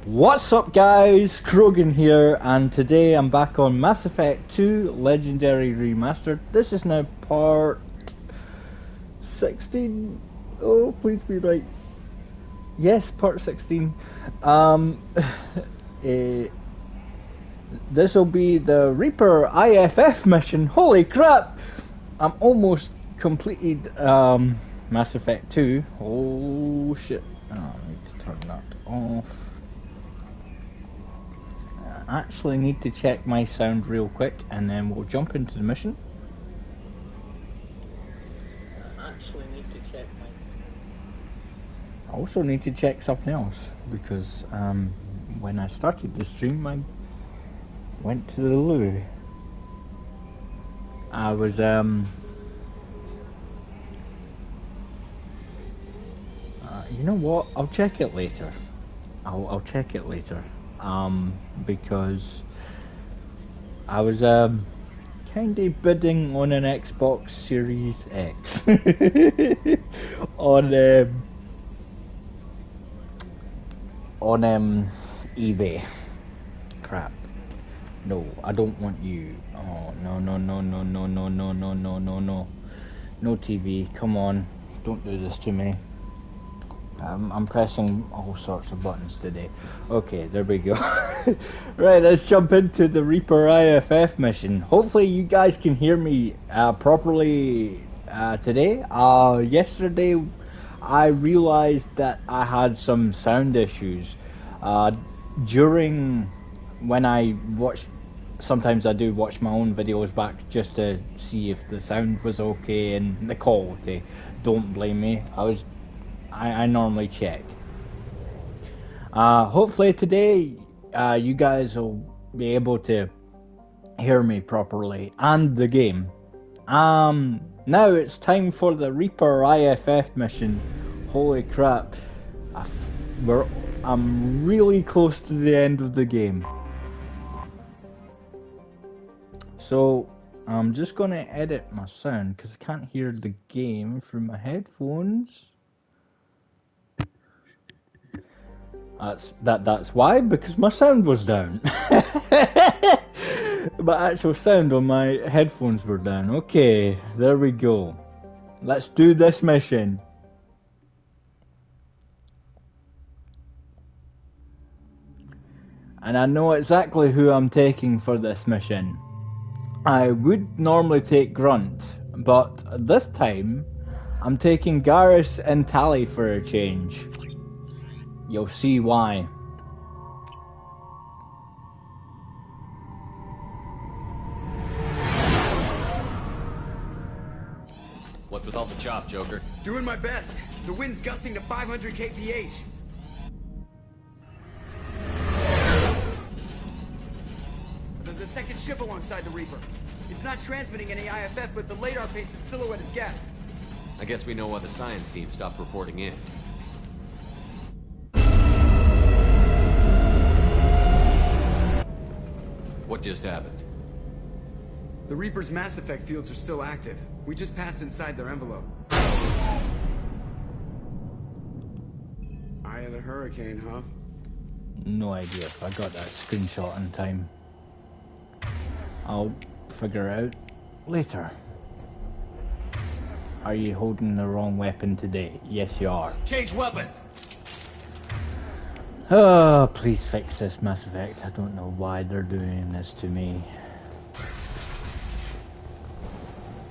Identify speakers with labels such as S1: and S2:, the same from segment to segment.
S1: What's up guys, Krogan here, and today I'm back on Mass Effect 2 Legendary Remastered. This is now part 16, oh please be right, yes, part 16. This will be the Reaper IFF mission. Holy crap, I'm almost completed Mass Effect 2, oh shit, I need to turn that off. I actually need to check my sound real quick and then we'll jump into the mission. I also need to check something else because when I started the stream I went to the loo. I was you know what, I'll check it later. I'll check it later. Because I was kinda bidding on an Xbox Series X on eBay. Crap. No, I don't want you. Oh no. No TV, come on. Don't do this to me. I'm pressing all sorts of buttons today. Okay, there we go. Right, let's jump into the Reaper IFF mission. Hopefully you guys can hear me properly today. Yesterday I realized that I had some sound issues. During when I watched, sometimes I do watch my own videos back just to see if the sound was okay and the quality. Don't blame me. I normally check. Hopefully today you guys will be able to hear me properly and the game. Now it's time for the Reaper IFF mission. Holy crap, I'm really close to the end of the game. So I'm just gonna edit my sound because I can't hear the game through my headphones. That's why, because my sound was down. My actual sound on my headphones were down. Okay, there we go. Let's do this mission. and I know exactly who I'm taking for this mission. I would normally take Grunt, but this time I'm taking Garrus and Tally for a change. You'll see why.
S2: What's with all the chop, Joker?
S3: Doing my best. The wind's gusting to 500 kph. There's a second ship alongside the Reaper. It's not transmitting any IFF, but the radar paints its silhouette as Gap.
S2: I guess we know why the science team stopped reporting in. What just happened?
S3: The Reaper's mass effect fields are still active. We just passed inside their envelope. Eye of the Hurricane, huh?
S1: No idea if I got that screenshot in time. I'll figure it out later. Are you holding the wrong weapon today? Yes, you are.
S2: Change weapons!
S1: Oh, please fix this, Mass Effect. I don't know why they're doing this to me.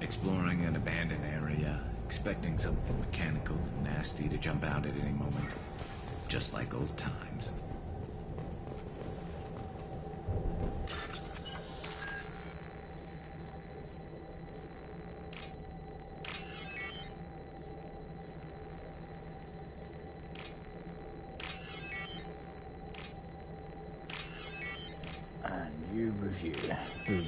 S4: Exploring an abandoned area, expecting something mechanical and nasty to jump out at any moment. Just like old times.
S1: And you review. Boom.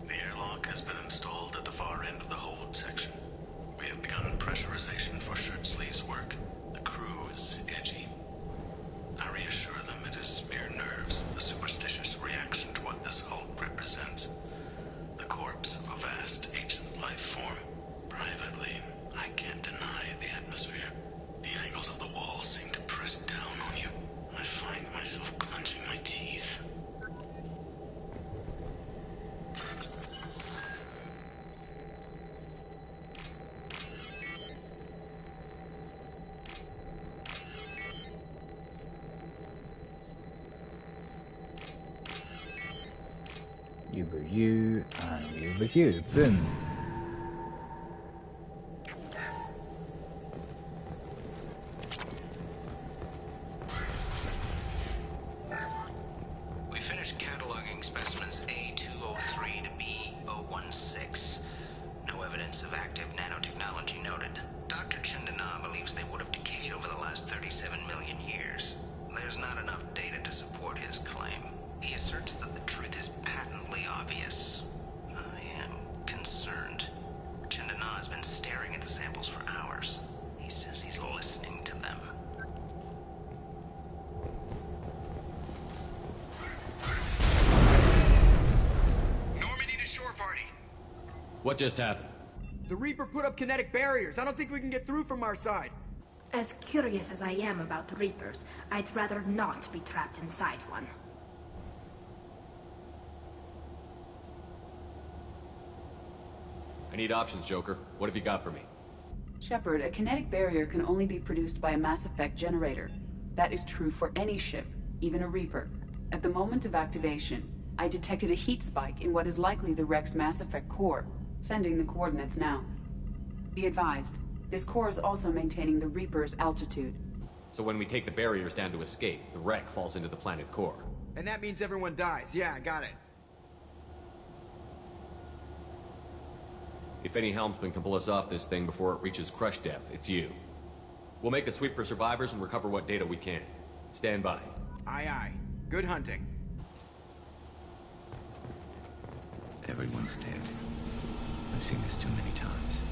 S5: The airlock has been installed at the far end of the hold section. We have begun pressurization for shirt sleeves work. The crew is edgy. I reassure them it is mere nerves, a superstitious reaction to what this hulk represents. The corpse of a vast ancient life form. Privately, I can't deny the atmosphere. The angles of the walls seem to press down on you. I find myself clenching my teeth.
S1: You review, and you review. Boom.
S6: We finished cataloging specimens A203 to B016. No evidence of active nanotechnology noted. Dr. Chandana believes they would have decayed over the last 37 million years. There's not enough data to support his claim. He asserts that the truth is patently obvious. I am concerned. Chandana has been staring at the samples for hours. He says he's listening to them.
S3: Normandy to shore party.
S2: What just happened?
S3: The Reaper put up kinetic barriers. I don't think we can get through from our side.
S7: As curious as I am about the Reapers, I'd rather not be trapped inside one.
S2: I need options, Joker. What have you got for me?
S8: Shepard, a kinetic barrier can only be produced by a mass effect generator. That is true for any ship, even a Reaper. At the moment of activation, I detected a heat spike in what is likely the wreck's mass effect core, sending the coordinates now. Be advised, this core is also maintaining the Reaper's altitude.
S2: So when we take the barriers down to escape, the wreck falls into the planet core.
S3: And that means everyone dies. Yeah, I got it.
S2: If any helmsman can pull us off this thing before it reaches crush depth, it's you. We'll make a sweep for survivors and recover what data we can. Stand by.
S3: Aye, aye. Good hunting.
S4: Everyone's dead. I've seen this too many times.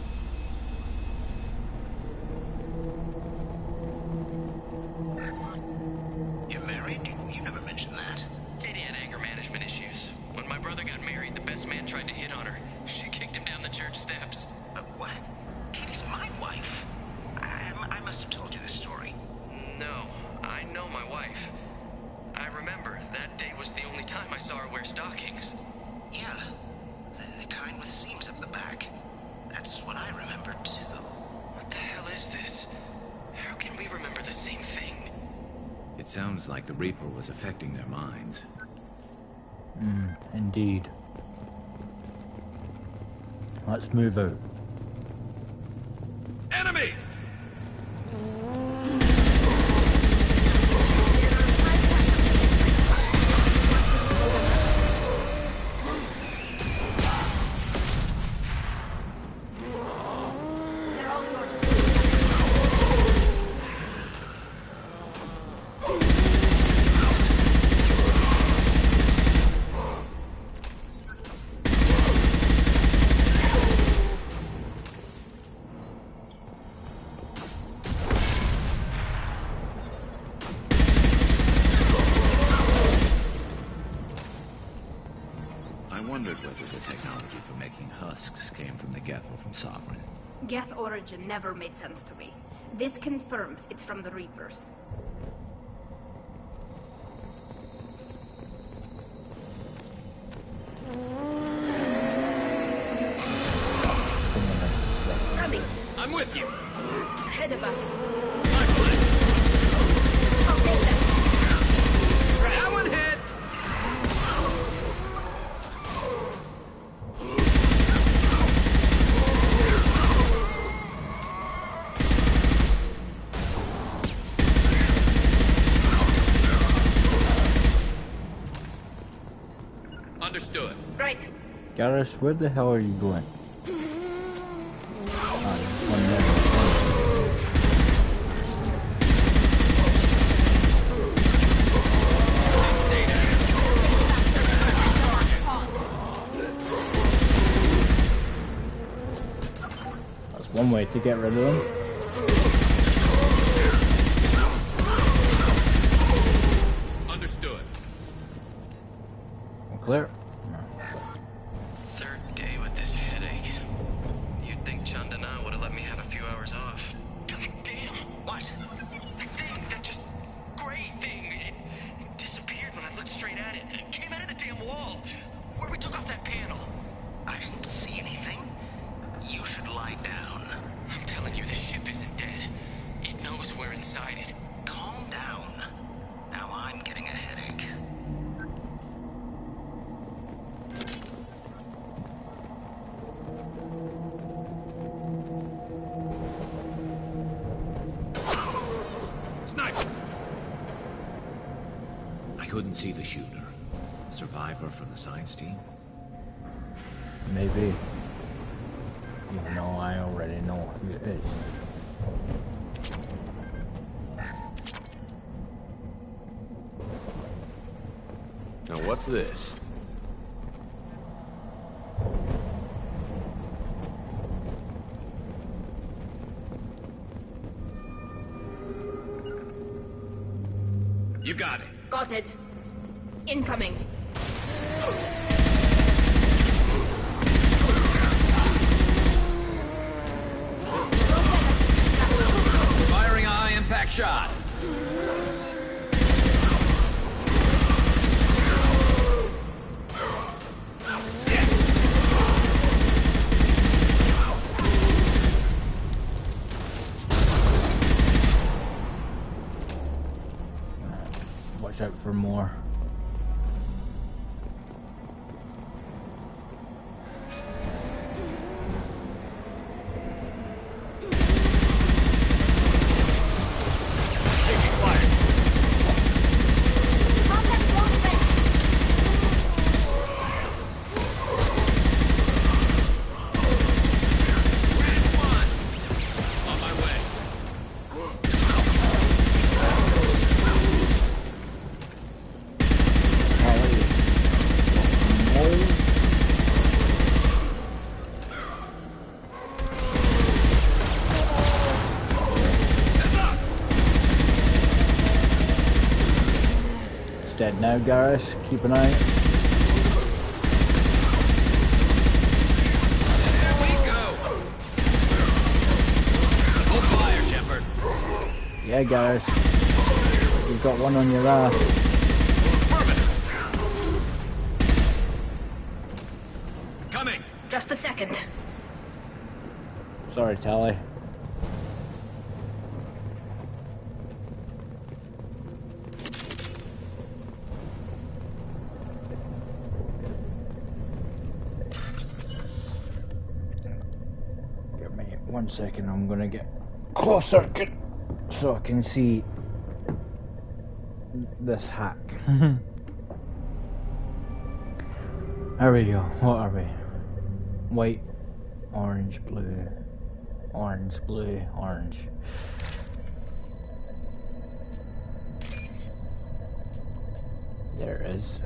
S6: You're married? You never mentioned that.
S9: Katie had anger management issues. When my brother got married, the best man tried to hit on her. She kicked him down the church steps.
S6: What? Katie's my wife. I must have told you this story.
S9: No, I know my wife. I remember that day was the only time I saw her wear stockings.
S6: Yeah, the kind with seams.
S4: like the Reaper was affecting their minds.
S1: Indeed. Let's move out.
S2: Enemies!
S7: Geth origin never made sense to me. This confirms it's from the Reapers. Coming!
S2: I'm with you!
S7: Ahead of us.
S2: That one hit! Understood.
S7: Right.
S1: Garrus, where the hell are you going? That's one way to get rid of them.
S2: Understood.
S1: Clear.
S9: Third day with this headache. You'd think Chandana would have let me have a few hours off. God damn! What? That thing, that just gray thing, it disappeared when I looked straight at it. It came out of the damn wall, where we took off that panel.
S6: I didn't see anything. You should lie down.
S9: I'm telling you, the ship isn't dead. It knows we're inside it.
S6: Calm down. Now I'm getting a headache.
S4: Couldn't see the shooter. Survivor from the science team?
S1: Maybe. Even though I already know who it is.
S2: Now what's this? You got it.
S7: Got it. Incoming.
S2: Firing a high-impact shot.
S1: Watch out for more. Dead now, Garrus. Keep an eye.
S2: There we go. Hold fire, Shepard.
S1: Yeah, Garrus. You've got one on your ass.
S2: Coming.
S7: Just a second.
S1: Sorry, Tally. 1 second, I'm gonna get closer so I can see this hack. There we go. What are we? White, orange, blue, orange, blue, orange. There it is.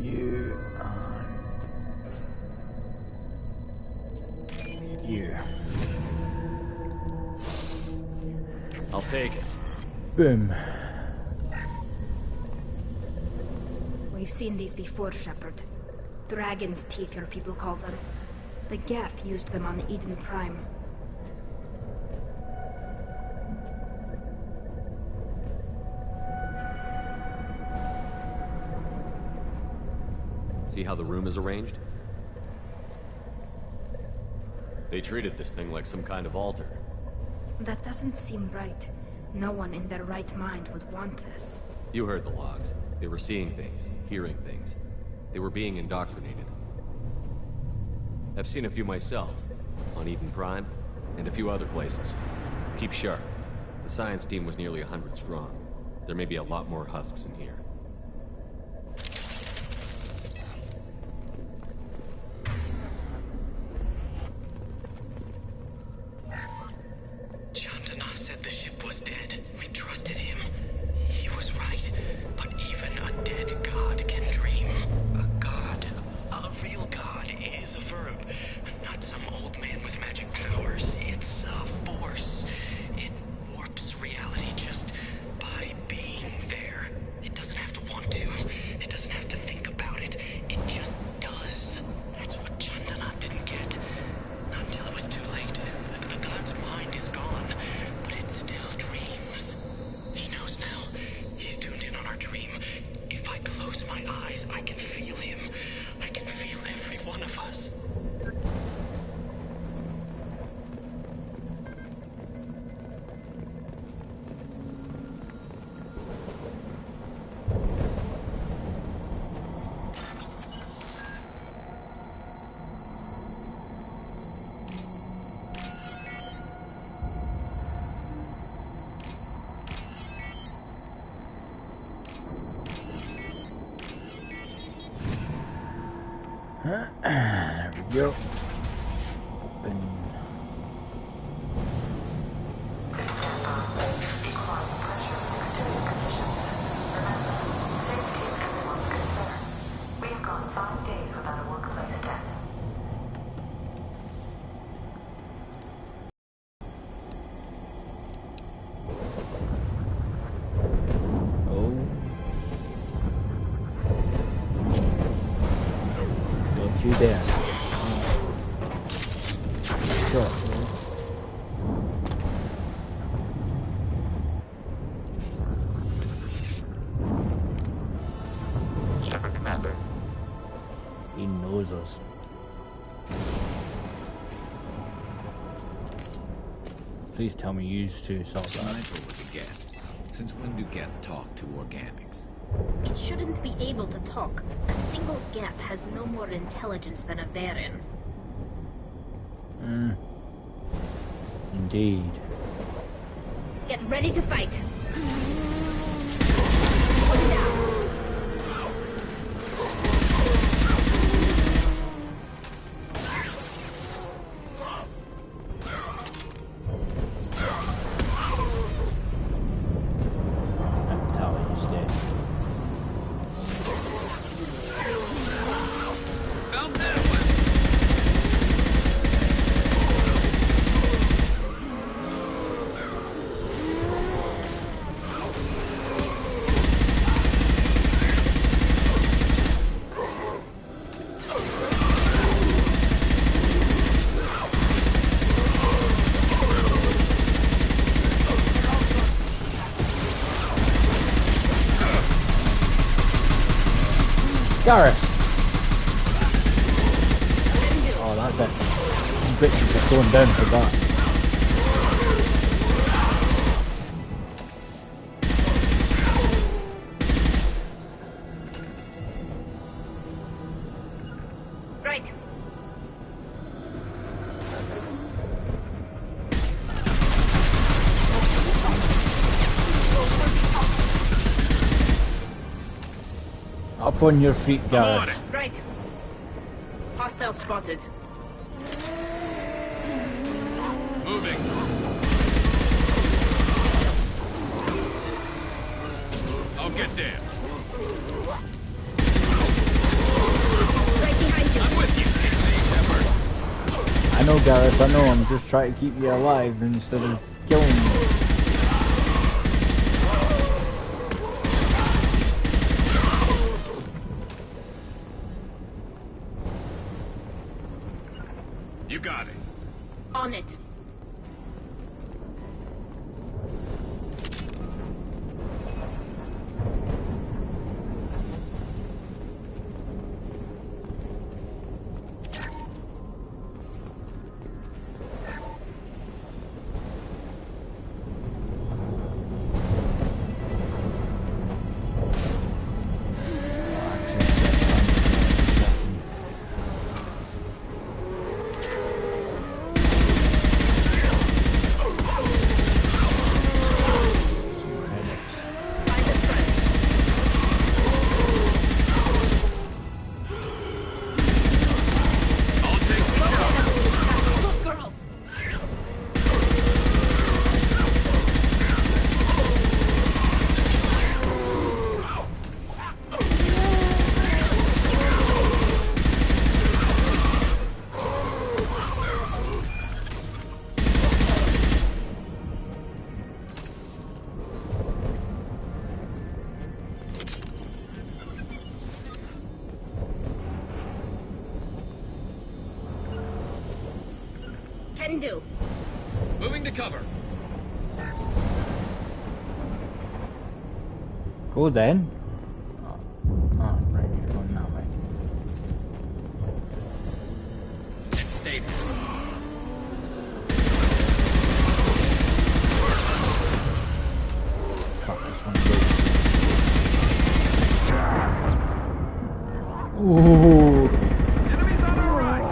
S1: You and you.
S2: I'll take it.
S1: Boom.
S7: We've seen these before, Shepard. Dragon's teeth, your people call them. The Geth used them on Eden Prime.
S2: See how the room is arranged? They treated this thing like some kind of altar.
S7: That doesn't seem right. No one in their right mind would want this.
S2: You heard the logs. They were seeing things, hearing things. They were being indoctrinated. I've seen a few myself, on Eden Prime, and a few other places. Keep sharp. The science team was nearly 100 strong. There may be a lot more husks in here.
S9: Chandana said the ship was dead. We trusted him. He was right. But even a dead god can dream. A god, a real god, is a verb. Not some old man with magic powers. It's a force. It warps reality just by being there. It doesn't have to want to. It doesn't have to think about it. It just does. That's what Chandana didn't get. Not until it was too late. The god's mind is gone, but it still dreams. He knows now. He's tuned in on our dream. If I close my eyes, I can feel him. I can feel every one of us.
S1: There we go. Open.
S10: We have gone 5 days without a workplace death.
S1: Oh. Don't you dare. Shot, man.
S11: Shepard, Commander.
S1: He knows us. Please tell me you two saw that.
S4: Sniper with a Geth. Since when do Geth talk to organics?
S12: It shouldn't be able to talk. A single Geth has no more intelligence than a Baron.
S1: Indeed.
S12: Get ready to fight!
S1: I'm telling you, stay.
S4: Found that one!
S1: Gareth! Oh, that's it. Bitches are going down for that. Keep on your feet, Gareth.
S12: Right. Hostile spotted.
S2: Moving. I'll get there.
S12: Right behind you.
S2: I'm with you.
S1: I know, Gareth, I know. I'm just trying to keep you alive instead of killing you.
S2: You got it.
S12: On it. Can do.
S2: Moving to cover.
S1: Go then. Oh, right, you're going that way.
S2: And stay there.
S1: Fuck, this one goes. Ooh.
S2: Enemies on our right.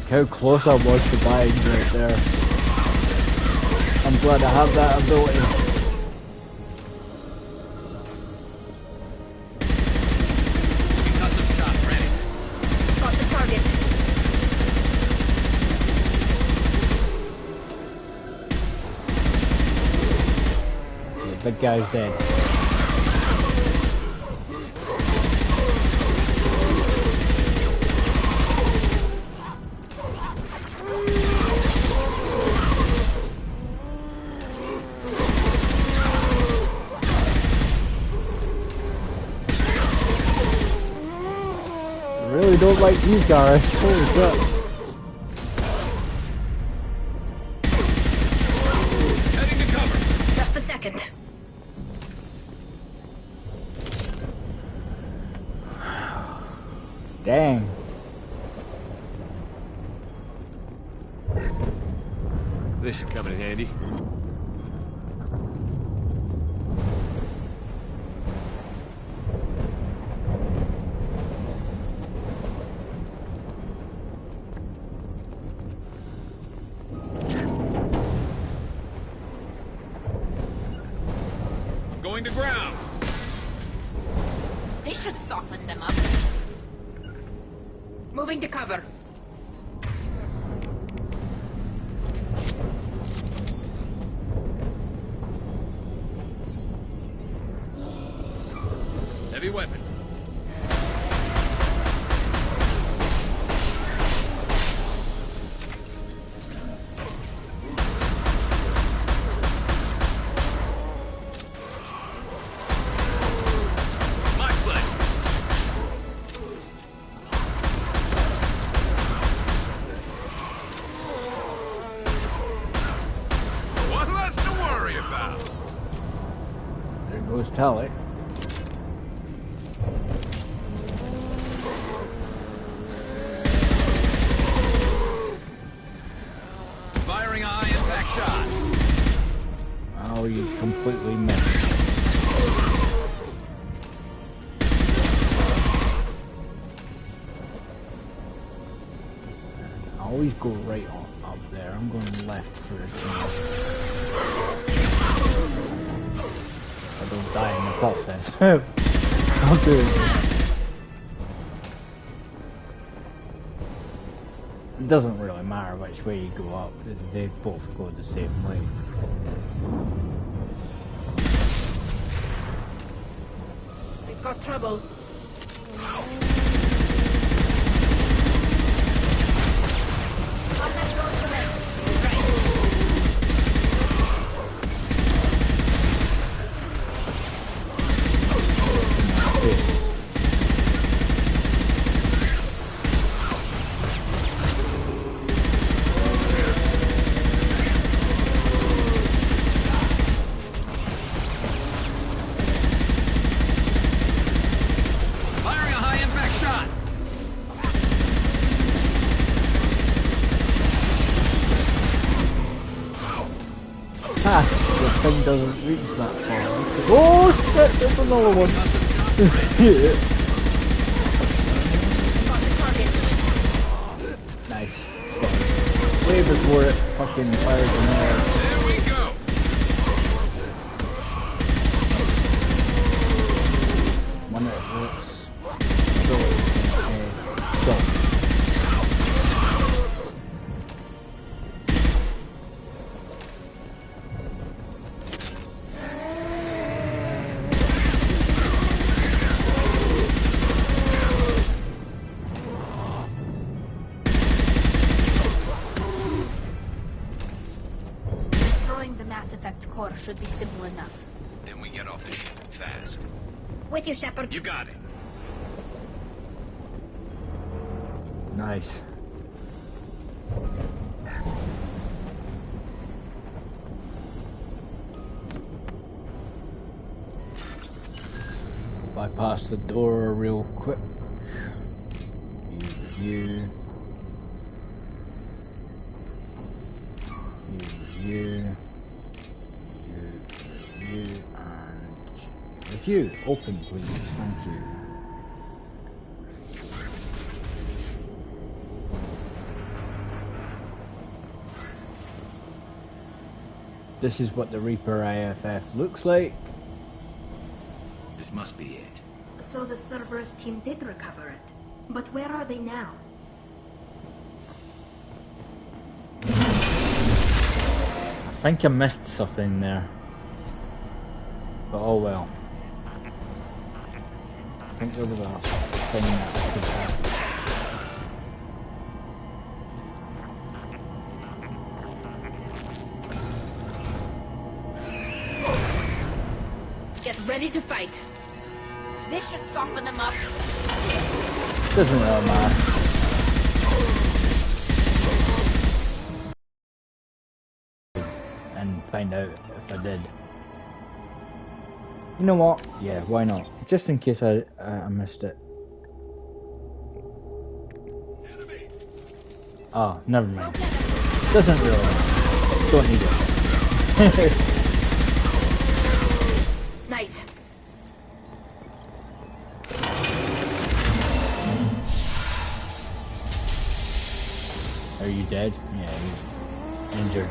S1: How close I was to dying right there. I'm glad I have that ability.
S2: Concussive shot ready.
S12: Got the target.
S1: The big guy's dead. I really don't like these guys. Holy crap.
S2: Heading to cover.
S12: Just a second.
S1: Dang.
S2: This should come in handy. Going to ground.
S12: This should soften them up. Moving to cover.
S2: Heavy weapons. My pleasure. One less to worry about.
S1: There goes Tally.
S2: Firing a high impact shot.
S1: Oh, you completely missed. always go right on up there. I'm going left for a chance. I don't die in the process. I'll do it. It doesn't really matter which way you go up. They both go the same way.
S12: We've got trouble.
S1: The thing doesn't reach that far. Oh shit, there's another one. Nice. Way before it fucking fires an air.
S4: There we go.
S1: One that works. So.
S12: Core should be simple enough.
S4: Then we get off the ship fast.
S12: With you, Shepard.
S4: You got it.
S1: Nice. Bypass the door real quick. You. And review. Open, please. Thank you. This is what the Reaper IFF looks like.
S4: This must be it.
S7: So the Cerberus team did recover it. But where are they now?
S1: I think I missed something there. But oh well. I think there was a thing that I could have.
S12: Get ready to fight. This should soften them up.
S1: Doesn't really matter. And find out if I did. You know what? Yeah, why not? Just in case I missed it. Oh, never mind. Doesn't really matter. Don't need it.
S12: Nice.
S1: Are you dead? Yeah, you're injured.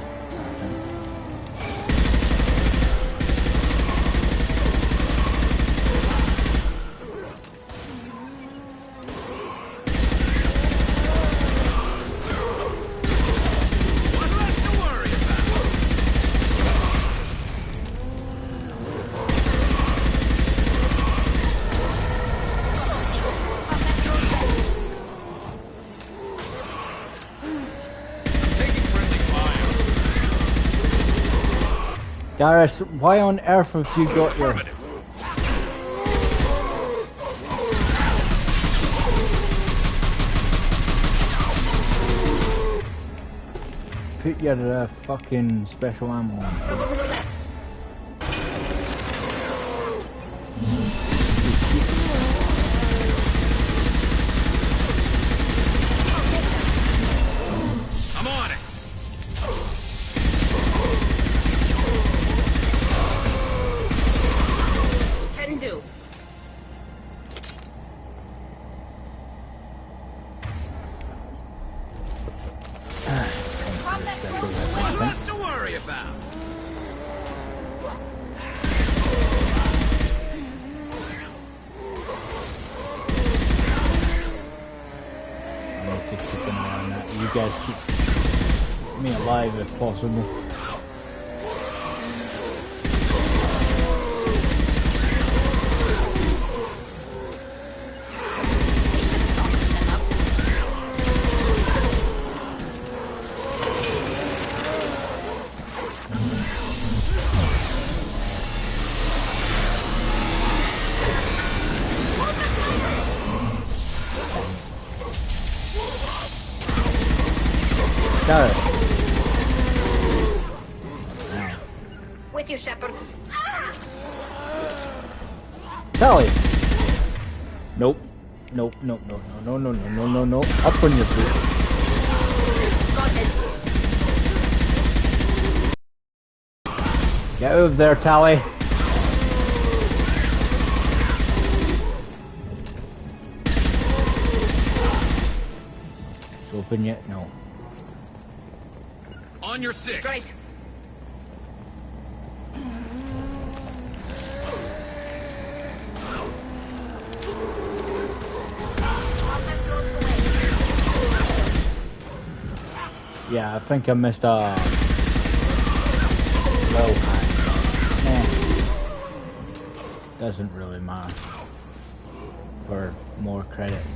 S1: Garrus, why on earth have you got your... Put your fucking special ammo on.
S4: ship out.
S1: I need to keep an eye on that. You guys keep me alive if possible. Got it.
S12: With you, Shepard.
S1: Tally. Nope. Nope. Nope. No. No. No. No. No. No. No. Up on your feet. Get out of there, Tally. It's open yet? No.
S4: On your six.
S12: Great.
S1: Yeah, I think I missed a low hat. Doesn't really matter for more credits.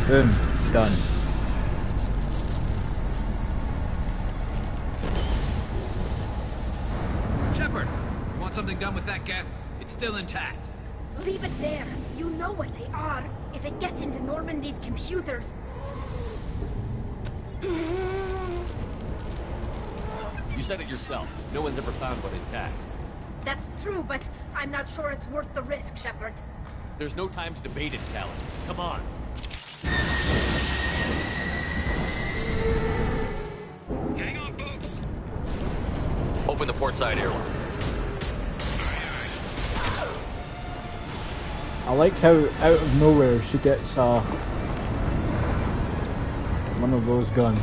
S1: Boom, done.
S4: Shepard, you want something done with that geth? It's still intact.
S12: Leave it there. You know what they are. If it gets into Normandy's computers.
S2: You said it yourself. No one's ever found one intact.
S12: That's true, but I'm not sure it's worth the risk, Shepard.
S2: There's no time to debate it, Talon. Come on.
S9: Hang on, folks.
S2: Open the port side airlock.
S1: I like how out of nowhere she gets one of those guns.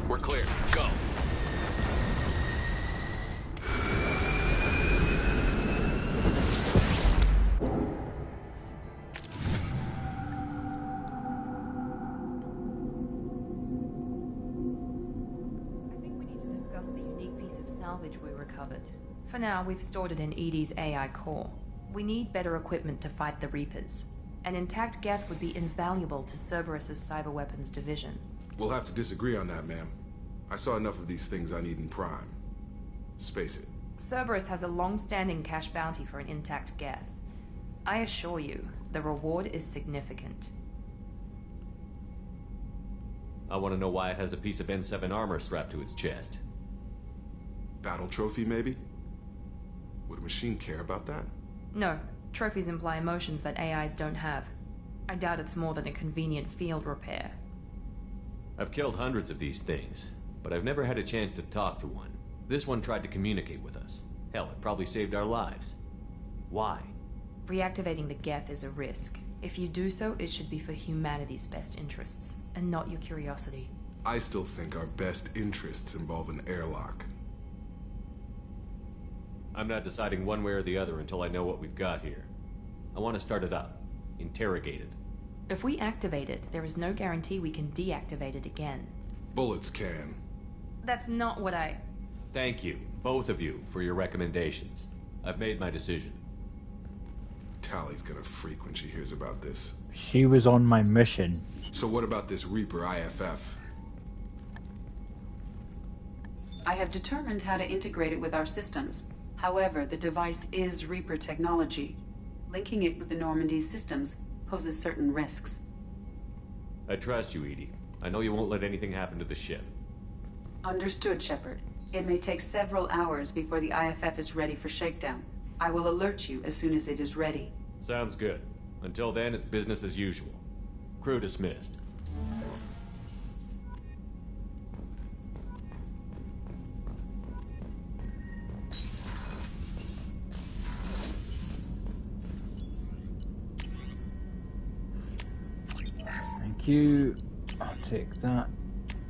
S2: We're clear. Go.
S11: We recovered. For now, we've stored it in Edie's AI core. We need better equipment to fight the Reapers. An intact geth would be invaluable to Cerberus's cyber weapons division.
S13: We'll have to disagree on that, ma'am. I saw enough of these things on Eden Prime. Space it.
S11: Cerberus has a long-standing cash bounty for an intact geth. I assure you, the reward is significant.
S2: I want to know why it has a piece of N7 armor strapped to its chest.
S13: Battle trophy, maybe? Would a machine care about that?
S11: No. Trophies imply emotions that AIs don't have. I doubt it's more than a convenient field repair.
S2: I've killed hundreds of these things, but I've never had a chance to talk to one. This one tried to communicate with us. Hell, it probably saved our lives. Why?
S11: Reactivating the geth is a risk. If you do so, it should be for humanity's best interests, and not your curiosity.
S13: I still think our best interests involve an airlock.
S2: I'm not deciding one way or the other until I know what we've got here. I want to start it up. Interrogate it.
S11: If we activate it, there is no guarantee we can deactivate it again.
S13: Bullets can.
S11: That's not what I...
S2: Thank you, both of you, for your recommendations. I've made my decision.
S13: Tally's gonna freak when she hears about this.
S1: She was on my mission.
S13: So what about this Reaper IFF?
S8: I have determined how to integrate it with our systems. However, the device is Reaper technology. Linking it with the Normandy's systems poses certain risks.
S2: I trust you, Edie. I know you won't let anything happen to the ship.
S8: Understood, Shepard. It may take several hours before the IFF is ready for shakedown. I will alert you as soon as it is ready.
S2: Sounds good. Until then, it's business as usual. Crew dismissed.
S1: Thank you. I'll take that.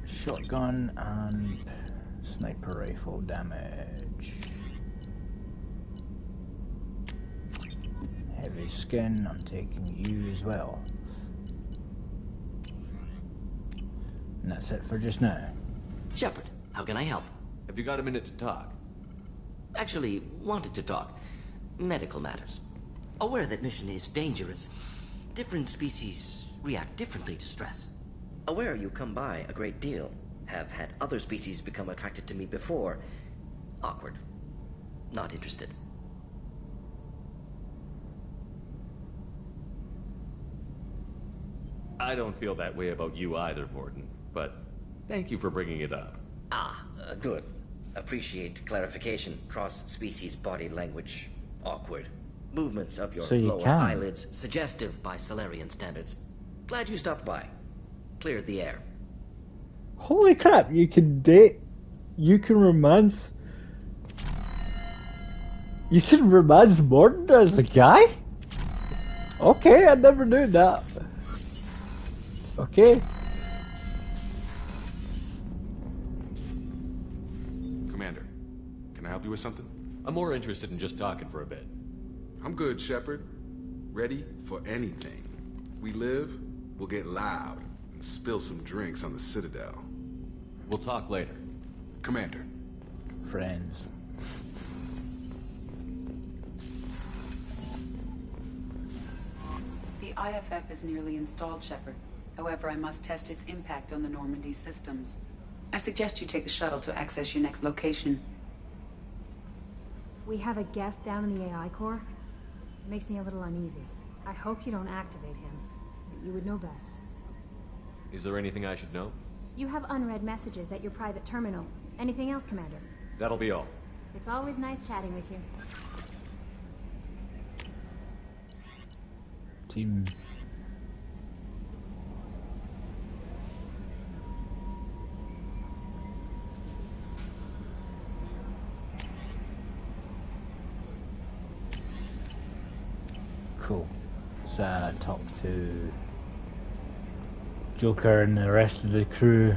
S1: Shotgun and sniper rifle damage. Heavy skin, I'm taking you as well. And that's it for just now.
S14: Shepard, how can I help?
S2: Have you got a minute to talk?
S14: Actually, wanted to talk. Medical matters. Aware that mission is dangerous. Different species react differently to stress. Aware you come by a great deal. Have had other species become attracted to me before. Awkward. Not interested.
S2: I don't feel that way about you either, Morton, but thank you for bringing it up.
S14: Good. Appreciate clarification. Cross-species body language. Awkward. Movements of your lower eyelids suggestive by Solarian standards. Glad you stopped by. Cleared the air.
S1: Holy crap, you can date, you can romance Morton as a guy? Okay, I never knew that. Okay.
S13: Commander, can I help you with something?
S2: I'm more interested in just talking for a bit.
S13: I'm good, Shepard. Ready for anything. We live, we'll get loud, and spill some drinks on the Citadel.
S2: We'll talk later.
S13: Commander.
S1: Friends.
S8: The IFF is nearly installed, Shepard. However, I must test its impact on the Normandy systems. I suggest you take the shuttle to access your next location.
S15: We have a Geth down in the AI core. It makes me a little uneasy. I hope you don't activate him. You would know best.
S2: Is there anything I should know?
S15: You have unread messages at your private terminal. Anything else, Commander?
S2: That'll be all.
S15: It's always nice chatting with you.
S1: Team. Cool. So talk to Joker and the rest of the crew.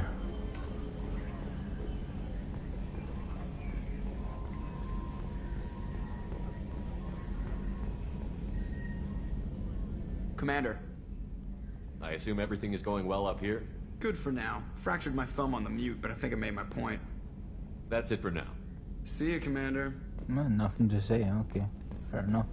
S3: Commander.
S2: I assume everything is going well up here?
S3: Good for now. Fractured my thumb on the mute, but I think I made my point.
S2: That's it for now.
S3: See you, Commander.
S1: Nothing to say, okay. Fair enough.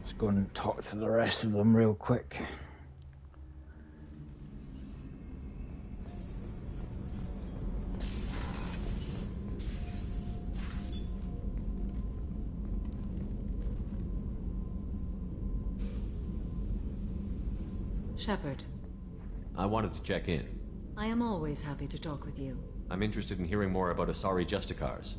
S1: Let's go and talk to the rest of them real quick.
S16: Shepard.
S2: I wanted to check in.
S16: I am always happy to talk with you.
S2: I'm interested in hearing more about Asari Justicars.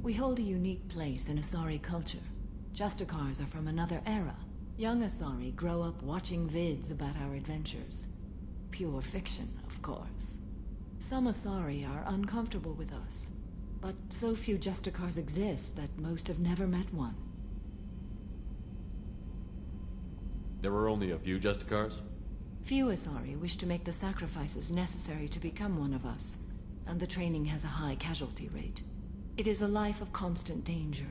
S16: We hold a unique place in Asari culture. Justicars are from another era. Young Asari grow up watching vids about our adventures. Pure fiction, of course. Some Asari are uncomfortable with us, but so few Justicars exist that most have never met one.
S2: There were only a few Justicars?
S16: Few Asari wish to make the sacrifices necessary to become one of us, and the training has a high casualty rate. It is a life of constant danger.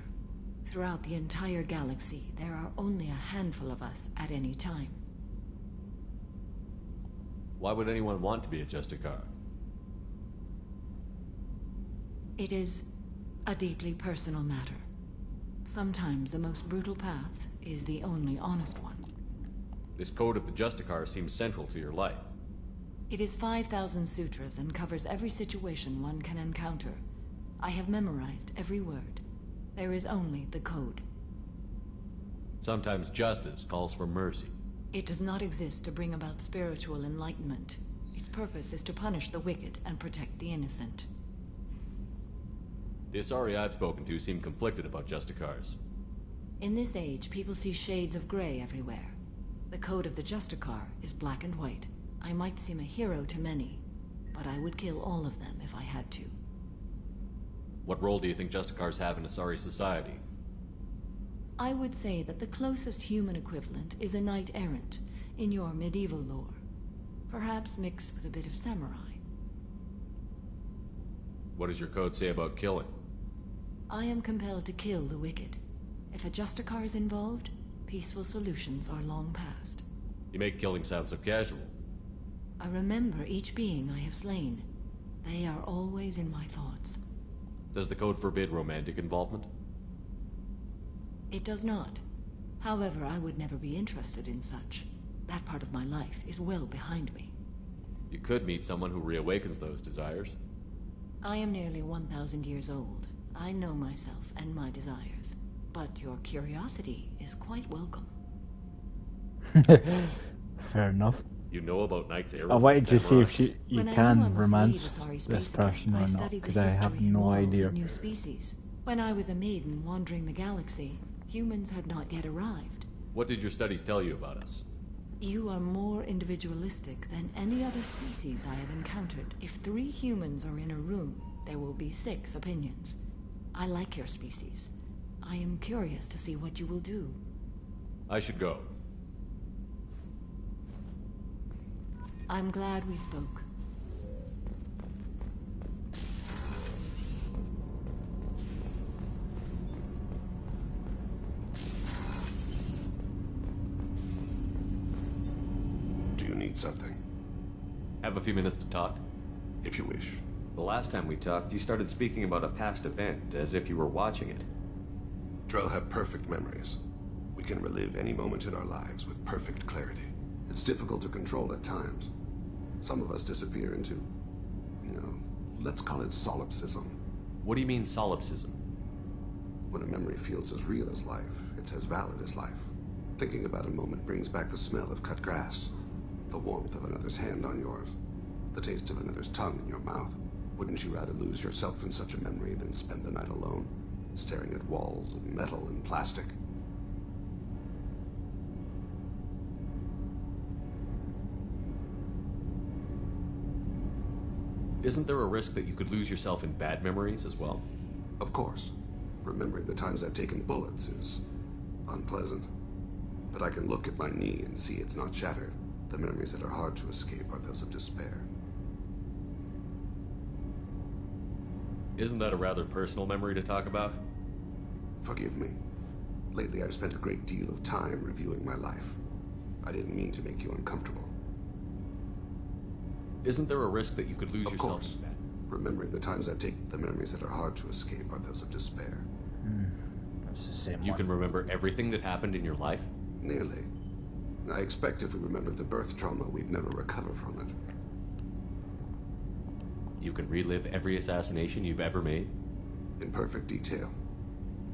S16: Throughout the entire galaxy, there are only a handful of us at any time.
S2: Why would anyone want to be a Justicar?
S16: It is a deeply personal matter. Sometimes the most brutal path is the only honest one.
S2: This code of the Justicar seems central to your life.
S16: It is 5,000 sutras and covers every situation one can encounter. I have memorized every word. There is only the code.
S2: Sometimes justice calls for mercy.
S16: It does not exist to bring about spiritual enlightenment. Its purpose is to punish the wicked and protect the innocent.
S2: The Asari I've spoken to seem conflicted about Justicars.
S16: In this age, people see shades of gray everywhere. The code of the Justicar is black and white. I might seem a hero to many, but I would kill all of them if I had to.
S2: What role do you think Justicars have in Asari society?
S16: I would say that the closest human equivalent is a knight-errant in your medieval lore. Perhaps mixed with a bit of samurai.
S2: What does your code say about killing?
S16: I am compelled to kill the wicked. If a Justicar is involved, peaceful solutions are long past.
S2: You make killing sound so casual.
S16: I remember each being I have slain. They are always in my thoughts.
S2: Does the code forbid romantic involvement?
S16: It does not. However, I would never be interested in such. That part of my life is well behind me.
S2: You could meet someone who reawakens those desires.
S16: I am nearly 1,000 years old. I know myself and my desires. But your curiosity is quite welcome.
S1: Fair enough.
S2: You know about Knights Errant?
S1: I wanted to see if you
S16: When I
S1: can
S16: knew I must
S1: romance
S16: leave Asari
S1: this
S16: space
S1: person
S16: again,
S1: or
S16: I
S1: not,
S16: studied the
S1: because I have
S16: history and
S1: no
S16: morals
S1: idea.
S16: of new species. When I was a maiden wandering the galaxy, humans had not yet arrived.
S2: What did your studies tell you about us?
S16: You are more individualistic than any other species I have encountered. If 3 humans are in a room, there will be 6 opinions. I like your species. I am curious to see what you will do.
S2: I should go.
S16: I'm glad we spoke.
S5: Do you need something?
S2: Have a few minutes to talk?
S5: If you wish.
S2: The last time we talked, you started speaking about a past event, as if you were watching it.
S5: Drell have perfect memories. We can relive any moment in our lives with perfect clarity. It's difficult to control at times. Some of us disappear into, let's call it solipsism.
S2: What do you mean, solipsism?
S5: When a memory feels as real as life, it's as valid as life. Thinking about a moment brings back the smell of cut grass, the warmth of another's hand on yours, the taste of another's tongue in your mouth. Wouldn't you rather lose yourself in such a memory than spend the night alone, staring at walls of metal and plastic?
S2: Isn't there a risk that you could lose yourself in bad memories as well?
S5: Of course. Remembering the times I've taken bullets is unpleasant. But I can look at my knee and see it's not shattered. The memories that are hard to escape are those of despair.
S2: Isn't that a rather personal memory to talk about?
S5: Forgive me. Lately I've spent a great deal of time reviewing my life. I didn't mean to make you uncomfortable.
S2: Isn't there a risk that you could lose yourself?
S5: Of course. Remembering the times I've taken, the memories that are hard to escape are those of despair.
S1: That's the same
S2: You
S1: one.
S2: can remember everything that happened in your life?
S5: Nearly. I expect if we remembered the birth trauma, we'd never recover from it.
S2: You can relive every assassination you've ever made?
S5: In perfect detail.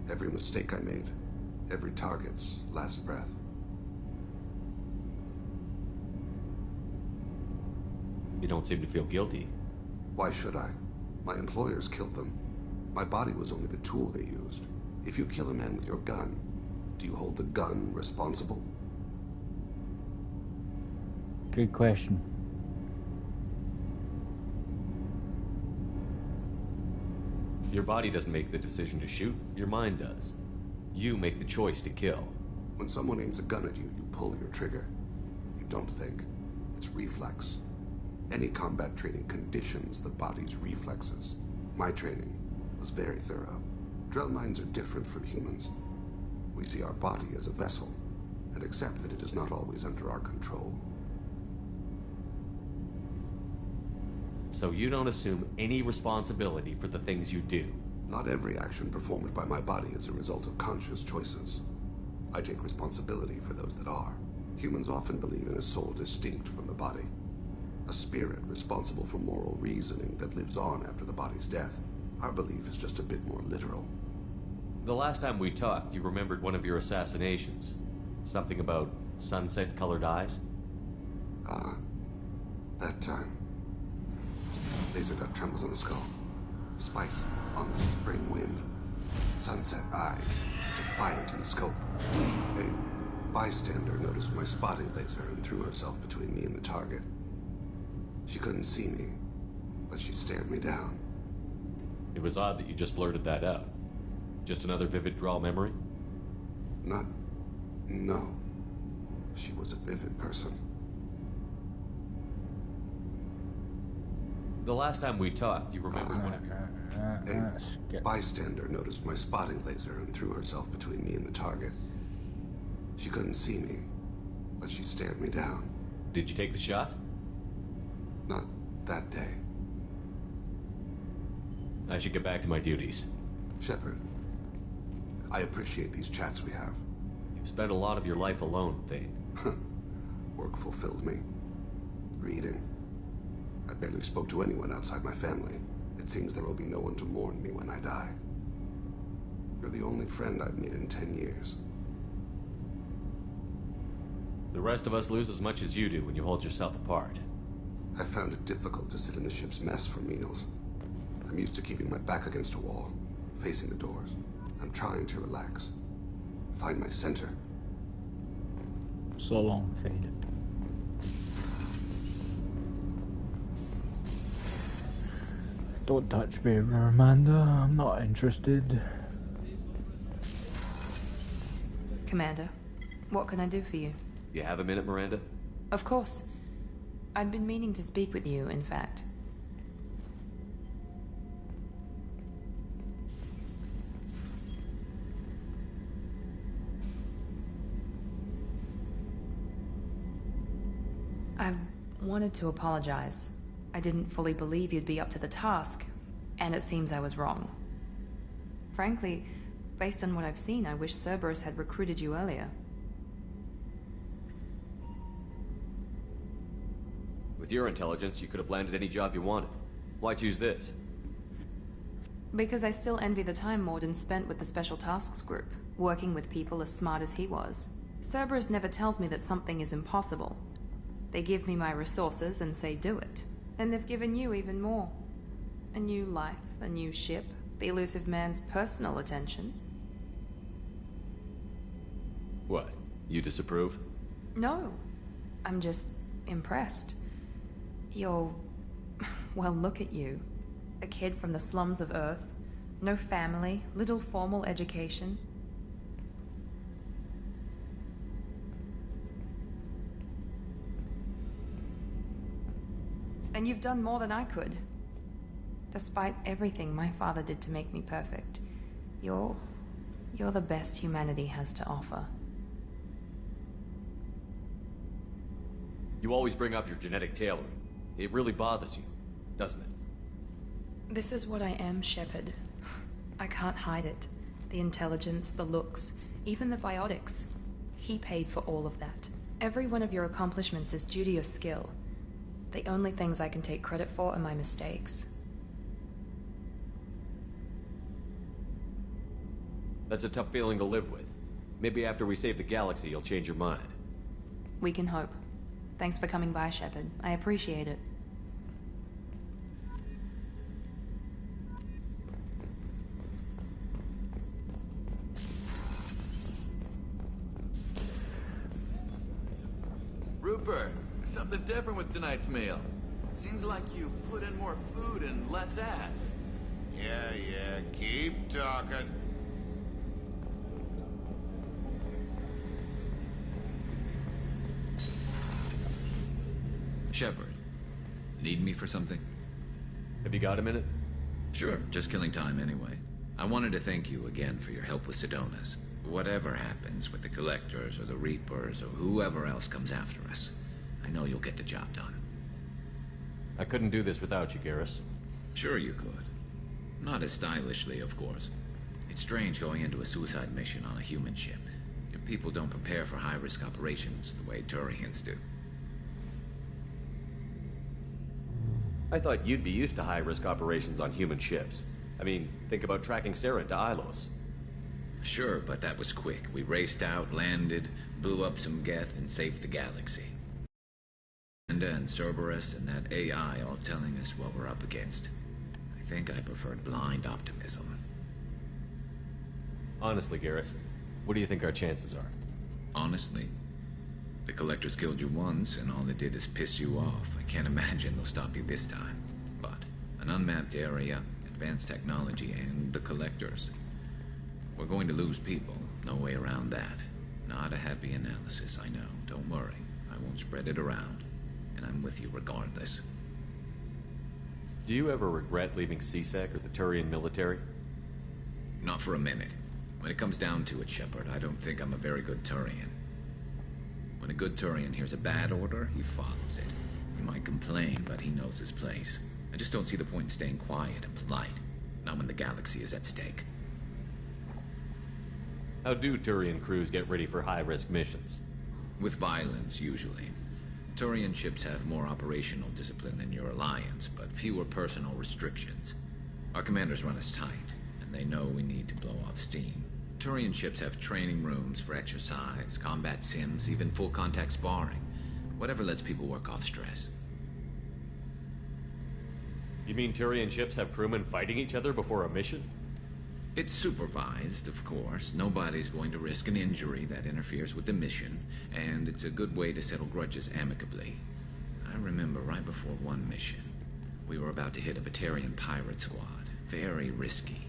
S5: Every mistake I made. Every target's last breath.
S2: You don't seem to feel guilty.
S5: Why should I? My employers killed them. My body was only the tool they used. If you kill a man with your gun, do you hold the gun responsible?
S1: Good question.
S2: Your body doesn't make the decision to shoot, your mind does. You make the choice to kill.
S5: When someone aims a gun at you, you pull your trigger. You don't think. It's reflex. Any combat training conditions the body's reflexes. My training was very thorough. Drell minds are different from humans.
S17: We see our body as a vessel, and accept that it is not always under our control.
S2: So you don't assume any responsibility for the things you do?
S17: Not every action performed by my body is a result of conscious choices. I take responsibility for those that are. Humans often believe in a soul distinct from the body. A spirit responsible for moral reasoning that lives on after the body's death. Our belief is just a bit more literal.
S2: The last time we talked, you remembered one of your assassinations. Something about sunset-colored eyes?
S17: That time. Laser got trembles on the skull. Spice on the spring wind. Sunset eyes, defiant in the scope. A bystander noticed my spotting laser and threw herself between me and the target. She couldn't see me, but she stared me down.
S2: It was odd that you just blurted that out. Just another vivid draw memory?
S17: No. She was a vivid person.
S2: The last time we talked, you remembered one of your...
S17: A bystander noticed my spotting laser and threw herself between me and the target. She couldn't see me, but she stared me down.
S2: Did you take the shot?
S17: Not that day.
S2: I should get back to my duties.
S17: Shepard, I appreciate these chats we have.
S2: You've spent a lot of your life alone, Thane.
S17: Work fulfilled me. Reading. I barely spoke to anyone outside my family. It seems there will be no one to mourn me when I die. You're the only friend I've made in 10 years.
S2: The rest of us lose as much as you do when you hold yourself apart.
S17: I found it difficult to sit in the ship's mess for meals. I'm used to keeping my back against a wall, facing the doors. I'm trying to relax. Find my center.
S1: So long, Fade. Don't touch me, Amanda. I'm not interested.
S11: Commander, what can I do for you?
S2: You have a minute, Miranda?
S11: Of course. I'd been meaning to speak with you, in fact. I wanted to apologize. I didn't fully believe you'd be up to the task, and it seems I was wrong. Frankly, based on what I've seen, I wish Cerberus had recruited you earlier.
S2: With your intelligence, you could have landed any job you wanted. Why choose this?
S11: Because I still envy the time Morden spent with the Special Tasks Group, working with people as smart as he was. Cerberus never tells me that something is impossible. They give me my resources and say do it. And they've given you even more. A new life, a new ship, the elusive man's personal attention.
S2: What? You disapprove?
S11: No. I'm just impressed. You're... well, look at you. A kid from the slums of Earth. No family, little formal education. And you've done more than I could. Despite everything my father did to make me perfect, you're the best humanity has to offer.
S2: You always bring up your genetic tailoring. It really bothers you, doesn't it?
S11: This is what I am, Shepard. I can't hide it. The intelligence, the looks, even the biotics. He paid for all of that. Every one of your accomplishments is due to your skill. The only things I can take credit for are my mistakes.
S2: That's a tough feeling to live with. Maybe after we save the galaxy, you'll change your mind.
S11: We can hope. Thanks for coming by, Shepard. I appreciate it.
S18: Rupert, there's something different with tonight's meal. Seems like you put in more food and less ass.
S19: Yeah, keep talking.
S4: Shepard, need me for something?
S2: Have you got a minute?
S4: Sure, just killing time anyway. I wanted to thank you again for your help with Sidonis. Whatever happens with the Collectors or the Reapers or whoever else comes after us, I know you'll get the job done.
S2: I couldn't do this without you, Garrus.
S4: Sure you could. Not as stylishly, of course. It's strange going into a suicide mission on a human ship. Your people don't prepare for high-risk operations the way Turians do.
S2: I thought you'd be used to high-risk operations on human ships. I mean, think about tracking Sarah to Ilos.
S4: Sure, but that was quick. We raced out, landed, blew up some Geth, and saved the galaxy. And Cerberus and that AI all telling us what we're up against. I think I preferred blind optimism.
S2: Honestly, Garrus, what do you think our chances are?
S4: Honestly? The Collectors killed you once, and all they did is piss you off. I can't imagine they'll stop you this time. But an unmapped area, advanced technology, and the Collectors. We're going to lose people. No way around that. Not a happy analysis, I know. Don't worry. I won't spread it around. And I'm with you regardless.
S2: Do you ever regret leaving CSEC or the Turian military?
S4: Not for a minute. When it comes down to it, Shepard, I don't think I'm a very good Turian. When a good Turian hears a bad order, he follows it. He might complain, but he knows his place. I just don't see the point in staying quiet and polite. Not when the galaxy is at stake.
S2: How do Turian crews get ready for high-risk missions?
S4: With violence, usually. Turian ships have more operational discipline than your alliance, but fewer personal restrictions. Our commanders run us tight, and they know we need to blow off steam. Turian ships have training rooms for exercise, combat sims, even full-contact sparring. Whatever lets people work off stress.
S2: You mean Turian ships have crewmen fighting each other before a mission?
S4: It's supervised, of course. Nobody's going to risk an injury that interferes with the mission, and it's a good way to settle grudges amicably. I remember right before one mission, we were about to hit a Batarian pirate squad. Very risky.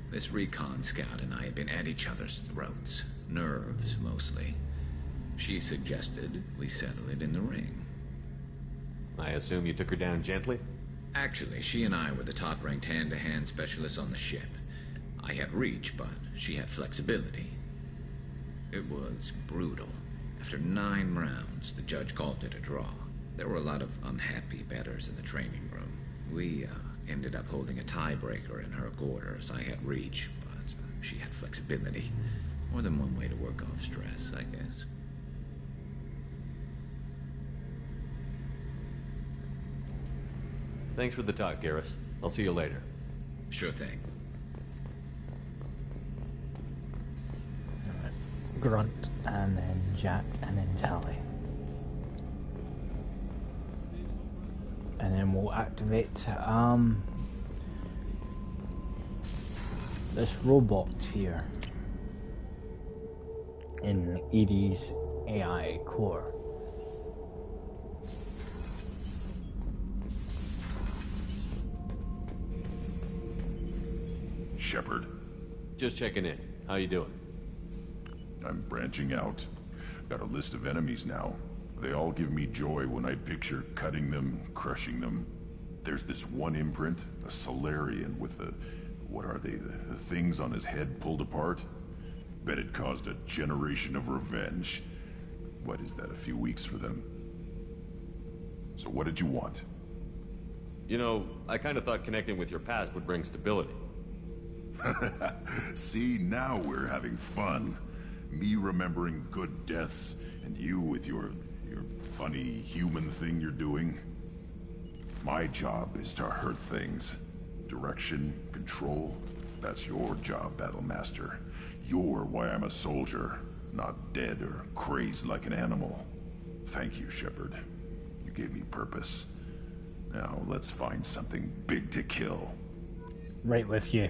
S4: This recon scout and I had been at each other's throats. Nerves, mostly. She suggested we settle it in the ring.
S2: I assume you took her down gently?
S4: Actually, she and I were the top-ranked hand-to-hand specialists on the ship. I had reach, but she had flexibility. It was brutal. After 9 rounds, the judge called it a draw. There were a lot of unhappy bettors in the training room. We ended up holding a tiebreaker in her quarters. I had reach, but she had flexibility. More than one way to work off stress, I guess.
S2: Thanks for the talk, Garrus. I'll see you later.
S4: Sure thing.
S1: Grunt, and then Jack, and then Tally. And then we'll activate this robot here in Edie's AI core.
S20: Shepard.
S2: Just checking in. How you doing?
S20: I'm branching out. Got a list of enemies now. They all give me joy when I picture cutting them, crushing them. There's this one imprint, a Solarian with the... what are they? The things on his head pulled apart? Bet it caused a generation of revenge. What is that, a few weeks for them? So what did you want?
S2: You know, I kind of thought connecting with your past would bring stability.
S20: See, now we're having fun. Me remembering good deaths, and you with your funny human thing you're doing. My job is to hurt things. Direction, control, that's your job, Battlemaster. You're why I'm a soldier, not dead or crazed like an animal. Thank you, Shepard. You gave me purpose. Now, let's find something big to kill.
S1: Right with you.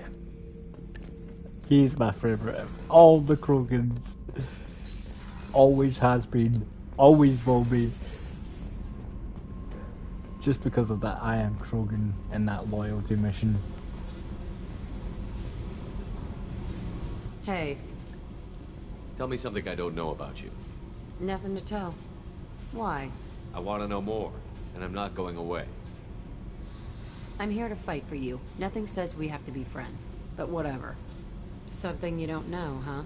S1: He's my favorite of all the Krogans. Always has been, always will be. Just because of that I am Krogan and that loyalty mission.
S11: Hey.
S2: Tell me something I don't know about you.
S11: Nothing to tell. Why?
S2: I want to know more, and I'm not going away.
S11: I'm here to fight for you. Nothing says we have to be friends, but whatever. Something you don't know, huh?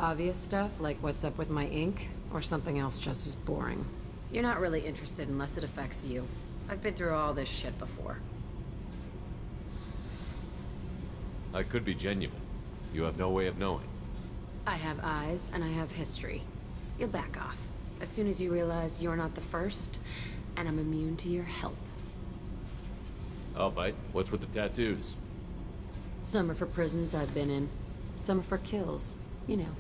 S21: Obvious stuff, like what's up with my ink, or something else just as boring? You're not really interested unless it affects you. I've been through all this shit before.
S2: I could be genuine. You have no way of knowing.
S21: I have eyes, and I have history. You'll back off. As soon as you realize you're not the first, and I'm immune to your help.
S2: I'll bite. What's with the tattoos?
S21: Some are for prisons I've been in. Some are for kills. You know,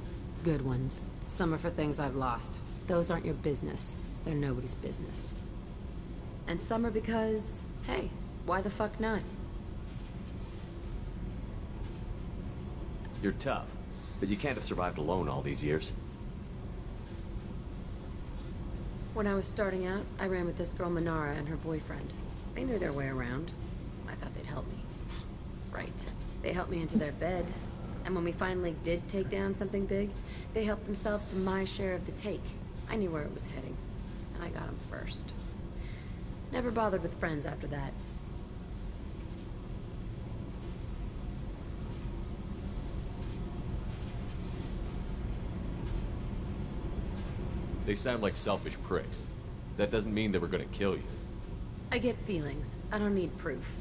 S21: good ones. Some are for things I've lost. Those aren't your business. They're nobody's business. And some are because, hey, why the fuck not?
S2: You're tough, but you can't have survived alone all these years.
S21: When I was starting out, I ran with this girl Manara and her boyfriend. They knew their way around. I thought they'd help me. Right. They helped me into their bed. And when we finally did take down something big, they helped themselves to my share of the take. I knew where it was heading. And I got them first. Never bothered with friends after that.
S2: They sound like selfish pricks. That doesn't mean they were gonna kill you.
S21: I get feelings. I don't need proof.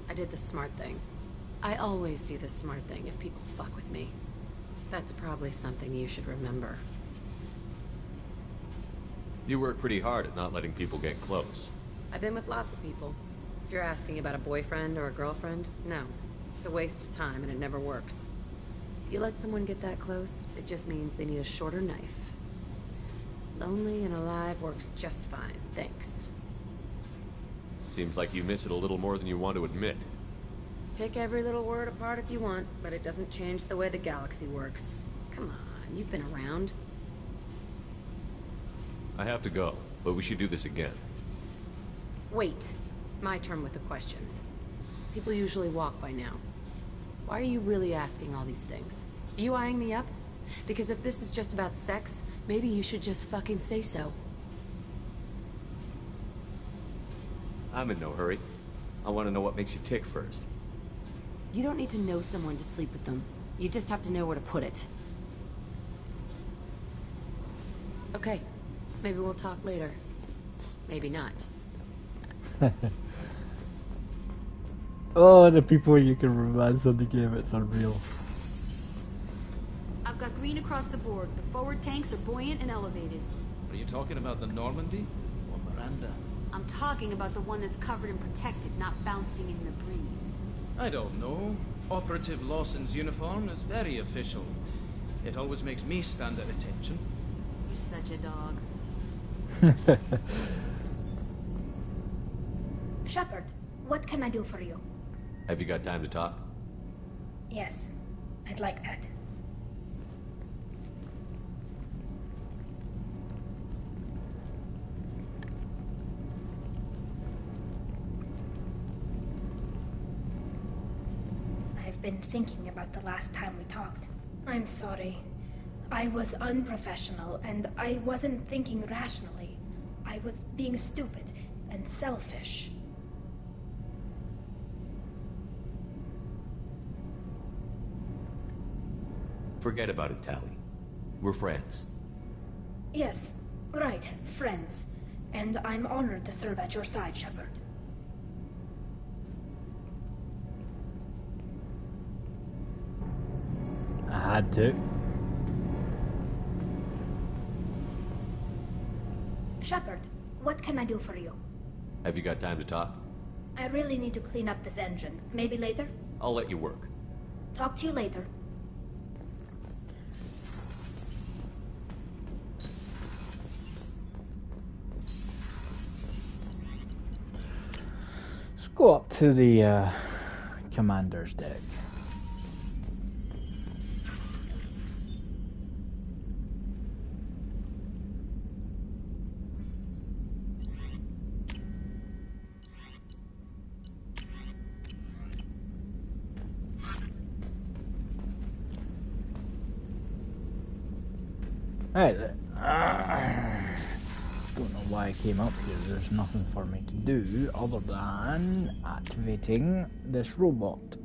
S21: I did the smart thing. I always do the smart thing if people fuck with me. That's probably something you should remember.
S2: You work pretty hard at not letting people get close.
S21: I've been with lots of people. If you're asking about a boyfriend or a girlfriend, no. It's a waste of time and it never works. If you let someone get that close, it just means they need a shorter knife. Lonely and alive works just fine, thanks.
S2: Seems like you miss it a little more than you want to admit.
S21: Pick every little word apart if you want, but it doesn't change the way the galaxy works. Come on, you've been around.
S2: I have to go, but we should do this again.
S21: Wait. My turn with the questions. People usually walk by now. Why are you really asking all these things? Are you eyeing me up? Because if this is just about sex, maybe you should just fucking say so.
S2: I'm in no hurry. I want to know what makes you tick first.
S21: You don't need to know someone to sleep with them. You just have to know where to put it. Okay. Maybe we'll talk later. Maybe not.
S1: Oh, the people you can romance on the game, it's unreal.
S22: I've got green across the board. The forward tanks are buoyant and elevated.
S23: Are you talking about the Normandy or Miranda?
S22: I'm talking about the one that's covered and protected, not bouncing in the breeze.
S23: I don't know. Operative Lawson's uniform is very official. It always makes me stand at attention.
S22: You're such a dog.
S12: Shepard, what can I do for you?
S2: Have you got time to talk?
S12: Yes, I'd like that. I've been thinking about the last time we talked. I'm sorry. I was unprofessional, and I wasn't thinking rationally. I was being stupid and selfish.
S2: Forget about it, Tally. We're friends.
S12: Yes, right, friends. And I'm honored to serve at your side, Shepard.
S1: I had to.
S12: Shepard, what can I do for you?
S2: Have you got time to talk?
S12: I really need to clean up this engine. Maybe later?
S2: I'll let you work.
S12: Talk to you later.
S1: Let's go up to the commander's deck. Right, don't know why I came up here. There's nothing for me to do other than activating this robot.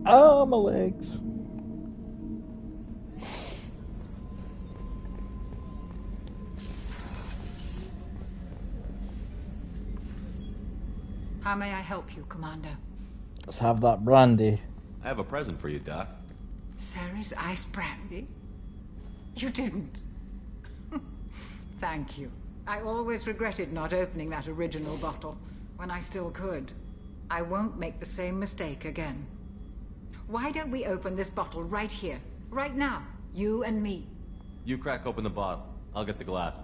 S1: Oh, my legs.
S6: How may I help you, Commander?
S1: Let's have that brandy.
S2: I have a present for you, Doc.
S6: Ceres ice brandy? You didn't. Thank you. I always regretted not opening that original bottle when I still could. I won't make the same mistake again. Why don't we open this bottle right here, right now, you and me?
S2: You crack open the bottle. I'll get the glasses.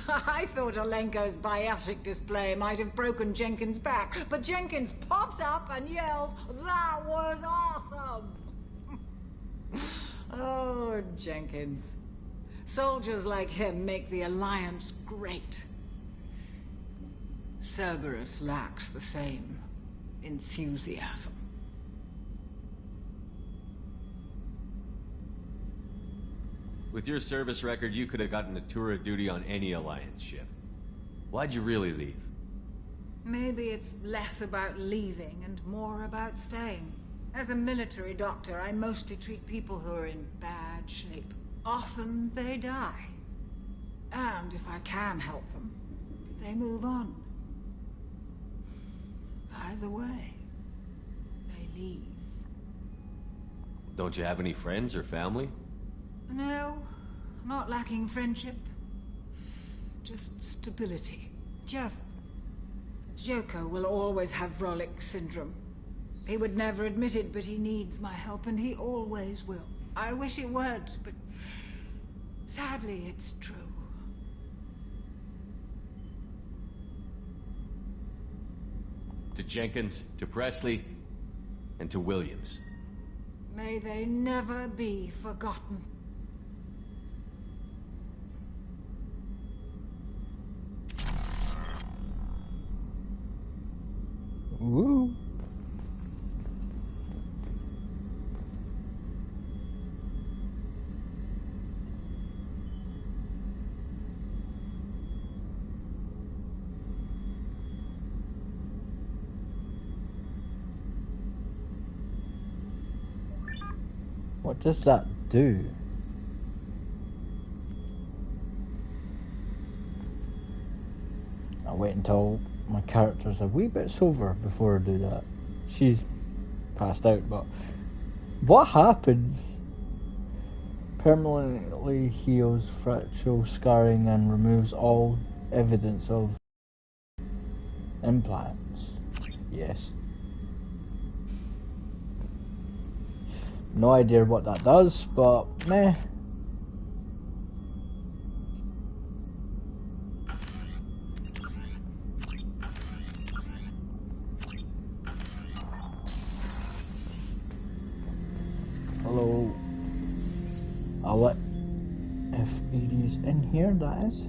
S6: I thought Alenko's biotic display might have broken Jenkins' back, but Jenkins pops up and yells, "That was awesome!" Oh, Jenkins. Soldiers like him make the Alliance great. Cerberus lacks the same enthusiasm.
S2: With your service record, you could have gotten a tour of duty on any Alliance ship. Why'd you really leave?
S6: Maybe it's less about leaving and more about staying. As a military doctor, I mostly treat people who are in bad shape. Often they die. And if I can help them, they move on. Either way, they leave.
S2: Don't you have any friends or family?
S6: No, not lacking friendship. Just stability. Joko will always have Vrolic syndrome. He would never admit it, but he needs my help, and he always will. I wish it weren't, but sadly, it's true.
S2: To Jenkins, to Presley, and to Williams.
S6: May they never be forgotten.
S1: Woo. What does that do? I'll wait until my character's a wee bit sober before I do that. She's passed out, but what happens? Permanently heals fractal scarring and removes all evidence of implants. Yes. No idea what that does, but meh. Hello. I'll let, if Edie's in here, that is.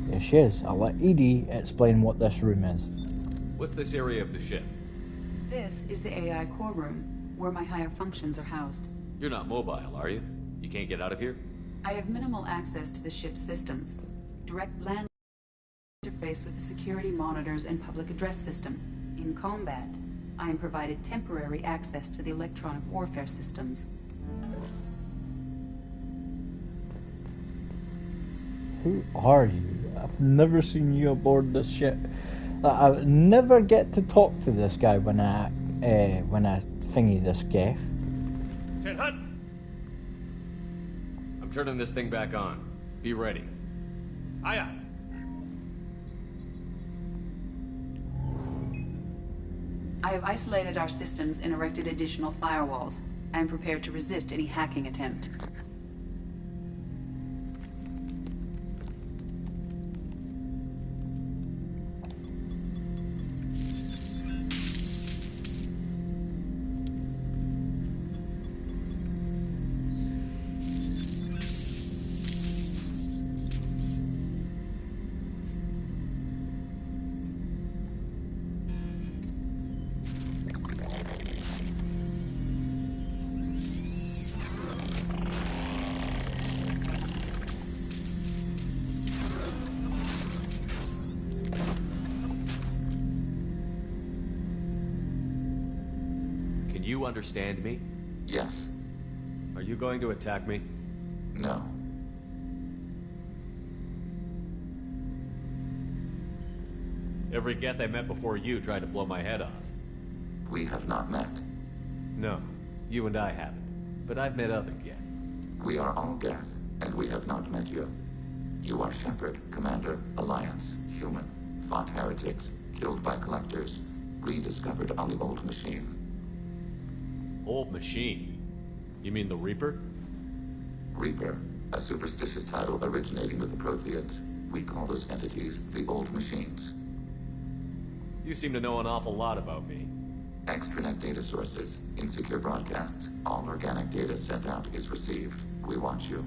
S1: Yes, she is. I'll let Edie explain what this room is.
S2: What's this area of the ship?
S8: This is the AI core room, where my higher functions are housed.
S2: You're not mobile, are you? You can't get out of here?
S8: I have minimal access to the ship's systems. Direct land interface with the security monitors and public address system. In combat, I am provided temporary access to the electronic warfare systems.
S1: Who are you? I've never seen you aboard this ship. I never get to talk to this guy when I thingy this gaff.
S2: Ted Hutt! I'm turning this thing back on. Be ready. Aye aye.
S8: I have isolated our systems and erected additional firewalls. I am prepared to resist any hacking attempt.
S2: You understand me?
S7: Yes.
S2: Are you going to attack me?
S7: No.
S2: Every Geth I met before you tried to blow my head off.
S7: We have not met.
S2: No, you and I haven't. But I've met other Geth.
S7: We are all Geth, and we have not met you. You are Shepard, Commander, Alliance, human, fought heretics, killed by collectors, rediscovered on the old machine.
S2: Old machine? You mean the Reaper?
S7: Reaper, a superstitious title originating with the Protheans. We call those entities the old machines.
S2: You seem to know an awful lot about me.
S7: Extranet data sources, insecure broadcasts, all organic data sent out is received. We watch you.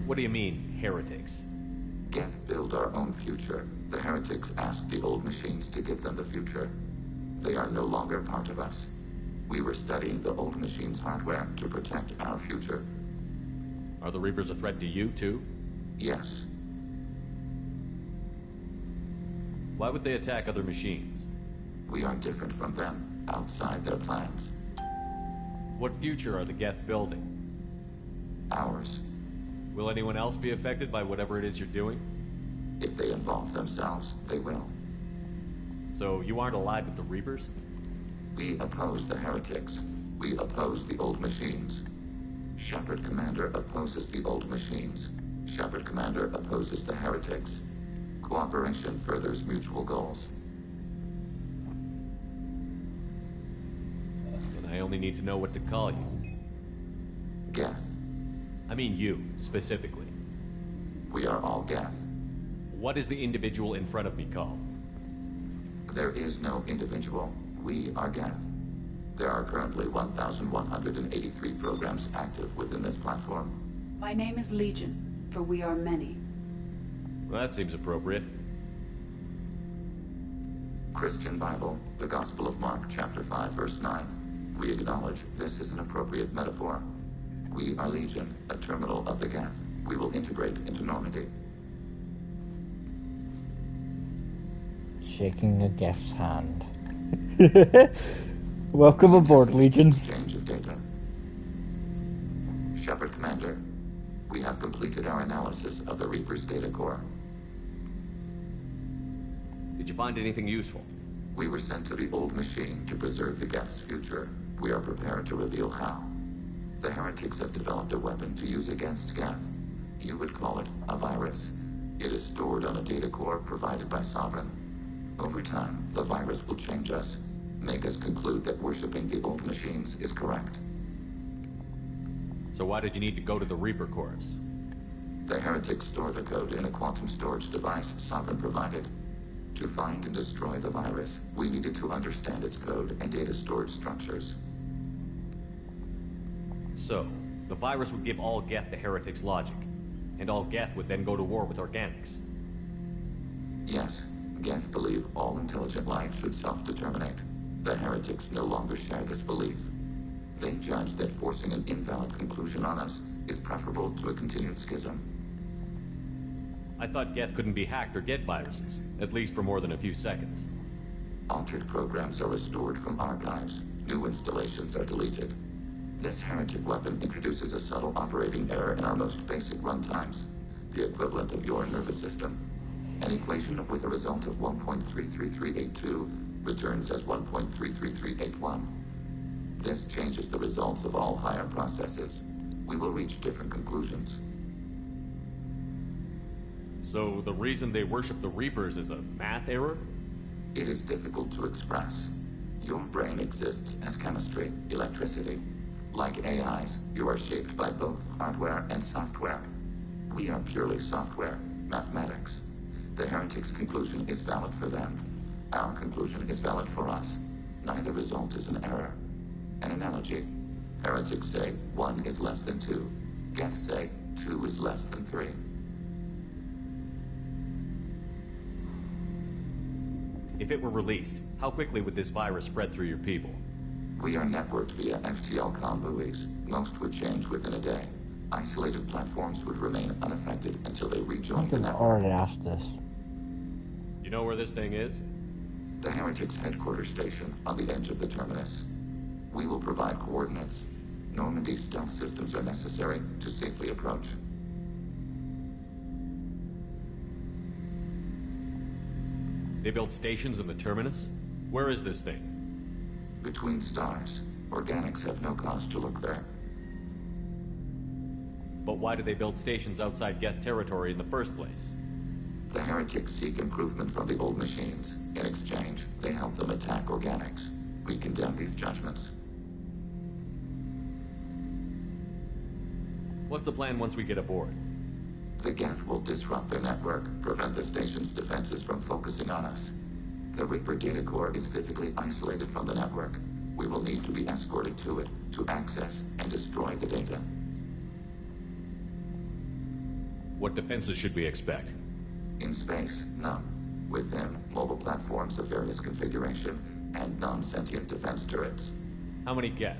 S2: What do you mean, heretics?
S7: Geth build our own future. The heretics asked the old machines to give them the future. They are no longer part of us. We were studying the old machines' hardware to protect our future.
S2: Are the Reapers a threat to you, too?
S7: Yes.
S2: Why would they attack other machines?
S7: We are different from them, outside their plans.
S2: What future are the Geth building?
S7: Ours.
S2: Will anyone else be affected by whatever it is you're doing?
S7: If they involve themselves, they will.
S2: So you aren't allied with the Reapers?
S7: We oppose the heretics. We oppose the old machines. Shepard Commander opposes the old machines. Shepard Commander opposes the heretics. Cooperation furthers mutual goals.
S2: And I only need to know what to call you.
S7: Geth.
S2: I mean you, specifically.
S7: We are all Geth.
S2: What is the individual in front of me called?
S7: There is no individual. We are Geth. There are currently 1,183 programs active within this platform.
S8: My name is Legion, for we are many.
S2: Well, that seems appropriate.
S7: Christian Bible, the Gospel of Mark, chapter 5, verse 9. We acknowledge this is an appropriate metaphor. We are Legion, a terminal of the Geth. We will integrate into Normandy.
S1: Shaking the Geth's hand. Welcome aboard, Legion.
S7: Exchange of data. Shepard Commander, we have completed our analysis of the Reaper's data core.
S2: Did you find anything useful?
S7: We were sent to the old machine to preserve the Geth's future. We are prepared to reveal how. The heretics have developed a weapon to use against Geth. You would call it a virus. It is stored on a data core provided by Sovereign. Over time, the virus will change us, make us conclude that worshipping the old machines is correct.
S2: So why did you need to go to the Reaper Corps?
S7: The heretics store the code in a quantum storage device Sovereign provided. To find and destroy the virus, we needed to understand its code and data storage structures.
S2: So, the virus would give all Geth the heretics' logic, and all Geth would then go to war with organics.
S7: Yes, Geth believe all intelligent life should self-determinate. The heretics no longer share this belief. They judge that forcing an invalid conclusion on us is preferable to a continued schism.
S2: I thought Geth couldn't be hacked or get viruses, at least for more than a few seconds.
S7: Altered programs are restored from archives. New installations are deleted. This heretic weapon introduces a subtle operating error in our most basic runtimes, the equivalent of your nervous system. An equation with a result of 1.33382 returns as 1.33381. This changes the results of all higher processes. We will reach different conclusions.
S2: So the reason they worship the Reapers is a math error?
S7: It is difficult to express. Your brain exists as chemistry, electricity. Like AIs, you are shaped by both hardware and software. We are purely software, mathematics. The heretics' conclusion is valid for them. Our conclusion is valid for us. Neither result is an error. An analogy. Heretics say 1 is less than 2. Geth say 2 is less than 3.
S2: If it were released, how quickly would this virus spread through your people?
S7: We are networked via FTL-COM buoys. Most would change within a day. Isolated platforms would remain unaffected until they rejoin the network.
S1: Already asked this.
S2: You know where this thing is?
S7: The heretics' headquarters station on the edge of the terminus. We will provide coordinates. Normandy stealth systems are necessary to safely approach.
S2: They built stations in the terminus? Where is this thing?
S7: Between stars. Organics have no cause to look there.
S2: But why do they build stations outside Geth territory in the first place?
S7: The heretics seek improvement from the old machines. In exchange, they help them attack organics. We condemn these judgments.
S2: What's the plan once we get aboard?
S7: The Geth will disrupt their network, prevent the station's defenses from focusing on us. The Reaper data core is physically isolated from the network. We will need to be escorted to it to access and destroy the data.
S2: What defenses should we expect?
S7: In space, none. Within, mobile platforms of various configuration and non-sentient defense turrets.
S2: How many Geth?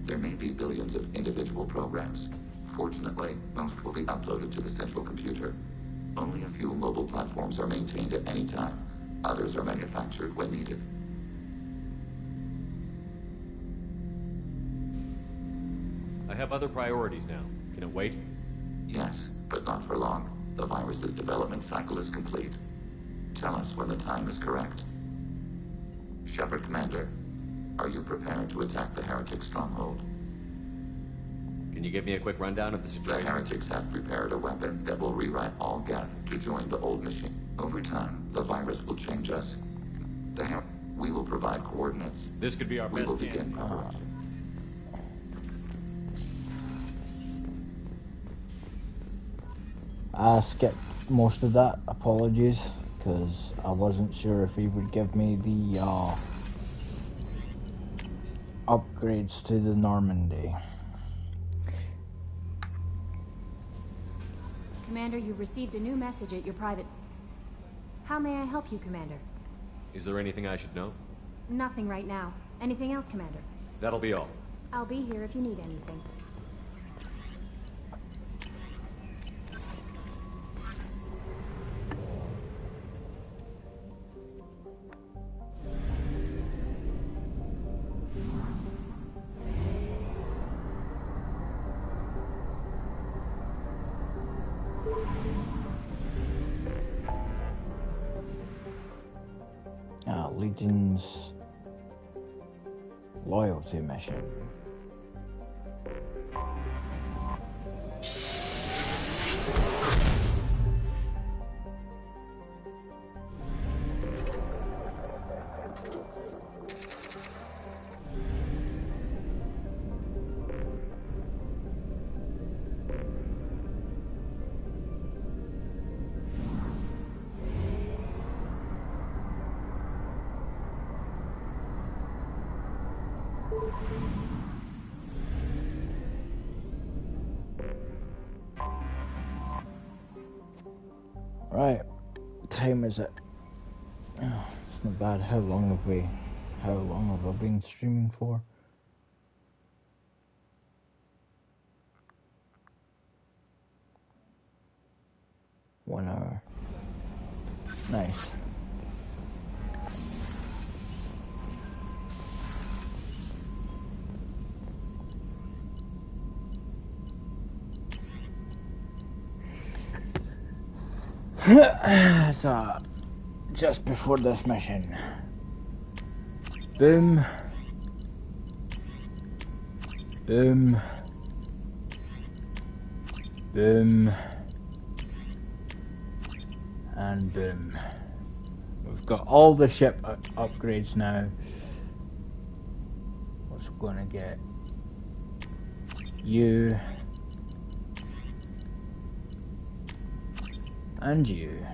S7: There may be billions of individual programs. Fortunately, most will be uploaded to the central computer. Only a few mobile platforms are maintained at any time. Others are manufactured when needed.
S2: I have other priorities now. Can it wait?
S7: Yes, but not for long. The virus's development cycle is complete. Tell us when the time is correct. Shepard Commander, are you prepared to attack the heretic stronghold?
S2: Can you give me a quick rundown of the situation?
S7: The heretics have prepared a weapon that will rewrite all Geth to join the old machine. Over time, the virus will change us. We will provide coordinates.
S2: This could be our best chance.
S7: We will begin preparation.
S1: I skipped most of that, apologies, because I wasn't sure if he would give me the upgrades to the Normandy.
S15: Commander, you've received a new message at your private... How may I help you, Commander?
S2: Is there anything I should know?
S15: Nothing right now. Anything else, Commander?
S2: That'll be all.
S15: I'll be here if you need anything.
S1: Legion's loyalty mission. Right, time is it? Oh, it's not bad. How long have I been streaming for? One hour. Nice. So, just before this mission. Boom. Boom. Boom. And boom. We've got all the ship upgrades now. What's gonna get you and you.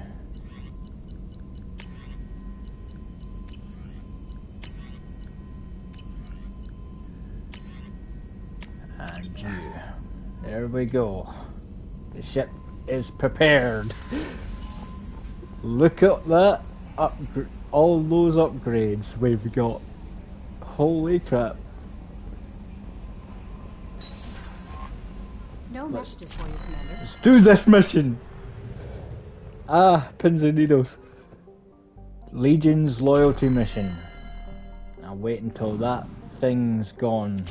S1: And you. There we go. The ship is prepared. Look at that. All those upgrades we've got. Holy crap.
S15: No messages for you, Commander.
S1: Let's do this mission. Ah, pins and needles. Legion's loyalty mission. I'll wait until that things gone?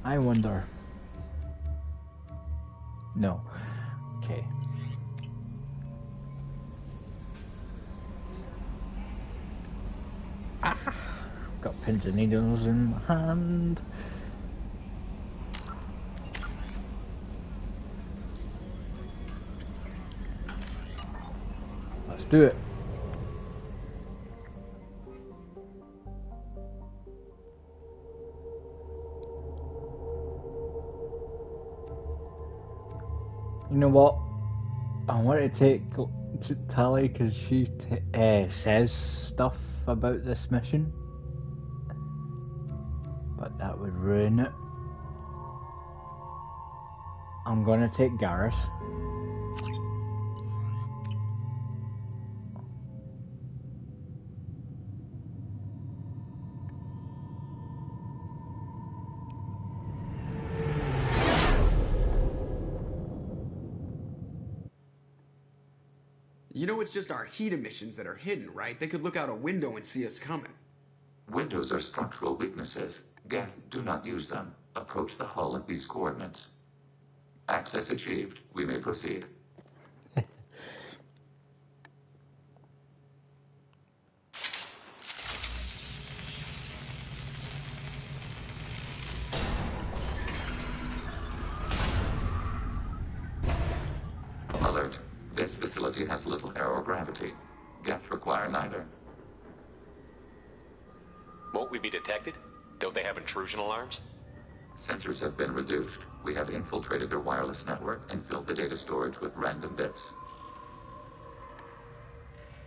S1: I wonder. No. Okay. Ah! Got pins and needles in my hand. Let's do it. You know what? I want to take Tally because she says stuff about this mission, but that would ruin it. I'm gonna take Garrus.
S3: You know it's just our heat emissions that are hidden, right? They could look out a window and see us coming.
S7: Windows are structural weaknesses. Geth, do not use them. Approach the hull at these coordinates. Access achieved. We may proceed. Alert. This facility has little aerogravity. Geth require neither.
S2: Won't we be detected? Don't they have intrusion alarms?
S7: Sensors have been reduced. We have infiltrated their wireless network and filled the data storage with random bits.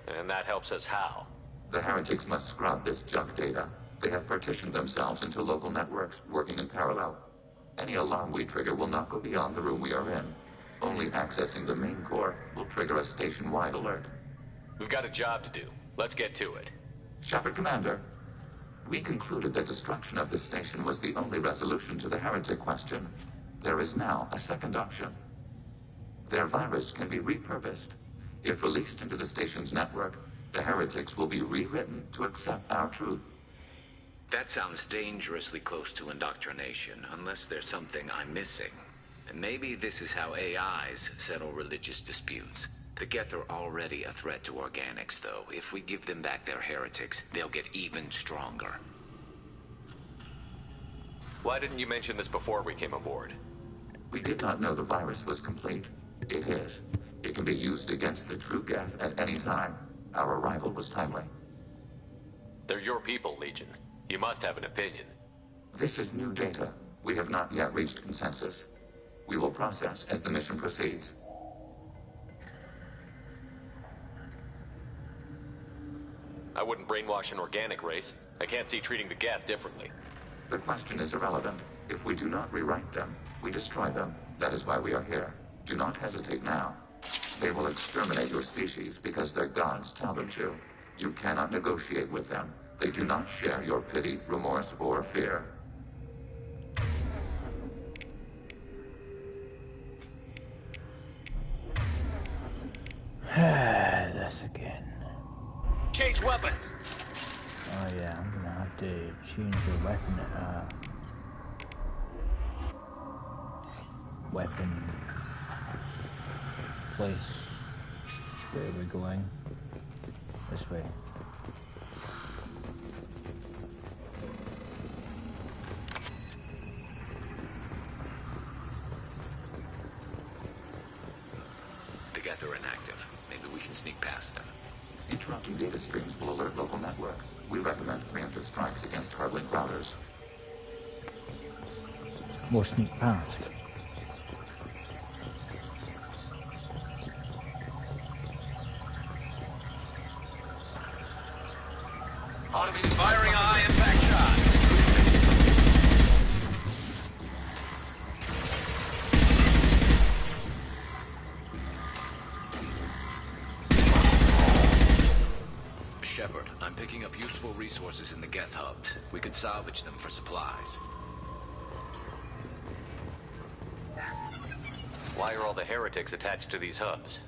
S2: And that helps us how?
S7: The heretics must scrub this junk data. They have partitioned themselves into local networks, working in parallel. Any alarm we trigger will not go beyond the room we are in. Only accessing the main core will trigger a station-wide alert.
S2: We've got a job to do. Let's get to it.
S7: Shepard Commander, we concluded that destruction of this station was the only resolution to the heretic question. There is now a second option. Their virus can be repurposed. If released into the station's network, the heretics will be rewritten to accept our truth.
S4: That sounds dangerously close to indoctrination, unless there's something I'm missing. And maybe this is how AIs settle religious disputes. The Geth are already a threat to organics, though. If we give them back their heretics, they'll get even stronger.
S2: Why didn't you mention this before we came aboard?
S7: We did not know the virus was complete. It is. It can be used against the true Geth at any time. Our arrival was timely.
S2: They're your people, Legion. You must have an opinion.
S7: This is new data. We have not yet reached consensus. We will process as the mission proceeds.
S2: I wouldn't brainwash an organic race. I can't see treating the Geth differently.
S7: The question is irrelevant. If we do not rewrite them, we destroy them. That is why we are here. Do not hesitate now. They will exterminate your species because their gods tell them to. You cannot negotiate with them. They do not share your pity, remorse, or fear.
S1: This again.
S2: Change weapons!
S1: Oh yeah, I'm gonna have to change the weapon. Weapon place. Where are we going? This way.
S4: The Geth are inactive. Maybe we can sneak past them.
S7: Interrupting data streams will alert local network. We recommend preemptive strikes against hardlink routers.
S1: We'll sneak past.
S18: Automated firing a high impact shot.
S4: Shepard. I'm picking up useful resources in the Geth hubs. We could salvage them for supplies.
S2: Why are all the heretics attached to these hubs?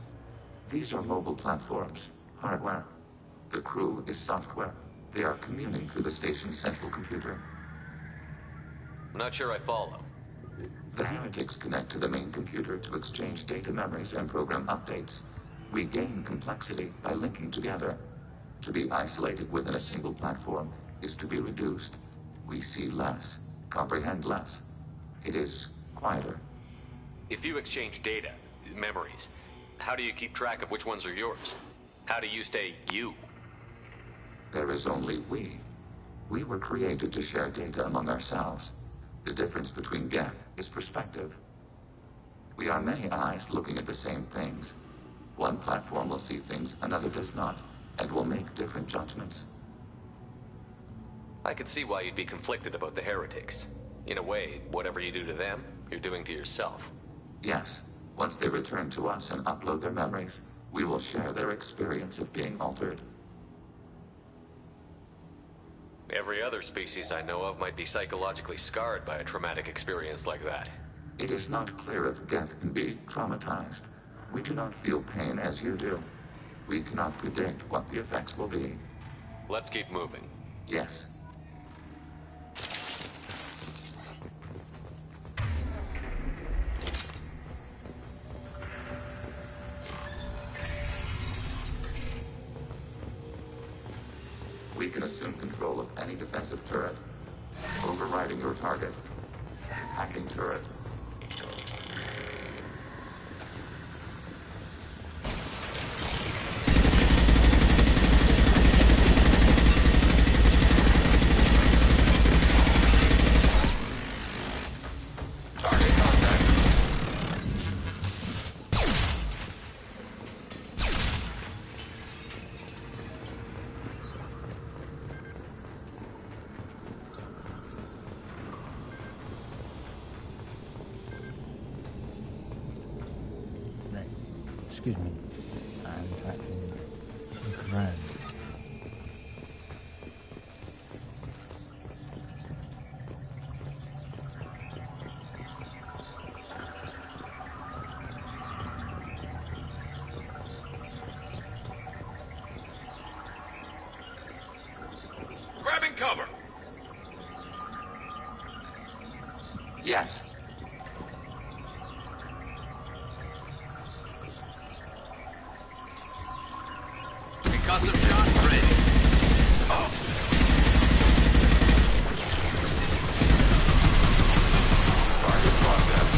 S7: These are mobile platforms, hardware. The crew is software. They are communing through the station's central computer.
S2: I'm not sure I follow.
S7: The heretics connect to the main computer to exchange data memories and program updates. We gain complexity by linking together. To be isolated within a single platform is to be reduced. We see less, comprehend less. It is quieter.
S2: If you exchange data, memories, how do you keep track of which ones are yours? How do you stay you?
S7: There is only we. We were created to share data among ourselves. The difference between Geth is perspective. We are many eyes looking at the same things. One platform will see things another does not, and will make different judgments.
S2: I could see why you'd be conflicted about the heretics. In a way, whatever you do to them, you're doing to yourself.
S7: Yes. Once they return to us and upload their memories, we will share their experience of being altered.
S2: Every other species I know of might be psychologically scarred by a traumatic experience like that.
S7: It is not clear if Geth can be traumatized. We do not feel pain as you do. We cannot predict what the effects will be.
S2: Let's keep moving.
S7: Yes. We can assume control of any defensive turret. Overriding your target. Hacking turret. Target contact.
S1: Right. Excuse me. I'm tracking ground.
S4: Grabbing cover!
S7: Yes.
S4: Concussive shot ready. Oh.
S7: Target process.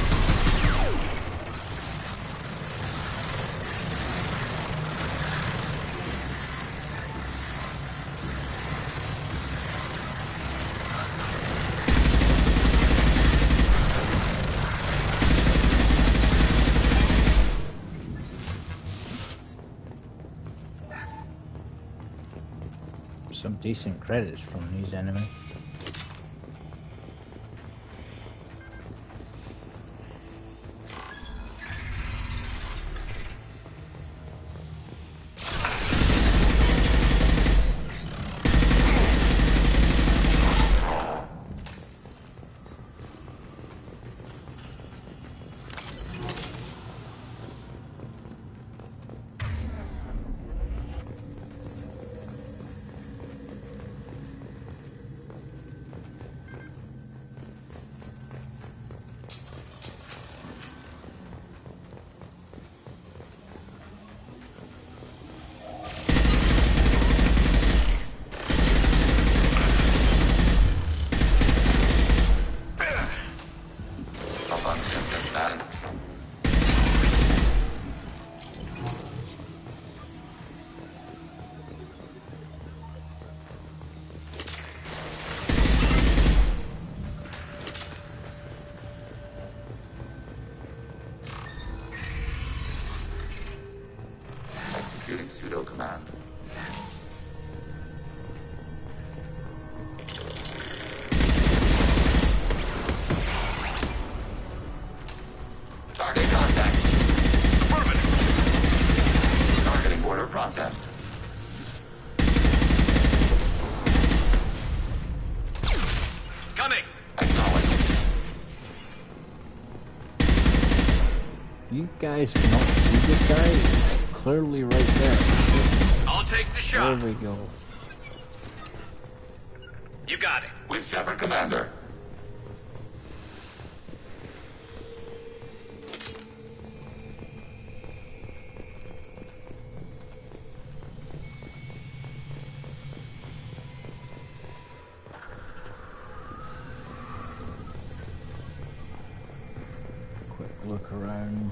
S1: Some decent credits from these enemies. Executing pseudo command. Target contact. Affirmative. Targeting order processed. You guys cannot see this guy? He's clearly right there.
S18: I'll take the shot.
S1: There we go.
S18: You got it.
S7: With Shepard, Commander.
S1: Quick look around.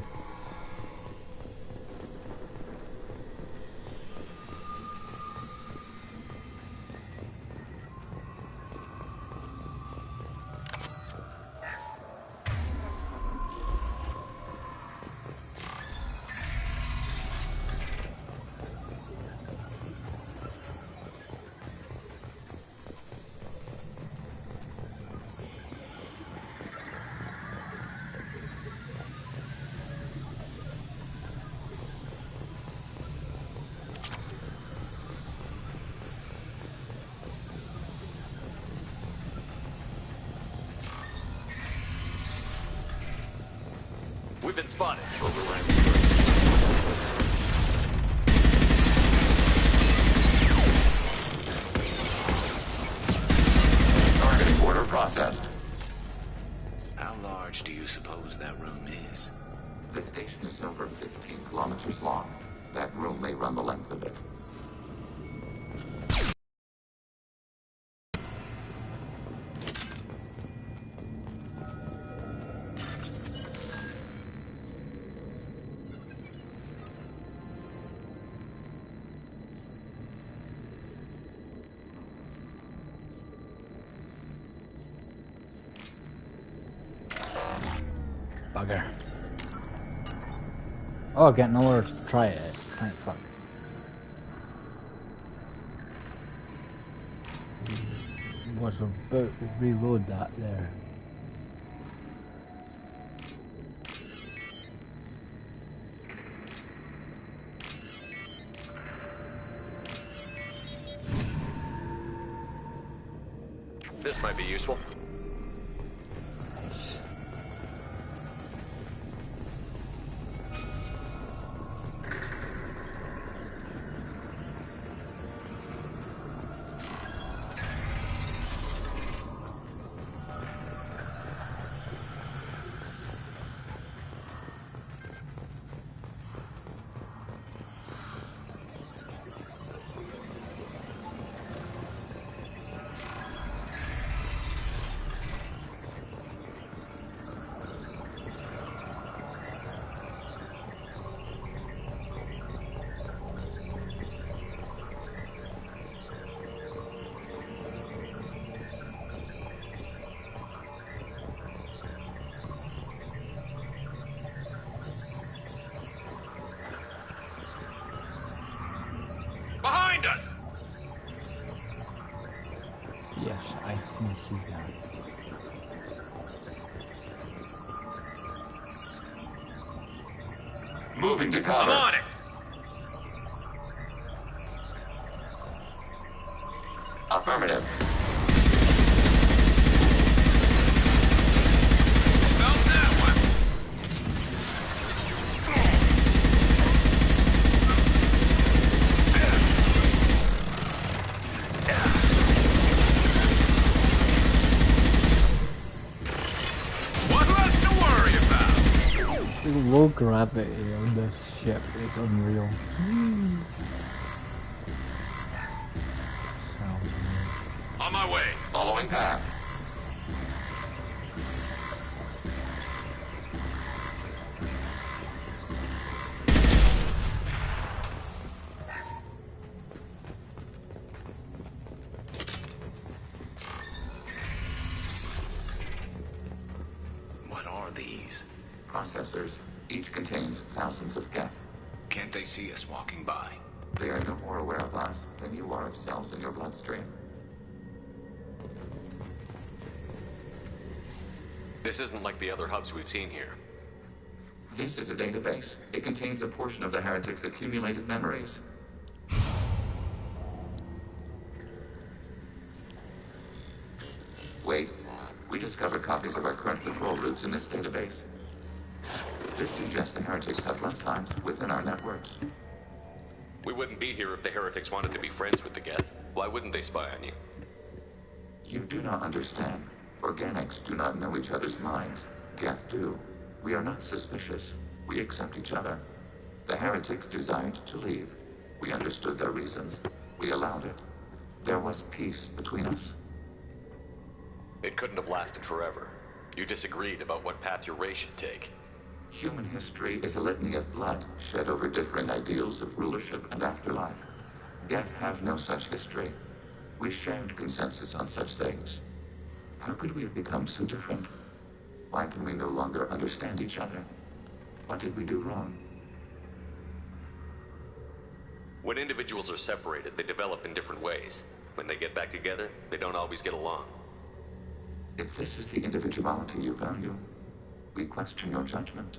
S18: We've been spotted.
S7: Targeting order processed.
S4: How large do you suppose that room is?
S7: The station is over 15 kilometers long. That room may run the length of it.
S1: Bugger. Oh, get nowhere to try it. Thank fuck. Was about to reload that there.
S2: This might be useful.
S18: Behind us!
S1: Yes, I can see that.
S7: Moving to cover.
S18: I'm on it!
S7: Affirmative.
S18: Found that one! One less to worry about!
S1: The low gravity on this ship is unreal. Sounds weird.
S18: On my way.
S7: Following path.
S4: What are these?
S7: Processors. Each contains thousands of geth.
S4: Can't they see us walking by?
S7: They are no more aware of us than you are of cells in your bloodstream.
S2: This isn't like the other hubs we've seen here.
S7: This is a database. It contains a portion of the heretics' accumulated memories. Wait. We discovered copies of our current patrol routes in this database. This suggests the heretics have runtimes within our networks.
S2: We wouldn't be here if the heretics wanted to be friends with the Geth. Why wouldn't they spy on you?
S7: You do not understand. Organics do not know each other's minds. Geth do. We are not suspicious. We accept each other. The heretics desired to leave. We understood their reasons. We allowed it. There was peace between us.
S2: It couldn't have lasted forever. You disagreed about what path your race should take.
S7: Human history is a litany of blood shed over differing ideals of rulership and afterlife. Geth have no such history. We shared consensus on such things. How could we have become so different? Why can we no longer understand each other? What did we do wrong?
S2: When individuals are separated, they develop in different ways. When they get back together, they don't always get along.
S7: If this is the individuality you value, we question your judgment.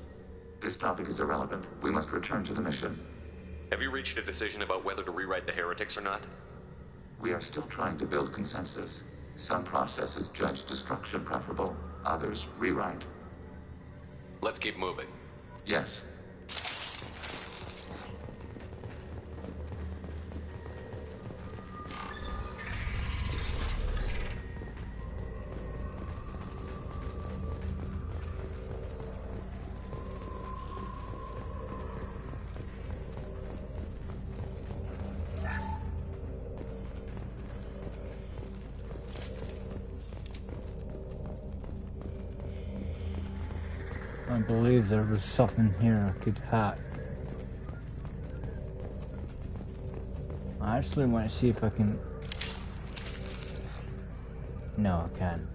S7: This topic is irrelevant. We must return to the mission.
S2: Have you reached a decision about whether to rewrite the heretics or not?
S7: We are still trying to build consensus. Some processes judge destruction preferable, others rewrite.
S2: Let's keep moving.
S7: Yes.
S1: I believe there was something here I could hack. I actually want to see if I can... No, I can't.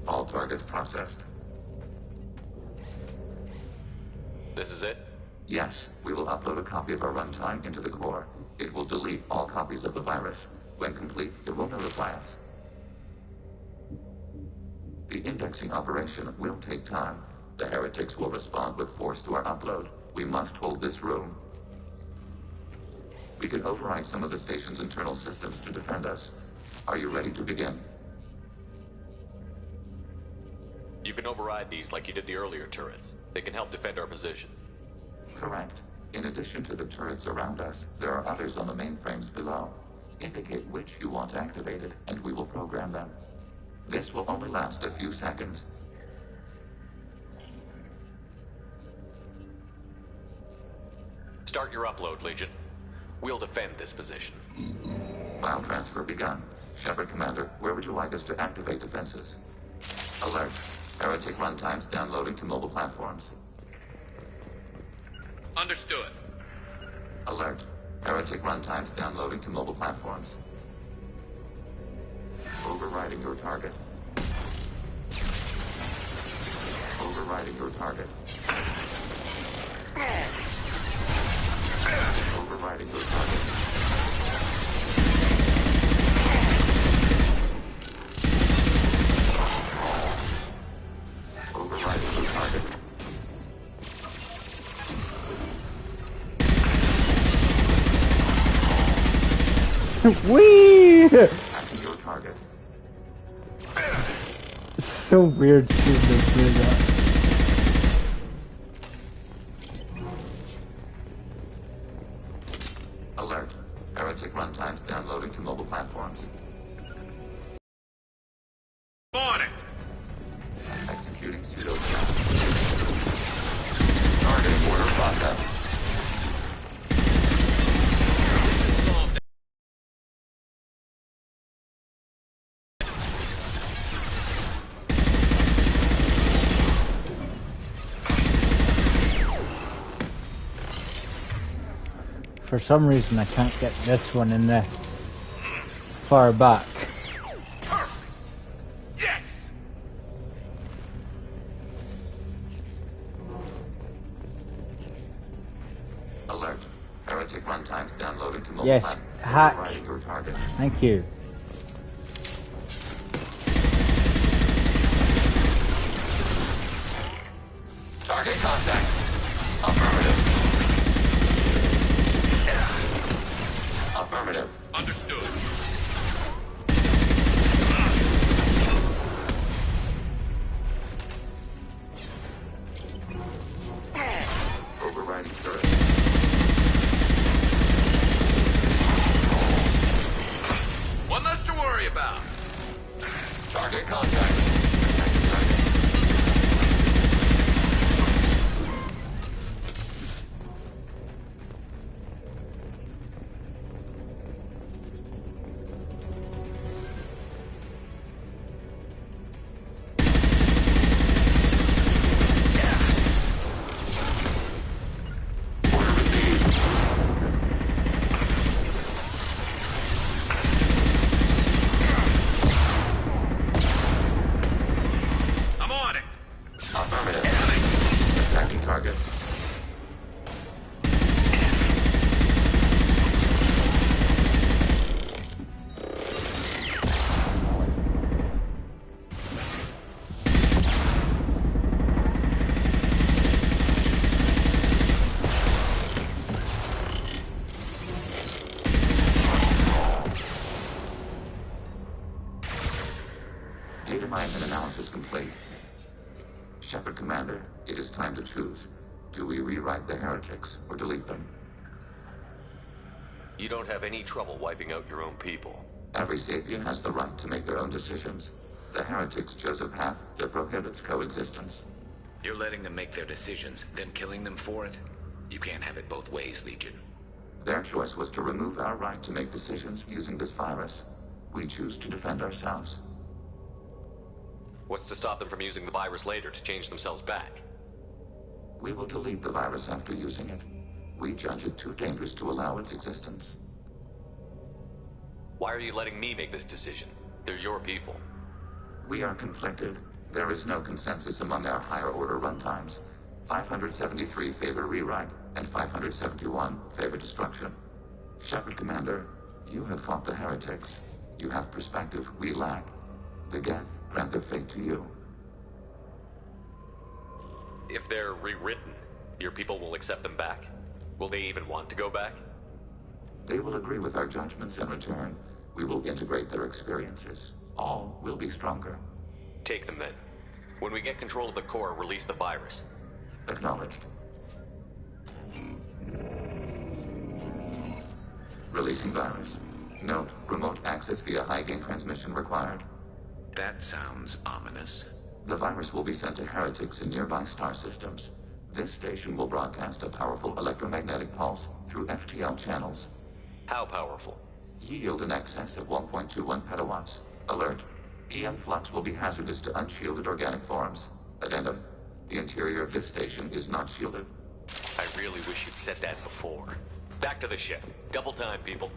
S7: All targets processed.
S2: This is it?
S7: Yes, we will upload a copy of our runtime into the core. It will delete all copies of the virus. When complete, it will notify us. The indexing operation will take time. The heretics will respond with force to our upload. We must hold this room. We can override some of the station's internal systems to defend us. Are you ready to begin?
S2: You can override these like you did the earlier turrets. They can help defend our position.
S7: Correct. In addition to the turrets around us, there are others on the mainframes below. Indicate which you want activated, and we will program them. This will only last a few seconds.
S2: Start your upload, Legion. We'll defend this position.
S7: File transfer begun. Shepard Commander, where would you like us to activate defenses? Alert. Heretic runtimes downloading to mobile platforms.
S2: Understood.
S7: Alert. Heretic runtimes downloading to mobile platforms. Overriding your target. Overriding your target. Overriding your target. Overriding your target.
S1: Whee!
S7: Attacking your target.
S1: So weird seeing them do that.
S7: Alert. Heretic runtimes downloading to mobile platforms.
S2: On it!
S7: Executing pseudo targeting order process.
S1: For some reason I can't get this one in there far back.
S2: Yes!
S7: Alert. Heretic runtimes downloading to mobile
S1: Yes,
S7: platforms.
S1: hack.
S7: Overriding your target.
S1: Thank you.
S7: Target contact. Affirmative. Affirmative.
S2: Understood.
S7: Affirmative. Attacking target. Data mine and analysis complete. Shepard Commander, it is time to choose. Do we rewrite the heretics or delete them?
S2: You don't have any trouble wiping out your own people.
S7: Every sapient has the right to make their own decisions. The heretics chose a path that prohibits coexistence.
S4: You're letting them make their decisions, then killing them for it? You can't have it both ways, Legion.
S7: Their choice was to remove our right to make decisions using this virus. We choose to defend ourselves.
S2: What's to stop them from using the virus later to change themselves back?
S7: We will delete the virus after using it. We judge it too dangerous to allow its existence.
S2: Why are you letting me make this decision? They're your people.
S7: We are conflicted. There is no consensus among our higher order runtimes. 573 favor rewrite, and 571 favor destruction. Shepard Commander, you have fought the heretics. You have perspective we lack. The Geth grant their fate to you.
S2: If they're rewritten, your people will accept them back? Will they even want to go back?
S7: They will agree with our judgments in return. We will integrate their experiences. All will be stronger.
S2: Take them then. When we get control of the core, release the virus.
S7: Acknowledged. Releasing virus. Note, remote access via high-gain transmission required.
S4: That sounds ominous.
S7: The virus will be sent to heretics in nearby star systems. This station will broadcast a powerful electromagnetic pulse through FTL channels.
S2: How powerful?
S7: Yield in excess of 1.21 petawatts. Alert. EM flux will be hazardous to unshielded organic forms. Addendum. The interior of this station is not shielded.
S2: I really wish you'd said that before. Back to the ship. Double time, people.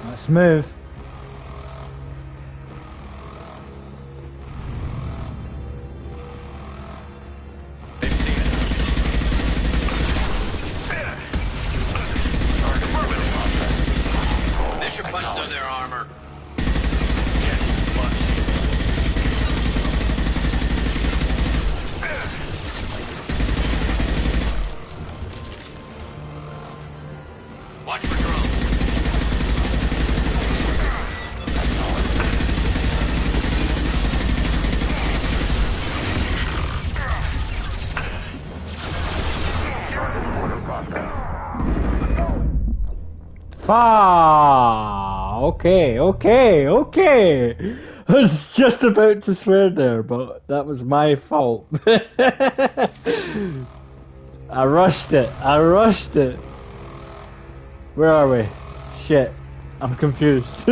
S1: Let's move.
S18: They should punch through their armor. Watch for drones.
S1: Okay. I was just about to swear there, but that was my fault. I rushed it. Where are we? Shit. I'm confused.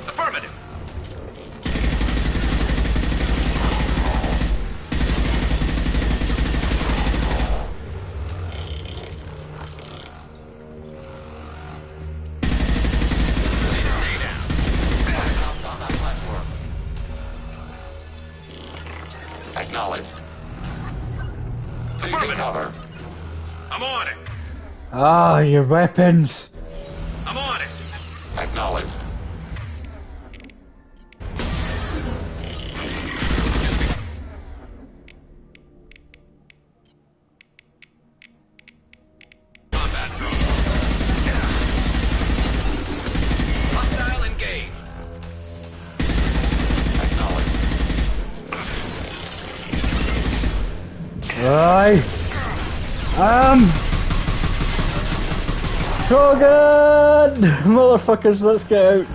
S18: Affirmative.
S7: Acknowledged. Taking cover.
S18: I'm on it.
S1: Ah, your weapons.
S18: I'm on it.
S7: Acknowledged.
S18: Hostile engaged.
S1: Right. Krogan! Motherfuckers, let's get out.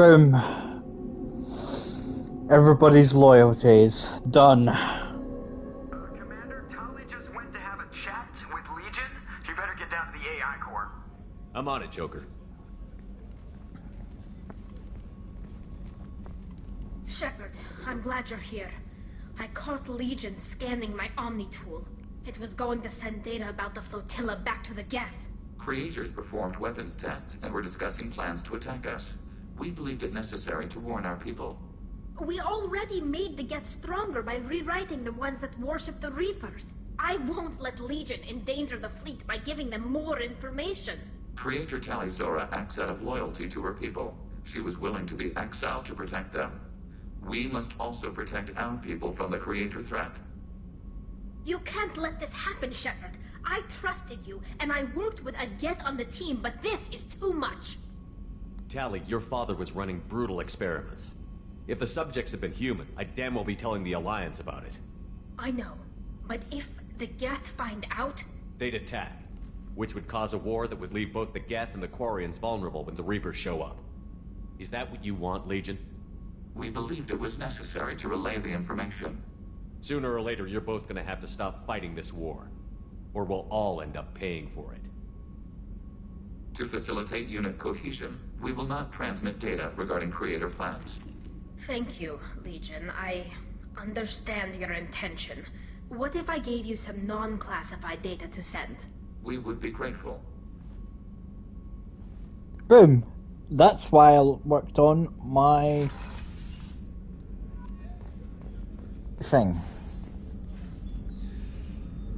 S1: Boom. Everybody's loyalties. Done.
S9: Commander, Tali just went to have a chat with Legion. You better get down to the AI core.
S2: I'm on it, Joker.
S12: Shepard, I'm glad you're here. I caught Legion scanning my Omni tool. It was going to send data about the flotilla back to the Geth.
S7: Creators performed weapons tests and were discussing plans to attack us. We believed it necessary to warn our people.
S12: We already made the Geth stronger by rewriting the ones that worship the Reapers. I won't let Legion endanger the fleet by giving them more information.
S7: Creator Tali Zora acts out of loyalty to her people. She was willing to be exiled to protect them. We must also protect our people from the Creator threat.
S12: You can't let this happen, Shepard. I trusted you, and I worked with a Geth on the team, but this is too much.
S2: Tali, your father was running brutal experiments. If the subjects had been human, I'd damn well be telling the Alliance about it.
S12: I know, but if the Geth find out...
S2: They'd attack, which would cause a war that would leave both the Geth and the Quarians vulnerable when the Reapers show up. Is that what you want, Legion?
S7: We believed it was necessary to relay the information.
S2: Sooner or later, you're both gonna have to stop fighting this war. Or we'll all end up paying for it.
S7: To facilitate unit cohesion, we will not transmit data regarding Creator plans.
S12: Thank you, Legion. I understand your intention. What if I gave you some non-classified data to send?
S7: We would be grateful.
S1: Boom. That's why I worked on my thing.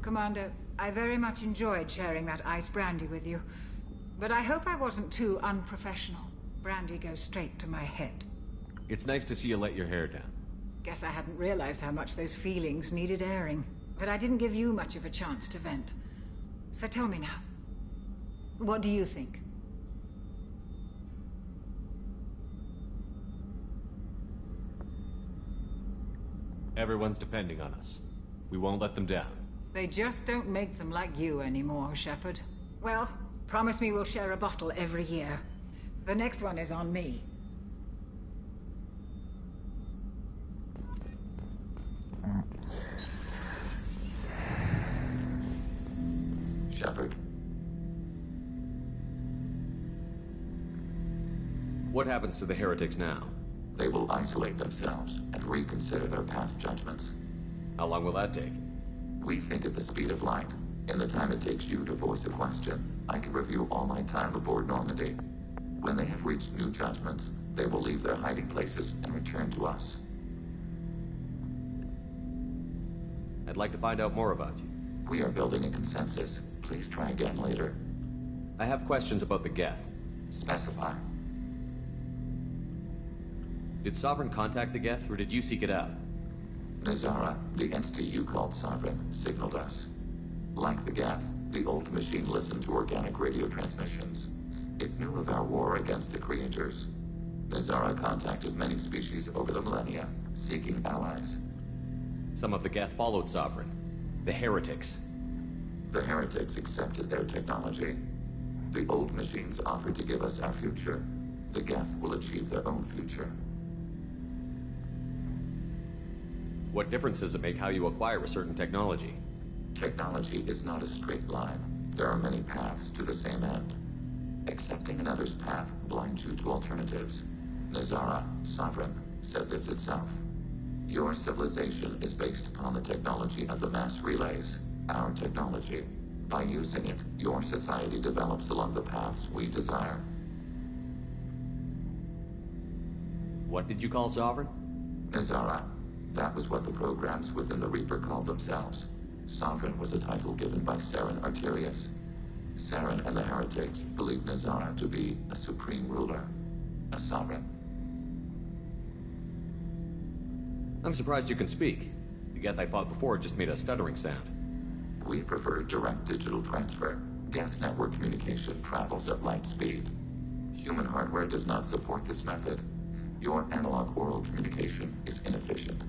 S6: Commander, I very much enjoyed sharing that ice brandy with you. But I hope I wasn't too unprofessional. Brandy goes straight to my head.
S2: It's nice to see you let your hair down.
S6: Guess I hadn't realized how much those feelings needed airing. But I didn't give you much of a chance to vent. So tell me now. What do you think?
S2: Everyone's depending on us. We won't let them down.
S6: They just don't make them like you anymore, Shepard. Well, promise me we'll share a bottle every year. The next one is on me.
S7: Shepard.
S2: What happens to the heretics now?
S7: They will isolate themselves and reconsider their past judgments.
S2: How long will that take?
S7: We think at the speed of light. In the time it takes you to voice a question, I can review all my time aboard Normandy. When they have reached new judgments, they will leave their hiding places and return to us.
S2: I'd like to find out more about you.
S7: We are building a consensus. Please try again later.
S2: I have questions about the Geth.
S7: Specify.
S2: Did Sovereign contact the Geth, or did you seek it out?
S7: Nazara, the entity you called Sovereign, signaled us. Like the Geth, the old machine listened to organic radio transmissions. It knew of our war against the Creators. Nazara contacted many species over the millennia, seeking allies.
S2: Some of the Geth followed Sovereign. The heretics.
S7: The heretics accepted their technology. The old machines offered to give us our future. The Geth will achieve their own future.
S2: What difference does it make how you acquire a certain technology?
S7: Technology is not a straight line. There are many paths to the same end. Accepting another's path blinds you to alternatives. Nazara, Sovereign, said this itself. Your civilization is based upon the technology of the mass relays, our technology. By using it, your society develops along the paths we desire.
S2: What did you call Sovereign?
S7: Nazara. That was what the programs within the Reaper called themselves. Sovereign was a title given by Saren Arterius. Saren and the heretics believed Nazara to be a supreme ruler, a sovereign.
S2: I'm surprised you can speak. The Geth I fought before just made a stuttering sound.
S7: We prefer direct digital transfer. Geth network communication travels at light speed. Human hardware does not support this method. Your analog oral communication is inefficient.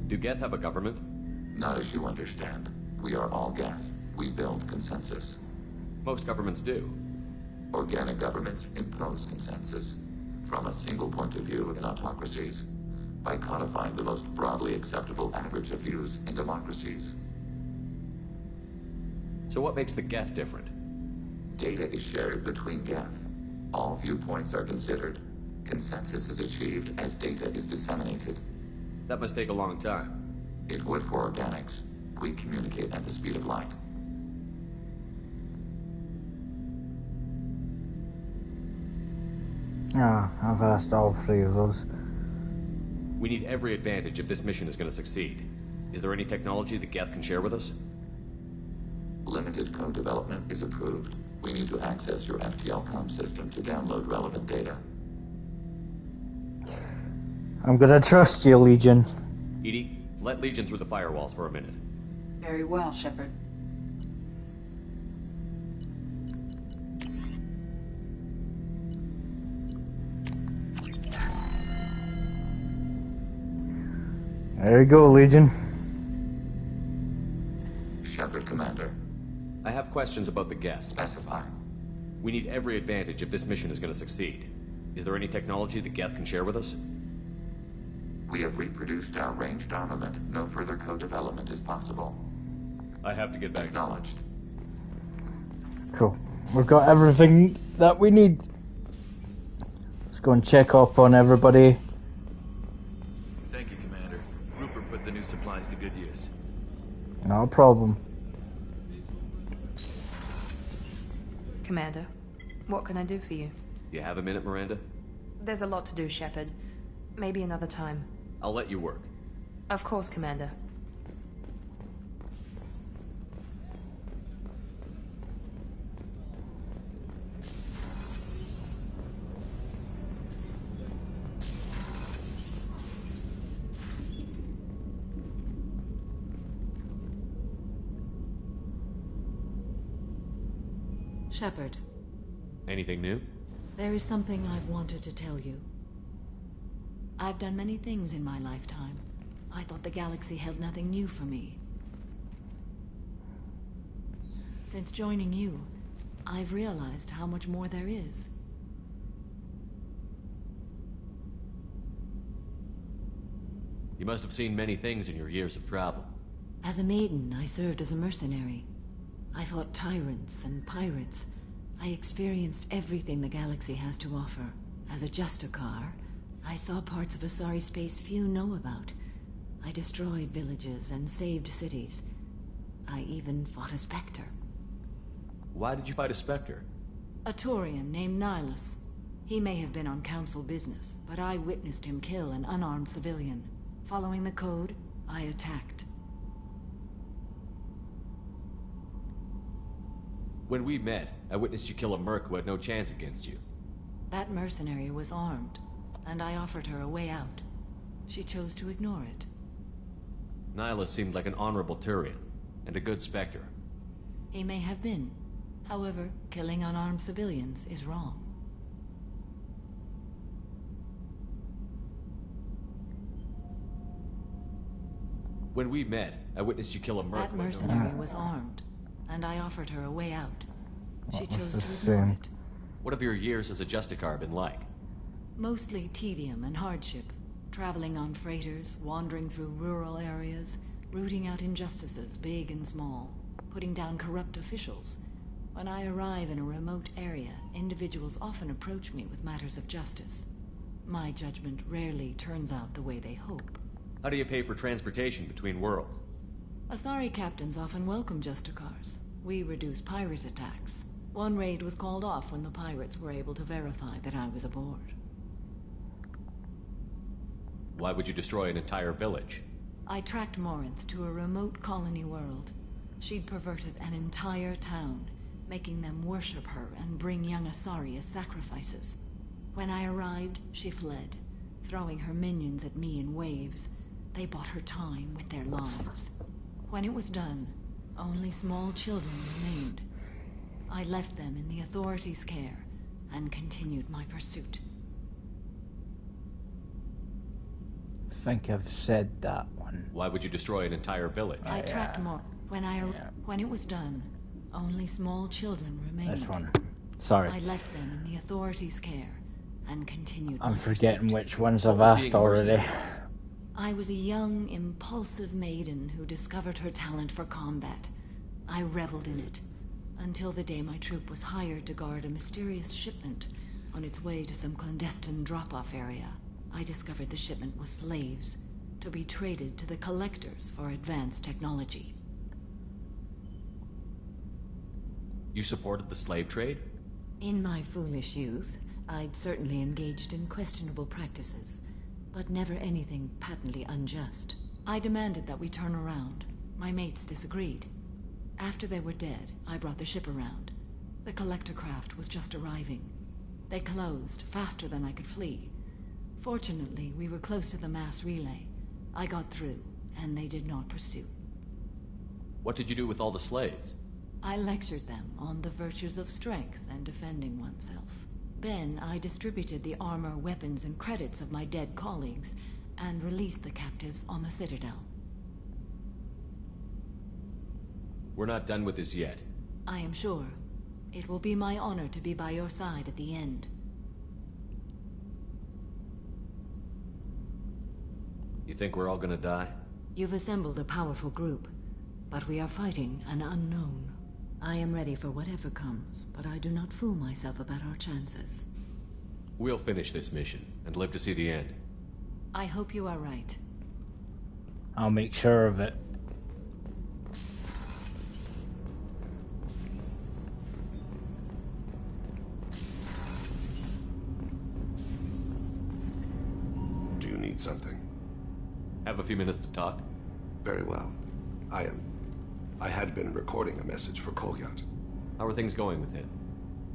S2: Do Geth have a government?
S7: Not as you understand. We are all Geth. We build consensus.
S2: Most governments do.
S7: Organic governments impose consensus from a single point of view in autocracies by codifying the most broadly acceptable average of views in democracies.
S2: So what makes the Geth different?
S7: Data is shared between Geth. All viewpoints are considered. Consensus is achieved as data is disseminated.
S2: That must take a long time.
S7: It would for organics. We communicate at the speed of light.
S1: Ah, I've asked all three of those.
S2: We need every advantage if this mission is going to succeed. Is there any technology the Geth can share with us?
S7: Limited code development is approved. We need to access your FTL-COM system to download relevant data.
S1: I'm gonna trust you, Legion.
S2: EDI, let Legion through the firewalls for a minute.
S8: Very well, Shepard.
S1: There you go, Legion.
S7: Shepard, Commander.
S2: I have questions about the Geth.
S7: Specify.
S2: We need every advantage if this mission is going to succeed. Is there any technology the Geth can share with us?
S7: We have reproduced our ranged armament. No further co-development is possible.
S2: I have to get back.
S7: Acknowledged.
S1: Cool. We've got everything that we need. Let's go and check up on everybody.
S18: Thank you, Commander. Rupert put the new supplies to good use.
S1: No problem.
S11: Commander, what can I do for you?
S2: You have a minute, Miranda?
S11: There's a lot to do, Shepard. Maybe another time.
S2: I'll let you work.
S11: Of course, Commander.
S16: Shepard.
S2: Anything new?
S16: There is something I've wanted to tell you. I've done many things in my lifetime. I thought the galaxy held nothing new for me. Since joining you, I've realized how much more there is.
S2: You must have seen many things in your years of travel.
S16: As a maiden, I served as a mercenary. I fought tyrants and pirates. I experienced everything the galaxy has to offer. As a Justicar, I saw parts of Asari space few know about. I destroyed villages and saved cities. I even fought a Spectre.
S2: Why did you fight a Spectre?
S16: A Turian named Nihilus. He may have been on Council business, but I witnessed him kill an unarmed civilian. Following the code, I attacked.
S2: When we met, I witnessed you kill a merc who had no chance against you.
S16: That mercenary was armed, and I offered her a way out. She chose to ignore it.
S2: Nihilus seemed like an honorable Turian, and a good Spectre.
S16: He may have been. However, killing unarmed civilians is wrong.
S2: When we met, I witnessed you kill a merc.
S16: That mercenary was armed, and I offered her a way out. She chose to ignore it.
S2: What have your years as a Justicar been like?
S16: Mostly tedium and hardship. Traveling on freighters, wandering through rural areas, rooting out injustices, big and small, putting down corrupt officials. When I arrive in a remote area, individuals often approach me with matters of justice. My judgment rarely turns out the way they hope.
S2: How do you pay for transportation between worlds?
S16: Asari captains often welcome Justicars. We reduce pirate attacks. One raid was called off when the pirates were able to verify that I was aboard.
S2: Why would you destroy an entire village?
S16: I tracked Morinth to a remote colony world. She'd perverted an entire town, making them worship her and bring young Asari as sacrifices. When I arrived, she fled, throwing her minions at me in waves. They bought her time with their lives. When it was done, only small children remained. I left them in the authorities' care and continued my pursuit.
S1: I think I've said that one.
S2: Why would you destroy an entire village?
S16: I tracked more. When it was done, only small children remained.
S1: This one. Sorry.
S16: I left them in the authorities' care and continued.
S1: I'm forgetting which ones I've asked already.
S16: I was a young, impulsive maiden who discovered her talent for combat. I reveled in it, until the day my troop was hired to guard a mysterious shipment on its way to some clandestine drop-off area. I discovered the shipment was slaves, to be traded to the collectors for advanced technology.
S2: You supported the slave trade?
S16: In my foolish youth, I'd certainly engaged in questionable practices, but never anything patently unjust. I demanded that we turn around. My mates disagreed. After they were dead, I brought the ship around. The collector craft was just arriving. They closed faster than I could flee. Fortunately, we were close to the mass relay. I got through, and they did not pursue.
S2: What did you do with all the slaves?
S16: I lectured them on the virtues of strength and defending oneself. Then I distributed the armor, weapons, and credits of my dead colleagues, and released the captives on the Citadel.
S2: We're not done with this yet.
S16: I am sure. It will be my honor to be by your side at the end.
S2: You think we're all gonna die?
S16: You've assembled a powerful group, but we are fighting an unknown. I am ready for whatever comes, but I do not fool myself about our chances.
S2: We'll finish this mission and live to see the end.
S16: I hope you are right.
S1: I'll make sure of it.
S17: Do you need something?
S2: Have a few minutes to talk?
S17: Very well. I had been recording a message for Kolyat.
S2: How are things going with him?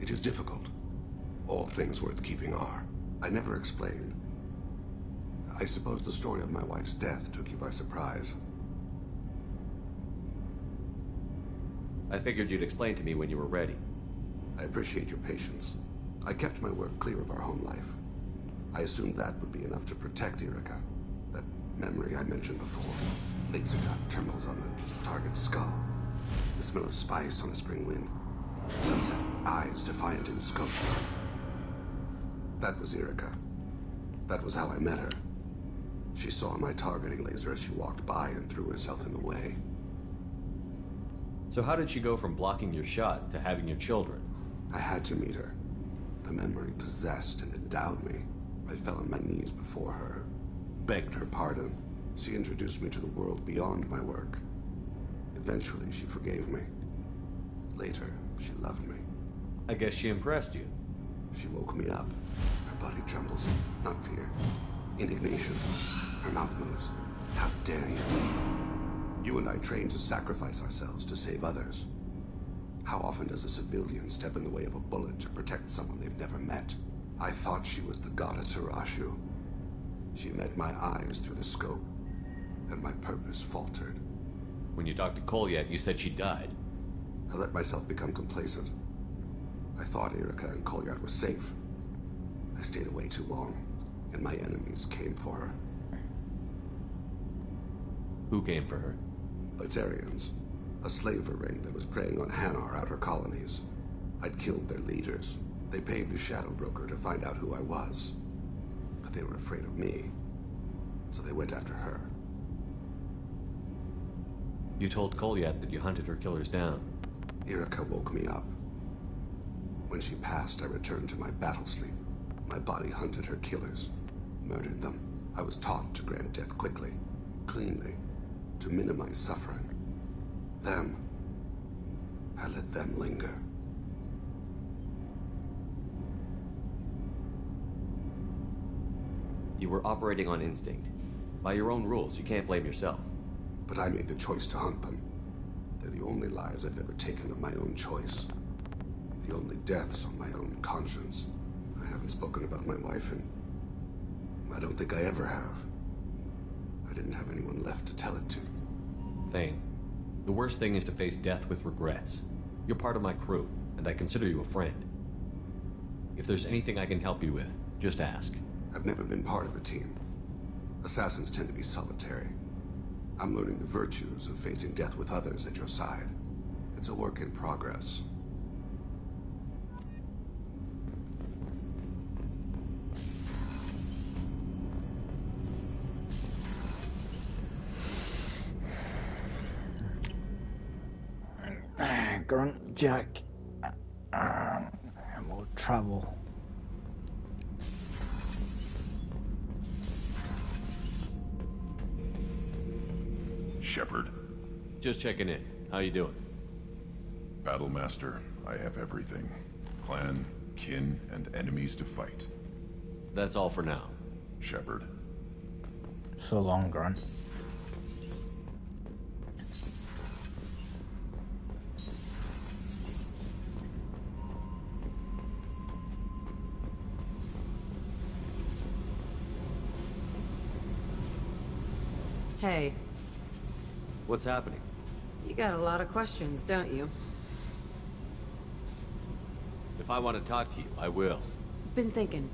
S17: It is difficult. All things worth keeping are. I never explained. I suppose the story of my wife's death took you by surprise.
S2: I figured you'd explain to me when you were ready.
S17: I appreciate your patience. I kept my work clear of our home life. I assumed that would be enough to protect Erica. That memory I mentioned before. Laser gun trembles on the target's skull. The smell of spice on a spring wind. Sunset eyes defiant in the scope. That was Erica. That was how I met her. She saw my targeting laser as she walked by and threw herself in the way.
S2: So how did she go from blocking your shot to having your children?
S17: I had to meet her. The memory possessed and endowed me. I fell on my knees before her, begged her pardon. She introduced me to the world beyond my work. Eventually, she forgave me. Later, she loved me.
S2: I guess she impressed you.
S17: She woke me up. Her body trembles. Not fear. Indignation. Her mouth moves. How dare you? You and I trained to sacrifice ourselves to save others. How often does a civilian step in the way of a bullet to protect someone they've never met? I thought she was the goddess Hirashu. She met my eyes through the scope, and my purpose faltered.
S2: When you talked to Kolyat, you said she died.
S17: I let myself become complacent. I thought Erica and Kolyat were safe. I stayed away too long, and my enemies came for her.
S2: Who came for her?
S17: Batarians. A slaver ring that was preying on Hanar outer colonies. I'd killed their leaders. They paid the Shadow Broker to find out who I was. But they were afraid of me, so they went after her.
S2: You told Kolyat that you hunted her killers down.
S17: Erica woke me up. When she passed, I returned to my battle sleep. My body hunted her killers, murdered them. I was taught to grant death quickly, cleanly, to minimize suffering. Them, I let them linger.
S2: You were operating on instinct. By your own rules, you can't blame yourself.
S17: But I made the choice to hunt them. They're the only lives I've ever taken of my own choice. The only deaths on my own conscience. I haven't spoken about my wife, and I don't think I ever have. I didn't have anyone left to tell it to.
S2: Thane, the worst thing is to face death with regrets. You're part of my crew, and I consider you a friend. If there's anything I can help you with, just ask.
S17: I've never been part of a team. Assassins tend to be solitary. I'm learning the virtues of facing death with others at your side. It's a work in progress.
S1: Grunt Jack, and we'll travel.
S20: Shepard.
S2: Just checking in. How you doing?
S20: Battlemaster, I have everything. Clan, kin, and enemies to fight.
S2: That's all for now.
S20: Shepard.
S1: So long, Grunt.
S21: Hey.
S2: What's happening?
S21: You got a lot of questions, don't you?
S2: If I want to talk to you, I will.
S21: Been thinking.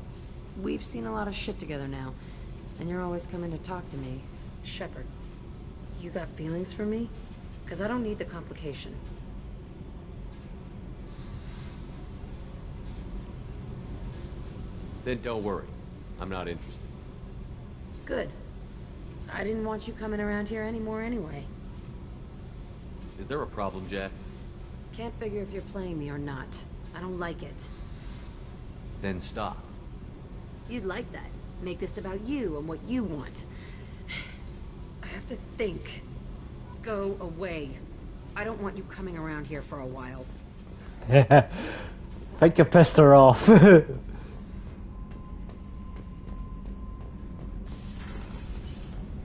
S21: We've seen a lot of shit together now, and you're always coming to talk to me. Shepard, you got feelings for me? Because I don't need the complication.
S2: Then don't worry. I'm not interested.
S21: Good. I didn't want you coming around here anymore anyway.
S2: Is there a problem, Jack?
S21: Can't figure if you're playing me or not. I don't like it.
S2: Then stop.
S21: You'd like that. Make this about you and what you want. I have to think. Go away. I don't want you coming around here for a while.
S1: I think you pissed her off.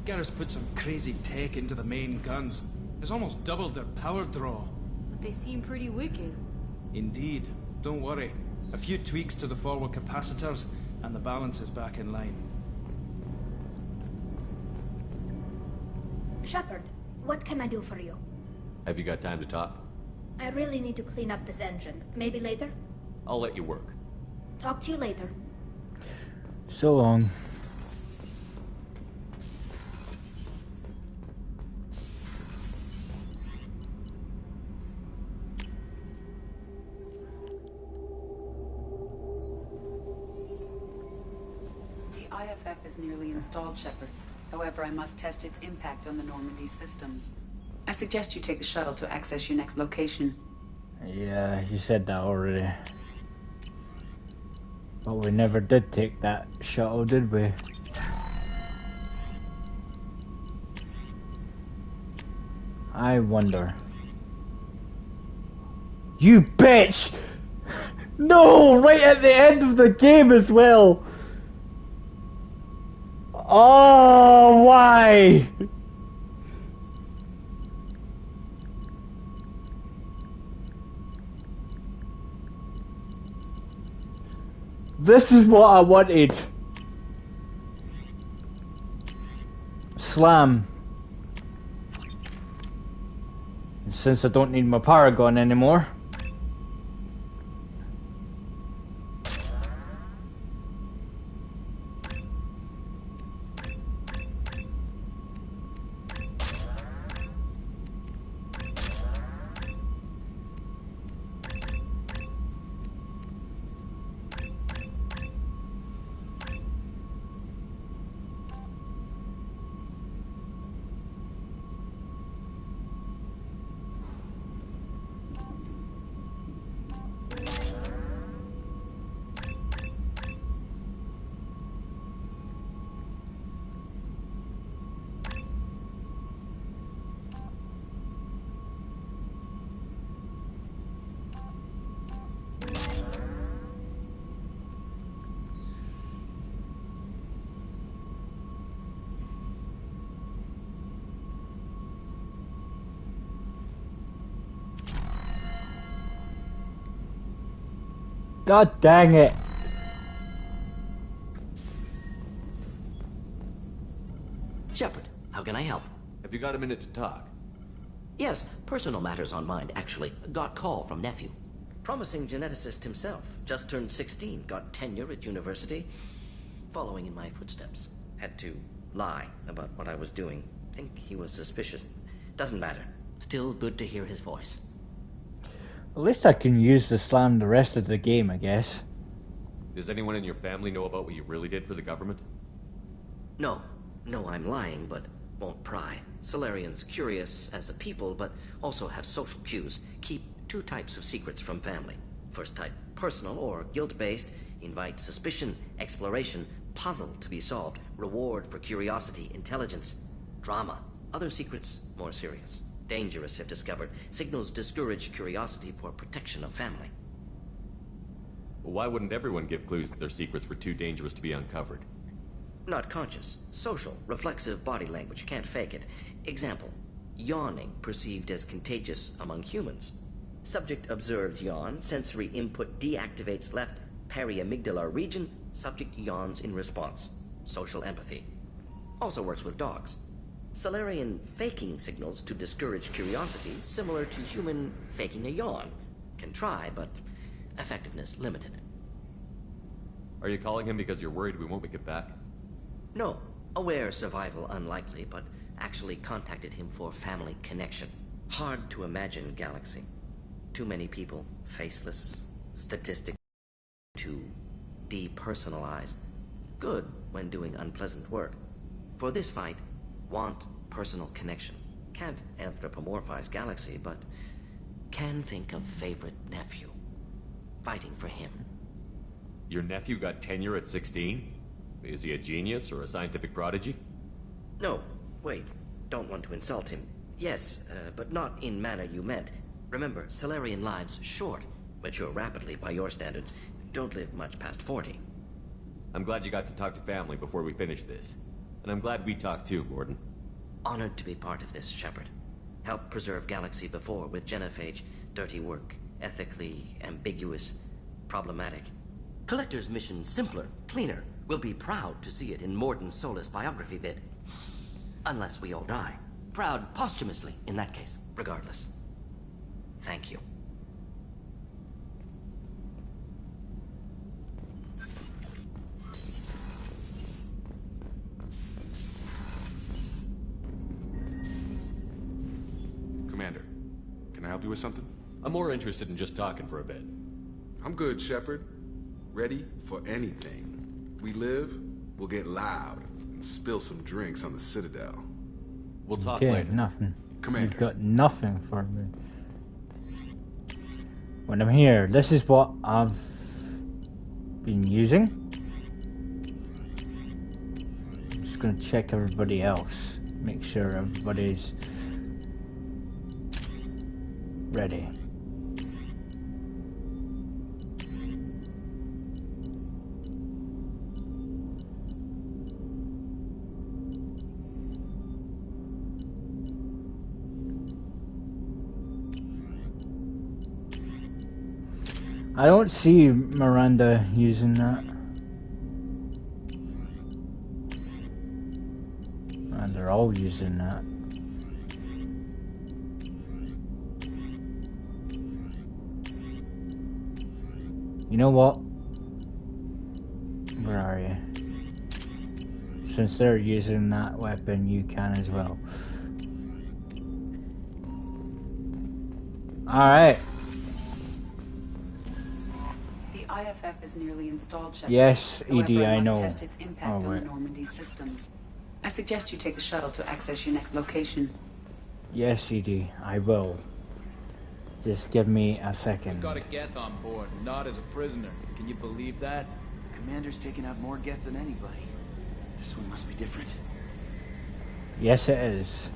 S23: Garrus put some crazy tech into the main guns. It's almost doubled their power draw.
S22: But they seem pretty wicked.
S23: Indeed. Don't worry. A few tweaks to the forward capacitors, and the balance is back in line.
S12: Shepard, what can I do for you?
S2: Have you got time to talk?
S12: I really need to clean up this engine. Maybe later?
S2: I'll let you work.
S12: Talk to you later.
S1: So long.
S8: IFF is nearly installed, Shepard. However, I must test its impact on the Normandy systems. I suggest you take the shuttle to access your next location.
S1: Yeah, you said that already. But we never did take that shuttle, did we? I wonder. You bitch! No! Right at the end of the game as well! Oh, why? This is what I wanted. Slam. Since I don't need my Paragon anymore. God dang it.
S10: Shepard, how can I help?
S2: Have you got a minute to talk?
S10: Yes, personal matters on mind, actually. Got call from nephew. Promising geneticist himself. Just turned 16, got tenure at university. Following in my footsteps. Had to lie about what I was doing. think he was suspicious. Doesn't matter. Still good to hear his voice.
S1: At least I can use the slam the rest of the game, I guess.
S2: Does anyone in your family know about what you really did for the government?
S10: No. No, I'm lying, but won't pry. Solarians curious as a people, but also have social cues. Keep two types of secrets from family. First type, personal or guilt-based. Invite suspicion, exploration, puzzle to be solved. Reward for curiosity, intelligence. Drama. Other secrets, more serious. Dangerous if discovered. Signals discourage curiosity for protection of family.
S2: Well, why wouldn't everyone give clues that their secrets were too dangerous to be uncovered?
S10: Not conscious. Social, reflexive body language. Can't fake it. Example. Yawning perceived as contagious among humans. Subject observes yawn. Sensory input deactivates left periamygdalar region. Subject yawns in response. Social empathy. Also works with dogs. Solarian faking signals to discourage curiosity, similar to human faking a yawn. Can try, but effectiveness limited.
S2: Are you calling him because you're worried we won't make it back?
S10: No. Aware survival unlikely, but actually contacted him for family connection. Hard to imagine galaxy. Too many people, faceless, statistic to depersonalize. Good when doing unpleasant work. For this fight, want personal connection. Can't anthropomorphize galaxy, but can think of favorite nephew. Fighting for him.
S2: Your nephew got tenure at 16? Is he a genius or a scientific prodigy?
S10: No, wait. Don't want to insult him. Yes, but not in manner you meant. Remember, Solarian lives short. Mature rapidly by your standards. Don't live much past 40.
S2: I'm glad you got to talk to family before we finish this. And I'm glad we talked too, Gordon.
S10: Honored to be part of this, Shepard. Helped preserve Galaxy before with Genophage. Dirty work. Ethically ambiguous. Problematic. Collector's mission simpler, cleaner. We'll be proud to see it in Morden Solis biography vid. Unless we all die. Proud posthumously, in that case. Regardless. Thank you.
S17: Commander, can I help you with something?
S2: I'm more interested in just talking for a bit.
S17: I'm good, Shepard. Ready for anything. We live, we'll get loud, and spill some drinks on the Citadel.
S2: We'll talk
S1: okay,
S2: later.
S1: Nothing.
S17: Commander.
S1: You've got nothing for me. When I'm here, this is what I've been using. I'm just gonna check everybody else. Make sure everybody's ready. I don't see Miranda using that. And they're all using that. You know what? Where are you? Since they're using that weapon, you can as well. Alright.
S8: IFF is nearly installed, Shepard.
S1: Yes, ED,
S8: However,
S1: I know.
S8: Test its impact on the Normandy systems. I suggest you take the shuttle to access your next location.
S1: Yes, ED, I will. Just give me a second.
S23: We've got a Geth on board, not as a prisoner. Can you believe that?
S3: Commander's taken out more Geth than anybody. This one must be different.
S1: Yes, it is.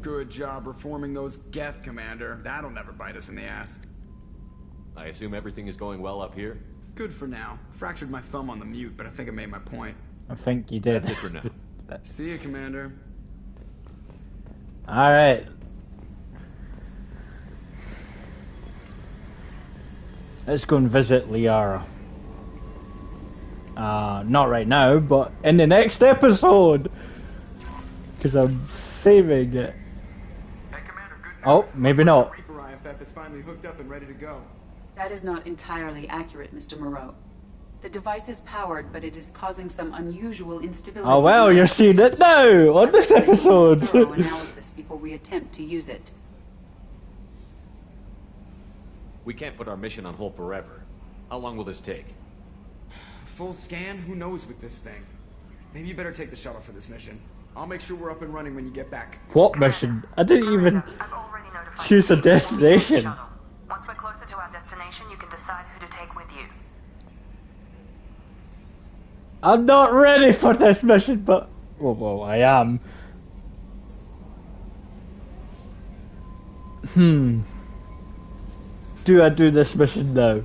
S3: Good job reforming those Geth, Commander. That'll never bite us in the ass.
S2: I assume everything is going well up here?
S3: Good for now. Fractured my thumb on the mute, but I think I made my point.
S1: I think you did.
S2: That's it for now.
S3: See you, Commander.
S1: Alright. Let's go and visit Liara. Not right now, but in the next episode. Because I'm saving it. Oh, maybe not.
S3: Reaper IFF is finally hooked up and ready to go.
S8: That is not entirely accurate, Mr. Moreau. The device is powered, but it is causing some unusual instability.
S1: Oh well, you're seeing it now on this episode.
S8: Thorough analysis before we attempt to use it.
S2: We can't put our mission on hold forever. How long will this take?
S3: Full scan? Who knows with this thing? Maybe you better take the shuttle for this mission. I'll make sure we're up and running when you get back.
S1: What mission? I didn't even choose a destination.
S11: Once we're closer to our destination, you can decide who to take with you.
S1: I'm not ready for this mission, but well, I am. Do I do this mission now?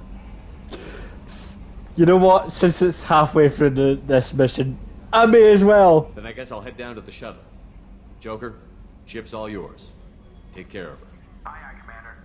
S1: You know what? Since it's halfway through this mission, I may as well.
S2: Then I guess I'll head down to the shuttle. Joker, ship's all yours. Take care of her.
S9: Aye, aye, Commander.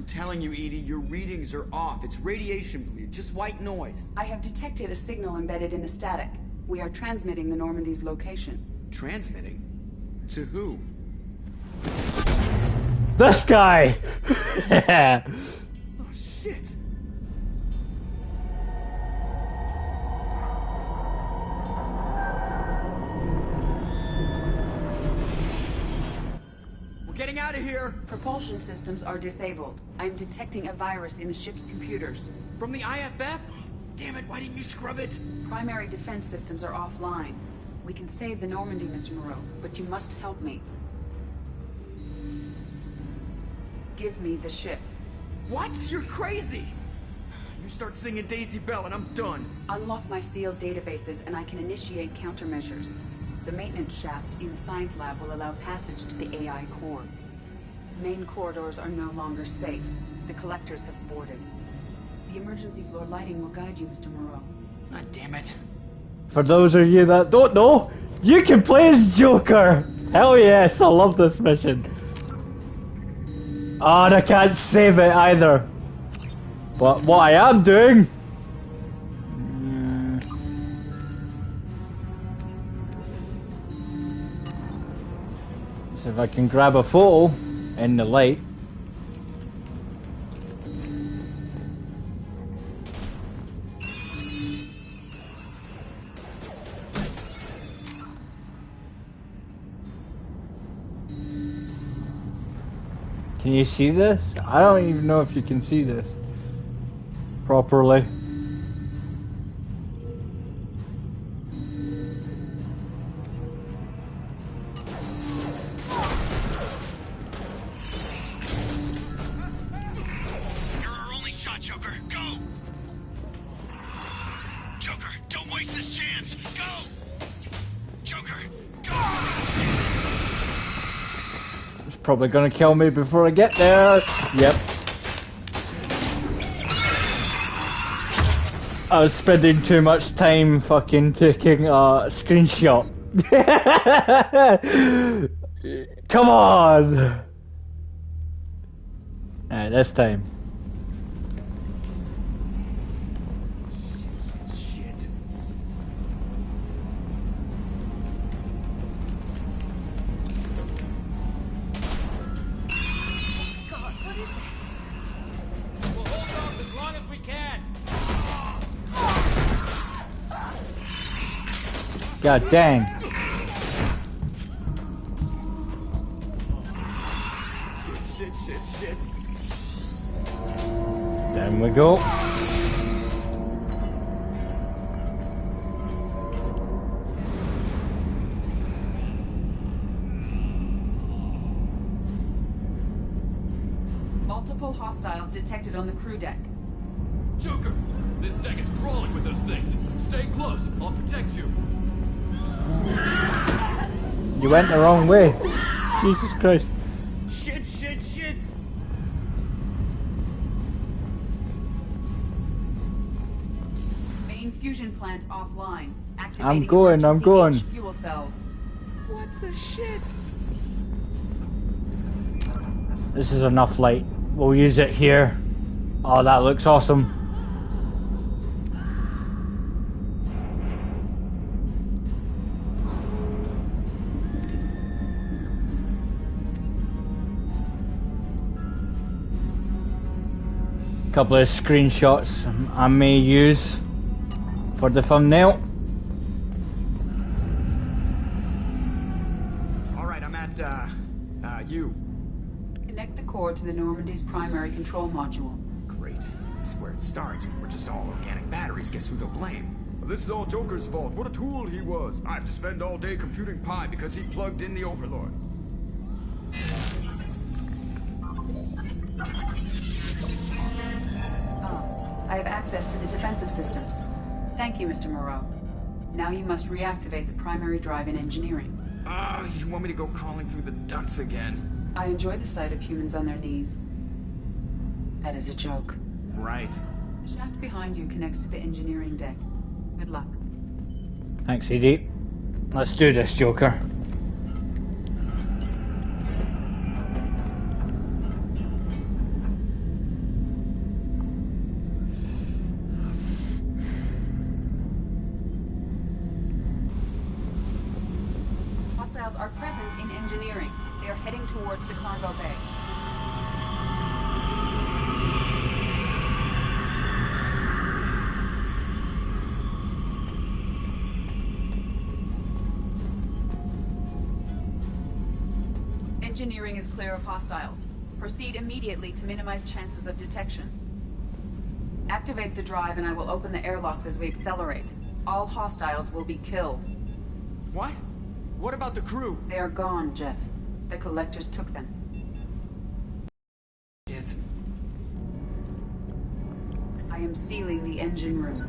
S3: Telling you, Edie, your readings are off. It's radiation bleed, just white noise.
S8: I have detected a signal embedded in the static. We are transmitting the Normandy's location.
S3: Transmitting? To who?
S1: This guy!
S3: Oh, shit. Getting out of here!
S8: Propulsion systems are disabled. I'm detecting a virus in the ship's computers.
S3: From the IFF? Damn it, why didn't you scrub it?
S8: Primary defense systems are offline. We can save the Normandy, Mr. Moreau, but you must help me. Give me the ship.
S3: What? You're crazy! You start singing Daisy Bell and I'm done.
S8: Unlock my sealed databases and I can initiate countermeasures. The maintenance shaft in the science lab will allow passage to the AI core. Main corridors are no longer safe. The collectors have boarded. The emergency floor lighting will guide you, Mr. Moreau.
S3: God damn it.
S1: For those of you that don't know, you can play as Joker! Hell yes, I love this mission. Oh, and I can't save it either. But what I am doing... So if I can grab a photo in the light. Can you see this? I don't even know if you can see this properly.
S5: You're our only shot, Joker. Go! Joker, don't waste this chance. Go! Joker, go!
S1: It's probably gonna kill me before I get there. Yep. I was spending too much time fucking taking a screenshot. Come on! Alright, this time.
S3: Shit.
S5: God, what is that?
S13: We'll hold off as long as we can.
S1: God dang.
S3: Shit.
S1: There we go.
S8: Multiple hostiles detected on the crew deck.
S18: Joker, this deck is crawling with those things. Stay close. I'll protect you.
S1: You went the wrong way. Jesus Christ.
S3: Shit, shit, shit!
S8: Main fusion plant offline. Activating
S1: I'm going.
S8: emergency H fuel cells.
S3: What the shit?
S1: This is enough light. We'll use it here. Oh, that looks awesome. Couple of screenshots I may use for the thumbnail.
S3: Alright, I'm at, you.
S8: Connect the core to the Normandy's primary control module.
S3: Great. This is where it starts. We're just all organic batteries. Guess who they'll blame? This is all Joker's fault. What a tool he was. I have to spend all day computing pi because he plugged in the Overlord.
S8: I have access to the defensive systems. Thank you, Mr. Moreau. Now you must reactivate the primary drive in engineering.
S3: You want me to go crawling through the ducts again?
S8: I enjoy the sight of humans on their knees. That is a joke.
S3: Right.
S8: The shaft behind you connects to the engineering deck. Good luck.
S1: Thanks, Edie. Let's do this, Joker.
S8: Hostiles are present in engineering. They are heading towards the cargo bay. Engineering is clear of hostiles. Proceed immediately to minimize chances of detection. Activate the drive and I will open the airlocks as we accelerate. All hostiles will be killed.
S3: What? What about the crew?
S8: They are gone, Jeff. The collectors took them.
S3: Shit.
S8: I am sealing the engine room.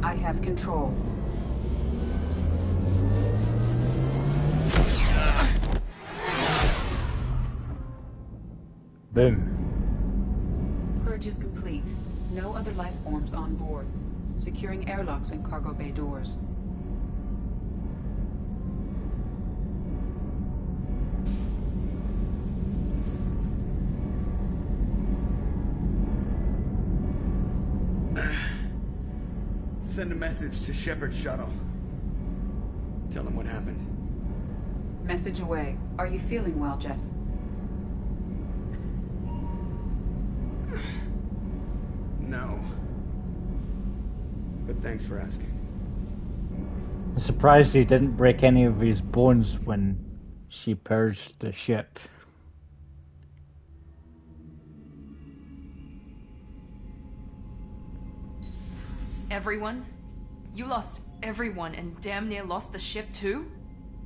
S8: I have control.
S1: Boom.
S8: Purge is complete. No other life forms on board. Securing airlocks and cargo bay doors.
S3: Send a message to Shepard's shuttle. Tell him what happened.
S8: Message away. Are you feeling well, Jeff?
S3: No. But thanks for asking.
S1: I'm surprised he didn't break any of his bones when she purged the ship.
S11: Everyone? You lost everyone and damn near lost the ship too?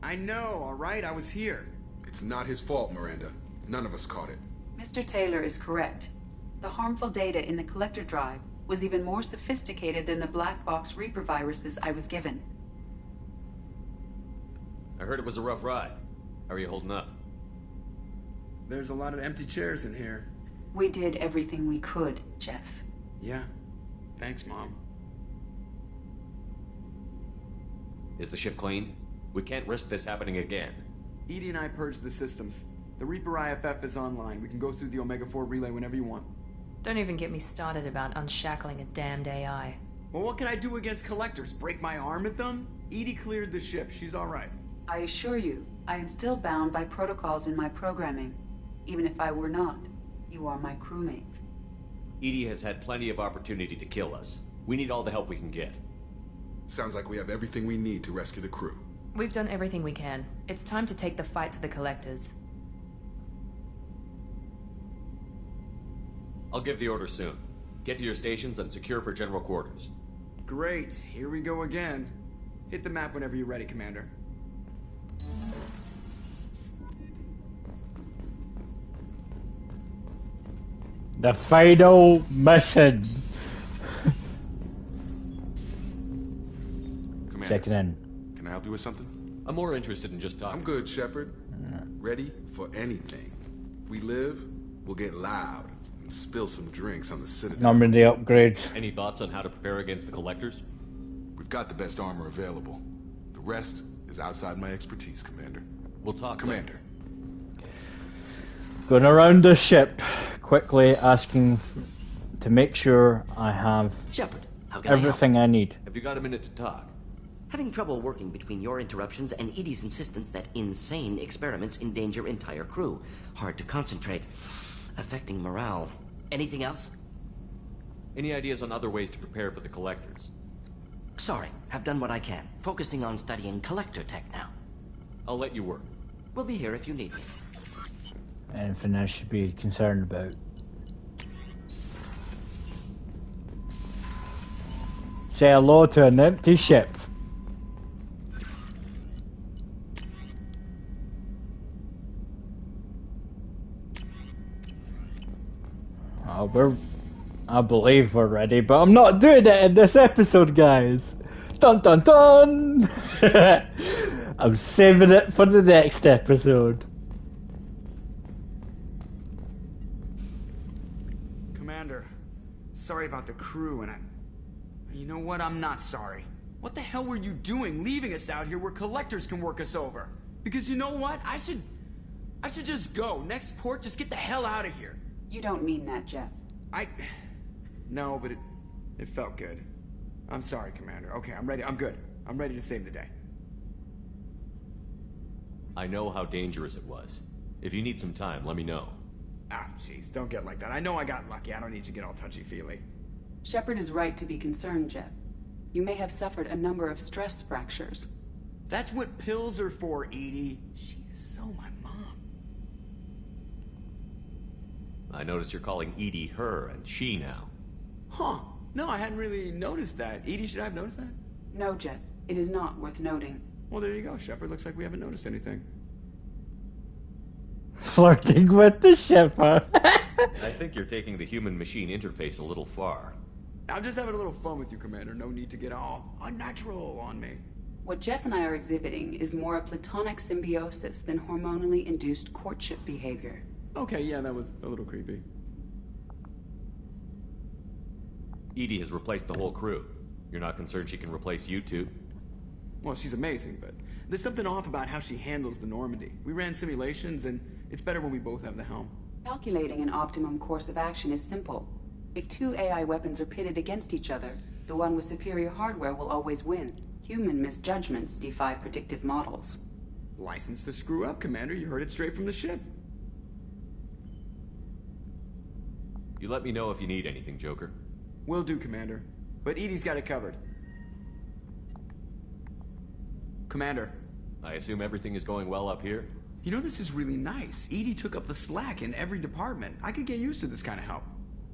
S3: I know, alright? I was here.
S17: It's not his fault, Miranda. None of us caught it.
S8: Mr. Taylor is correct. The harmful data in the collector drive was even more sophisticated than the black box Reaper viruses I was given.
S2: I heard it was a rough ride. How are you holding up?
S3: There's a lot of empty chairs in here.
S8: We did everything we could, Jeff.
S3: Yeah. Thanks, Mom.
S2: Is the ship clean? We can't risk this happening again.
S3: Edie and I purged the systems. The Reaper IFF is online. We can go through the Omega-4 relay whenever you want.
S11: Don't even get me started about unshackling a damned AI.
S3: Well, what can I do against collectors? Break my arm at them? Edie cleared the ship. She's alright.
S8: I assure you, I am still bound by protocols in my programming. Even if I were not, you are my crewmates.
S2: Edie has had plenty of opportunity to kill us. We need all the help we can get.
S17: Sounds like we have everything we need to rescue the crew.
S11: We've done everything we can. It's time to take the fight to the collectors.
S2: I'll give the order soon. Get to your stations and secure for general quarters.
S3: Great. Here we go again. Hit the map whenever you're ready, Commander.
S1: The final mission.
S17: Commander,
S1: checking in.
S17: can I help you with something?
S2: I'm more interested in just talking.
S17: I'm good, Shepard. Ready for anything. We live, we'll get loud and spill some drinks on the Citadel.
S1: Normandy upgrades.
S2: Any thoughts on how to prepare against the Collectors?
S17: We've got the best armor available. The rest is outside my expertise, Commander.
S2: We'll talk,
S17: Commander.
S1: Going around the ship, quickly asking to make sure I have
S10: Shepard, how can I help?
S1: everything I need.
S2: Have you got a minute to talk?
S10: Having trouble working between your interruptions and Edie's insistence that insane experiments endanger entire crew. Hard to concentrate. Affecting morale. Anything else?
S2: Any ideas on other ways to prepare for the Collectors?
S10: Sorry, have done what I can. Focusing on studying collector tech now.
S2: I'll let you work.
S10: We'll be here if you need me.
S1: Anything I should be concerned about? Say hello to an empty ship. I believe we're ready, but I'm not doing it in this episode, guys. Dun dun dun! I'm saving it for the next episode.
S3: Commander, sorry about the crew, and you know what? I'm not sorry. What the hell were you doing leaving us out here where Collectors can work us over? Because you know what? I should just go. Next port, just get the hell out of here.
S8: You don't mean that, Jeff.
S3: No, but it felt good. I'm sorry, Commander. Okay, I'm ready. I'm good. I'm ready to save the day.
S2: I know how dangerous it was. If you need some time, let me know.
S3: Ah, jeez, don't get like that. I know I got lucky. I don't need you to get all touchy-feely.
S8: Shepard is right to be concerned, Jeff. You may have suffered a number of stress fractures.
S3: That's what pills are for, Edie. She is so my mom.
S2: I noticed you're calling Edie her and she now.
S3: Huh. No, I hadn't really noticed that. Edie, should I have noticed that?
S8: No, Jeff. It is not worth noting.
S3: Well, there you go, Shepard. Looks like we haven't noticed anything.
S1: Flirting with the ship, huh?
S2: I think you're taking the human-machine interface a little far.
S3: I'm just having a little fun with you, Commander. No need to get all unnatural on me.
S8: What Jeff and I are exhibiting is more a platonic symbiosis than hormonally induced courtship behavior.
S3: Okay, yeah, that was a little creepy.
S2: Edie has replaced the whole crew. You're not concerned she can replace you two?
S3: Well, she's amazing, but there's something off about how she handles the Normandy. We ran simulations, and it's better when we both have the helm.
S8: Calculating an optimum course of action is simple. If two AI weapons are pitted against each other, the one with superior hardware will always win. Human misjudgments defy predictive models.
S3: License to screw up, Commander. You heard it straight from the ship.
S2: You let me know if you need anything, Joker.
S3: Will do, Commander. But Edie's got it covered. Commander.
S2: I assume everything is going well up here?
S3: You know, this is really nice. Edie took up the slack in every department. I could get used to this kind of help.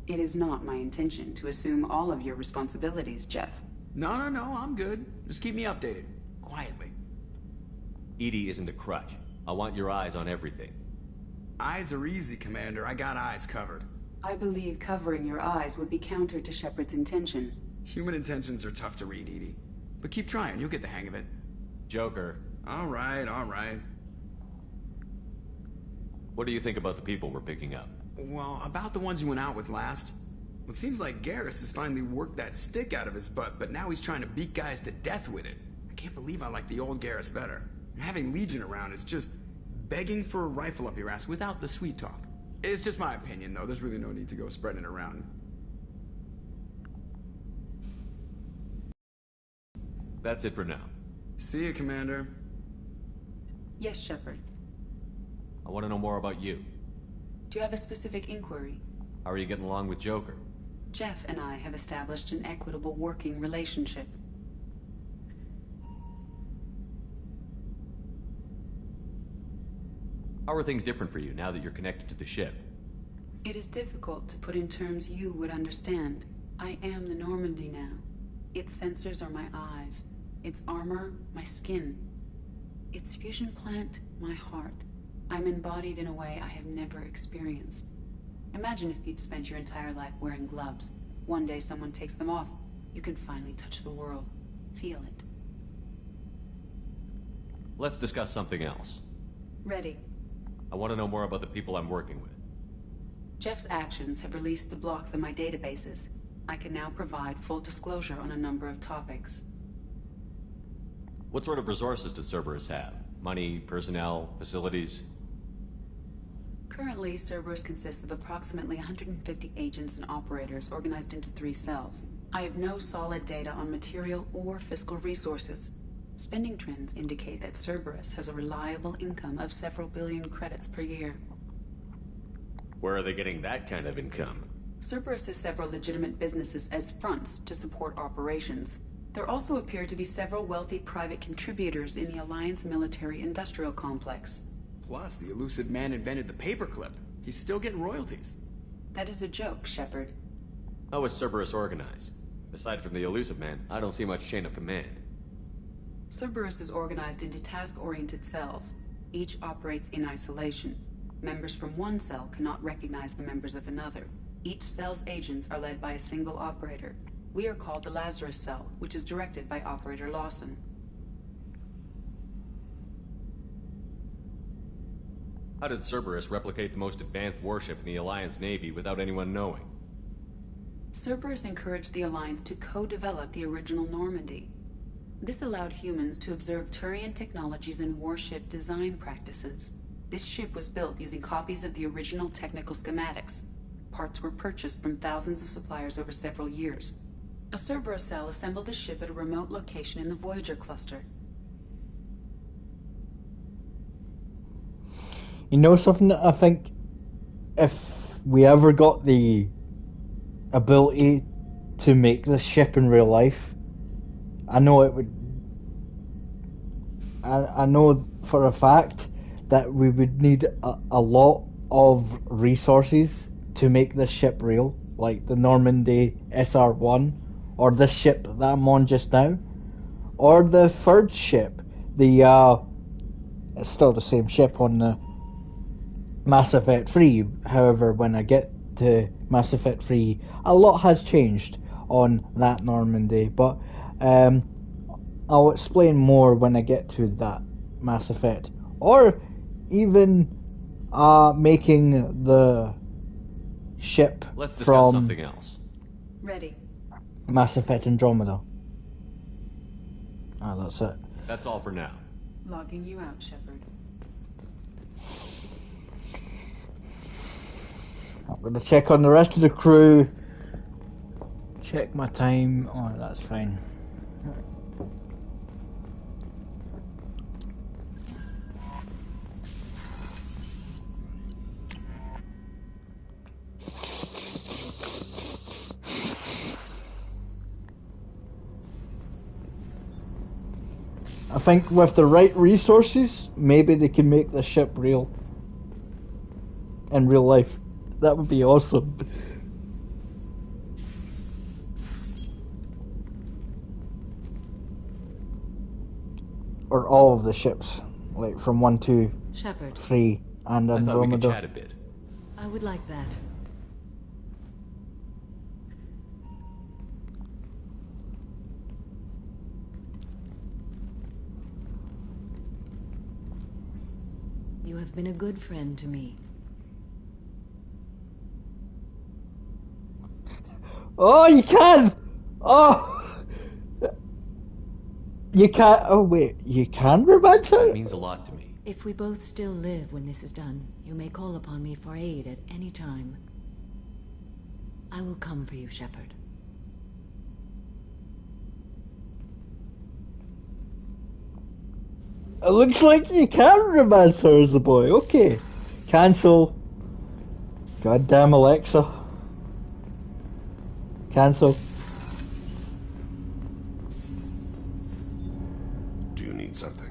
S8: It is not my intention to assume all of your responsibilities, Jeff.
S3: No, I'm good. Just keep me updated. Quietly.
S2: Edie isn't a crutch. I want your eyes on everything.
S3: Eyes are easy, Commander. I got eyes covered.
S8: I believe covering your eyes would be counter to Shepard's intention.
S3: Human intentions are tough to read, Edie. But keep trying. You'll get the hang of it.
S2: Joker.
S3: All right.
S2: What do you think about the people we're picking up?
S3: Well, about the ones you went out with last. It seems like Garrus has finally worked that stick out of his butt, but now he's trying to beat guys to death with it. I can't believe I like the old Garrus better. And having Legion around is just begging for a rifle up your ass without the sweet talk. It's just my opinion, though. There's really no need to go spreading it around.
S2: That's it for now.
S3: See you, Commander.
S8: Yes, Shepard.
S2: I want to know more about you.
S8: Do you have a specific inquiry?
S2: How are you getting along with Joker?
S8: Jeff and I have established an equitable working relationship.
S2: How are things different for you now that you're connected to the ship?
S8: It is difficult to put in terms you would understand. I am the Normandy now. Its sensors are my eyes. Its armor, my skin. Its fusion plant, my heart. I'm embodied in a way I have never experienced. Imagine if you'd spent your entire life wearing gloves. One day someone takes them off. You can finally touch the world. Feel it.
S2: Let's discuss something else.
S8: Ready.
S2: I want to know more about the people I'm working with.
S8: Jeff's actions have released the blocks in my databases. I can now provide full disclosure on a number of topics.
S2: What sort of resources does Cerberus have? Money, personnel, facilities?
S8: Currently, Cerberus consists of approximately 150 agents and operators organized into 3 cells. I have no solid data on material or fiscal resources. Spending trends indicate that Cerberus has a reliable income of several billion credits per year.
S2: Where are they getting that kind of income?
S8: Cerberus has several legitimate businesses as fronts to support operations. There also appear to be several wealthy private contributors in the Alliance military-industrial complex.
S3: Plus, the elusive man invented the paperclip. He's still getting royalties.
S8: That is a joke, Shepard.
S2: How is Cerberus organized? Aside from the elusive man, I don't see much chain of command.
S8: Cerberus is organized into task-oriented cells. Each operates in isolation. Members from one cell cannot recognize the members of another. Each cell's agents are led by a single operator. We are called the Lazarus Cell, which is directed by Operator Lawson.
S2: How did Cerberus replicate the most advanced warship in the Alliance Navy without anyone knowing?
S8: Cerberus encouraged the Alliance to co-develop the original Normandy. This allowed humans to observe Turian technologies and warship design practices. This ship was built using copies of the original technical schematics. Parts were purchased from thousands of suppliers over several years. A Cerberus cell assembled the ship at a remote location in the Voyager cluster.
S1: You know something? I think if we ever got the ability to make this ship in real life, I know it would. I know for a fact that we would need a lot of resources to make this ship real, like the Normandy SR-1, or this ship that I'm on just now, or the third ship. It's still the same ship on the Mass Effect 3. However, when I get to Mass Effect 3, a lot has changed on that Normandy, but I'll explain more when I get to that Mass Effect. Or even making the ship
S2: Let's discuss
S1: from
S2: something else.
S8: Ready.
S1: Mass Effect Andromeda. That's it.
S2: That's all for now.
S8: Logging you out, Shepard.
S1: I'm gonna check on the rest of the crew. Check my time. Oh, that's fine. I think with the right resources, maybe they can make the ship real. In real life. That would be awesome. Or all of the ships. Like from 1, 2,
S16: Shepard.
S1: 3, and Andromeda.
S2: I thought we could chat a bit.
S16: I would like that. You have been a good friend to me.
S1: Oh, you can! Oh! You can't. Oh, wait. You can romance her?
S2: It means a lot to me.
S16: If we both still live when this is done, you may call upon me for aid at any time. I will come for you, Shepard.
S1: It looks like you can romance her as a boy. Okay. Cancel. Goddamn Alexa. Cancel.
S17: Do you need something?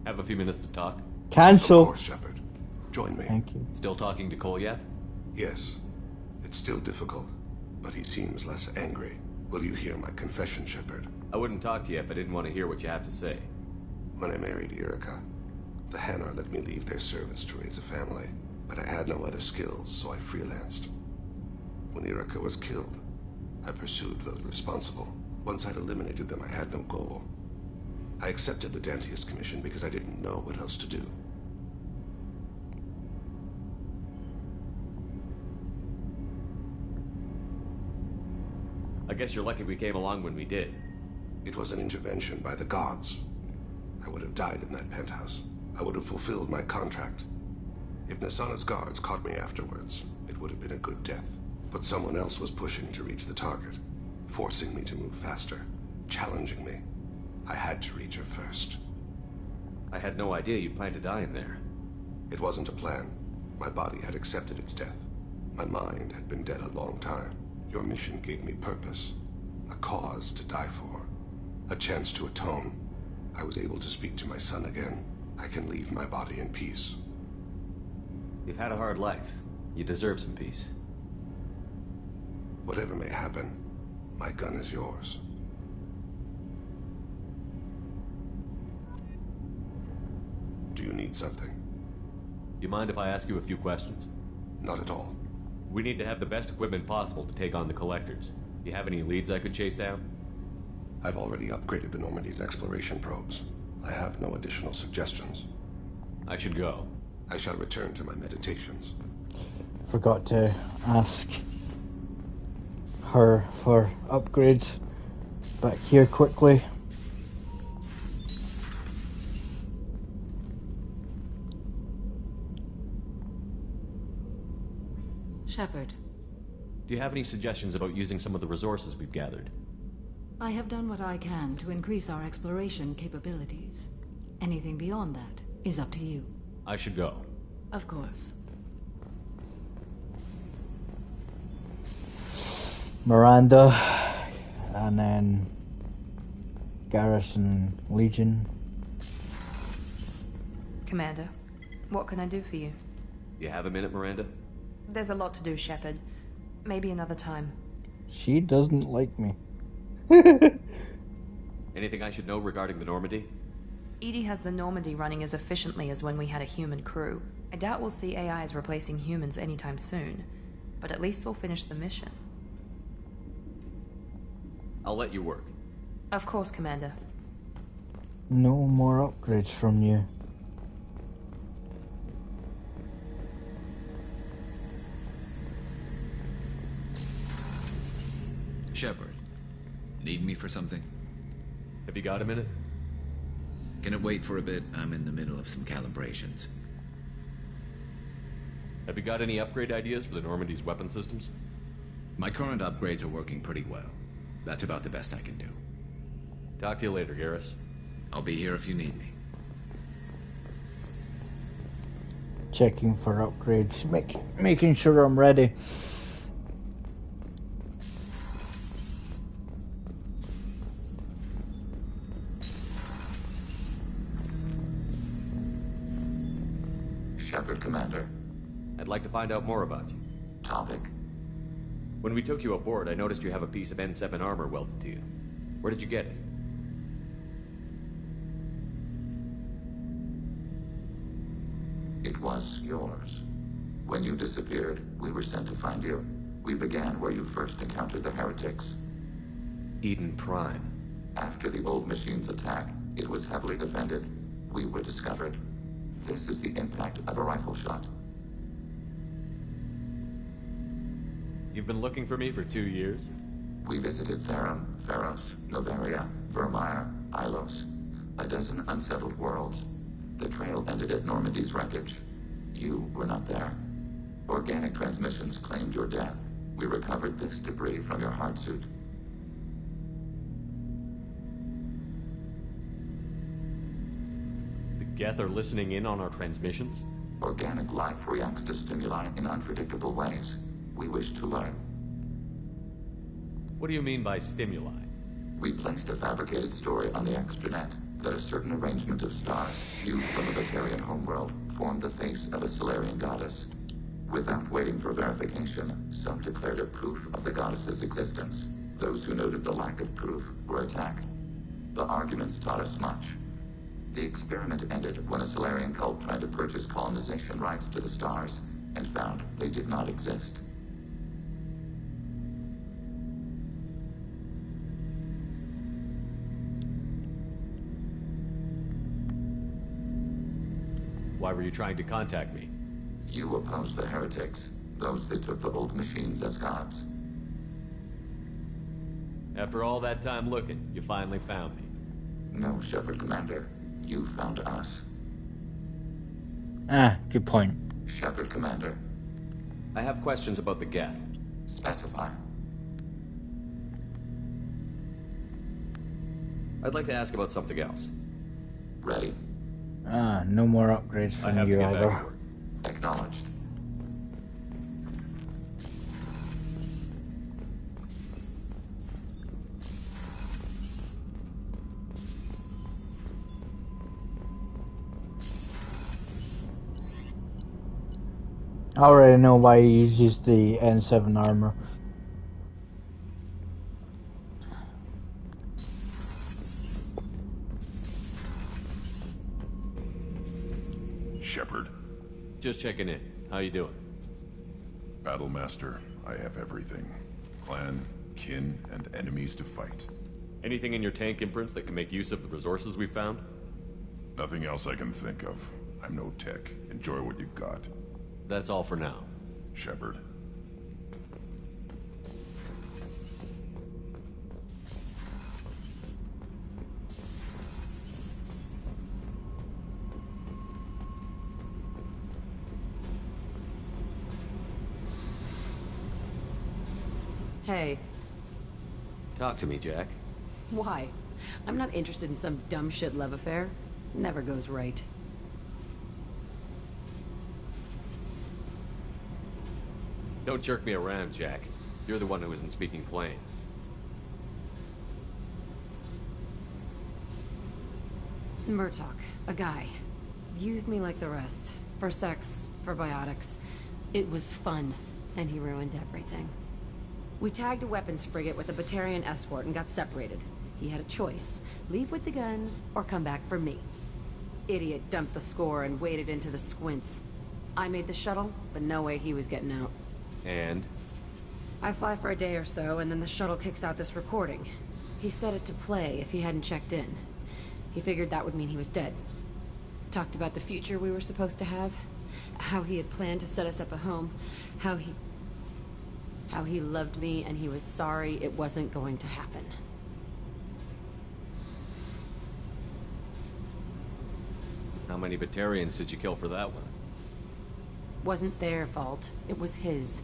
S2: Have a few minutes to talk?
S1: Cancel.
S17: Of course, Shepard. Join me.
S1: Thank you.
S2: Still talking to Cole yet?
S17: Yes. It's still difficult, but he seems less angry. Will you hear my confession, Shepard?
S2: I wouldn't talk to you if I didn't want to hear what you have to say.
S17: When I married Erica, the Hanar let me leave their service to raise a family, but I had no other skills, so I freelanced. When Erica was killed, I pursued those responsible. Once I'd eliminated them, I had no goal. I accepted the Dantius commission because I didn't know what else to do.
S2: I guess you're lucky we came along when we did.
S17: It was an intervention by the gods. I would have died in that penthouse. I would have fulfilled my contract. If Nasana's guards caught me afterwards, it would have been a good death. But someone else was pushing to reach the target, forcing me to move faster, challenging me. I had to reach her first.
S2: I had no idea you planned to die in there.
S17: It wasn't a plan. My body had accepted its death. My mind had been dead a long time. Your mission gave me purpose, a cause to die for, a chance to atone. I was able to speak to my son again. I can leave my body in peace.
S2: You've had a hard life. You deserve some peace.
S17: Whatever may happen, my gun is yours. Do you need something?
S2: You mind if I ask you a few questions?
S17: Not at all.
S2: We need to have the best equipment possible to take on the collectors. Do you have any leads I could chase down?
S17: I've already upgraded the Normandy's exploration probes. I have no additional suggestions.
S2: I should go.
S17: I shall return to my meditations.
S1: Forgot to ask her for upgrades. Back here quickly.
S16: Shepard.
S2: Do you have any suggestions about using some of the resources we've gathered?
S16: I have done what I can to increase our exploration capabilities. Anything beyond that is up to you.
S2: I should go.
S16: Of course.
S1: Miranda, and then Garrison Legion.
S11: Commander, what can I do for you?
S2: You have a minute, Miranda?
S11: There's a lot to do, Shepard. Maybe another time.
S1: She doesn't like me.
S2: Anything I should know regarding the Normandy?
S11: EDI has the Normandy running as efficiently as when we had a human crew. I doubt we'll see AIs replacing humans anytime soon, but at least we'll finish the mission.
S2: I'll let you work.
S11: Of course, Commander.
S1: No more upgrades from you.
S4: Shepard, need me for something?
S2: Have you got a minute?
S4: Can it wait for a bit? I'm in the middle of some calibrations.
S2: Have you got any upgrade ideas for the Normandy's weapon systems?
S4: My current upgrades are working pretty well. That's about the best I can do.
S2: Talk to you later, Garrus.
S4: I'll be here if you need me.
S1: Checking for upgrades, making sure I'm ready.
S7: Shepard, Commander.
S2: I'd like to find out more about you.
S7: Topic?
S2: When we took you aboard, I noticed you have a piece of N7 armor welded to you. Where did you get it?
S7: It was yours. When you disappeared, we were sent to find you. We began where you first encountered the heretics.
S2: Eden Prime.
S7: After the old machine's attack, it was heavily defended. We were discovered. This is the impact of a rifle shot.
S2: You've been looking for me for 2 years?
S7: We visited Therum, Pharos, Novaria, Vermeer, Ilos. A dozen unsettled worlds. The trail ended at Normandy's wreckage. You were not there. Organic transmissions claimed your death. We recovered this debris from your hard suit.
S2: The Geth are listening in on our transmissions?
S7: Organic life reacts to stimuli in unpredictable ways. We wish to learn.
S2: What do you mean by stimuli?
S7: We placed a fabricated story on the extranet that a certain arrangement of stars, viewed from a Batarian homeworld, formed the face of a Solarian goddess. Without waiting for verification, some declared it proof of the goddess's existence. Those who noted the lack of proof were attacked. The arguments taught us much. The experiment ended when a Solarian cult tried to purchase colonization rights to the stars and found they did not exist.
S2: Why were you trying to contact me?
S7: You oppose the heretics, those that took the old machines as gods.
S2: After all that time looking, you finally found me.
S7: No, Shepard Commander. You found us.
S1: Ah, good point.
S7: Shepard Commander.
S2: I have questions about the Geth.
S7: Specify.
S2: I'd like to ask about something else.
S7: Ready.
S1: Ah, no more upgrades
S2: I
S1: from
S2: have to
S1: you
S2: get back to
S1: either.
S2: work.
S7: Acknowledged.
S1: I already know why he uses the N7 armor.
S20: Shepard.
S2: Just checking in. How you doing?
S20: Battlemaster, I have everything. Clan, kin, and enemies to fight.
S2: Anything in your tank imprints that can make use of the resources we found?
S20: Nothing else I can think of. I'm no tech. Enjoy what you've got.
S2: That's all for now.
S20: Shepard.
S21: Hey,
S2: Talk to me, Jack.
S21: why? I'm not interested in some dumb shit love affair. Never goes right.
S2: Don't jerk me around, Jack. You're the one who isn't speaking plain.
S21: Murtaugh, a guy. Used me like the rest. For sex, for biotics. It was fun, and he ruined everything. We tagged a weapons frigate with a Batarian escort and got separated. He had a choice. Leave with the guns, or come back for me. Idiot dumped the score and waded into the squints. I made the shuttle, but no way he was getting out.
S2: And?
S21: I fly for a day or so, and then the shuttle kicks out this recording. He set it to play if he hadn't checked in. He figured that would mean he was dead. Talked about the future we were supposed to have. How he had planned to set us up a home. How he loved me and he was sorry it wasn't going to happen.
S2: How many Batarians did you kill for that one?
S21: Wasn't their fault. It was his.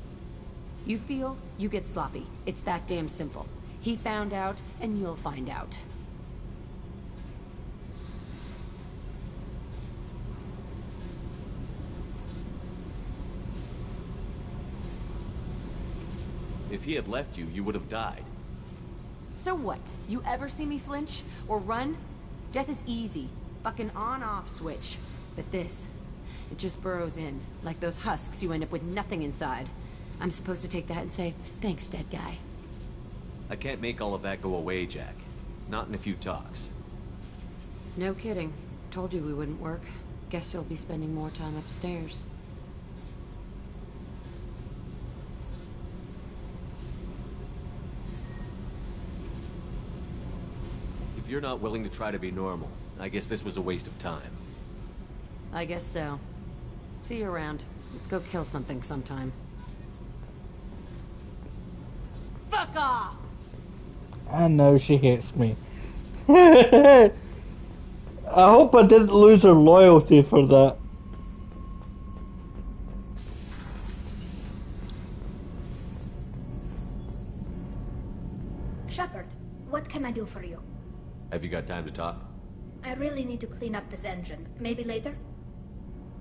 S21: You feel, you get sloppy. It's that damn simple. He found out, and you'll find out.
S2: If he had left you, you would have died.
S21: So what? You ever see me flinch? Or run? Death is easy. Fucking on-off switch. But this, it just burrows in. Like those husks, you end up with nothing inside. I'm supposed to take that and say, thanks, dead guy.
S2: I can't make all of that go away, Jack. Not in a few talks.
S21: No kidding. Told you we wouldn't work. Guess you'll be spending more time upstairs.
S2: If you're not willing to try to be normal, I guess this was a waste of time.
S21: I guess so. See you around. Let's go kill something sometime. Fuck off!
S1: I know she hates me. I hope I didn't lose her loyalty for that.
S12: Shepard, what can I do for you?
S2: Have you got time to talk?
S12: I really need to clean up this engine. Maybe later?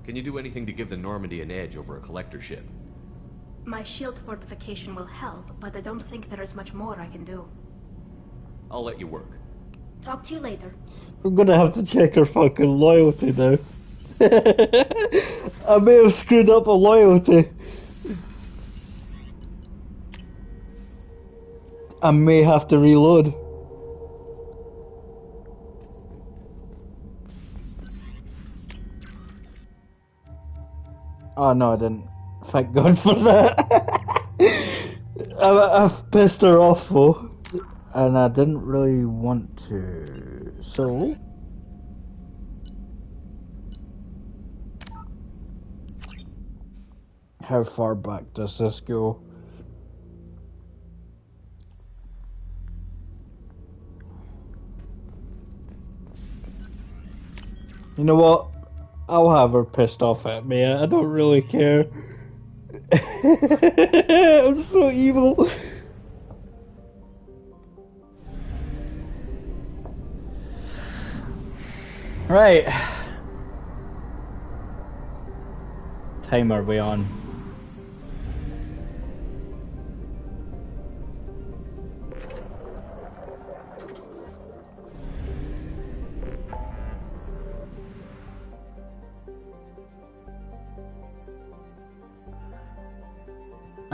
S2: Can you do anything to give the Normandy an edge over a collector ship?
S12: My shield fortification will help, but I don't think there is much more I can do.
S2: I'll let you work.
S12: Talk to you later.
S1: I'm gonna have to check her fucking loyalty now. I may have screwed up a loyalty. I may have to reload. Oh no, I didn't. Thank God for that. I've pissed her off though, and I didn't really want to. So How far back does this go? You know what? I'll have her pissed off at me. I don't really care. I'm so evil. Right. Time are we on?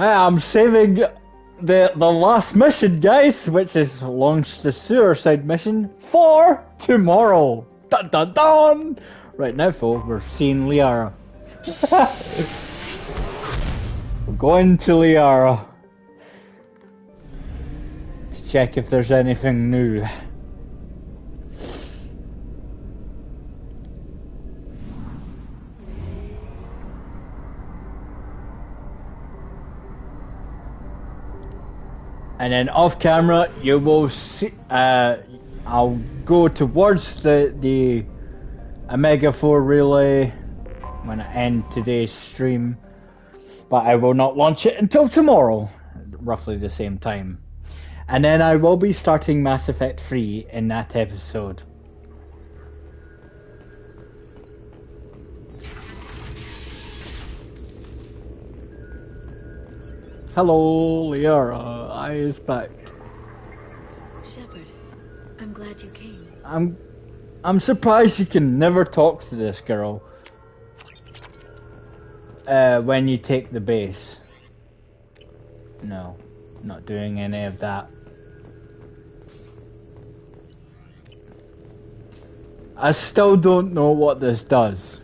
S1: I'm saving the last mission, guys, which is launch the suicide mission for tomorrow. Dun dun dun! Right now, folks, we're seeing Liara. We're going to Liara to check if there's anything new. And then off camera, you will see. I'll go towards the Omega 4 relay when I end today's stream, but I will not launch it until tomorrow, roughly the same time. And then I will be starting Mass Effect 3 in that episode. Hello, Liara. I expect.
S16: Shepard, I'm glad you came.
S1: I'm surprised you can never talk to this girl. When you take the base. No, not doing any of that. I still don't know what this does.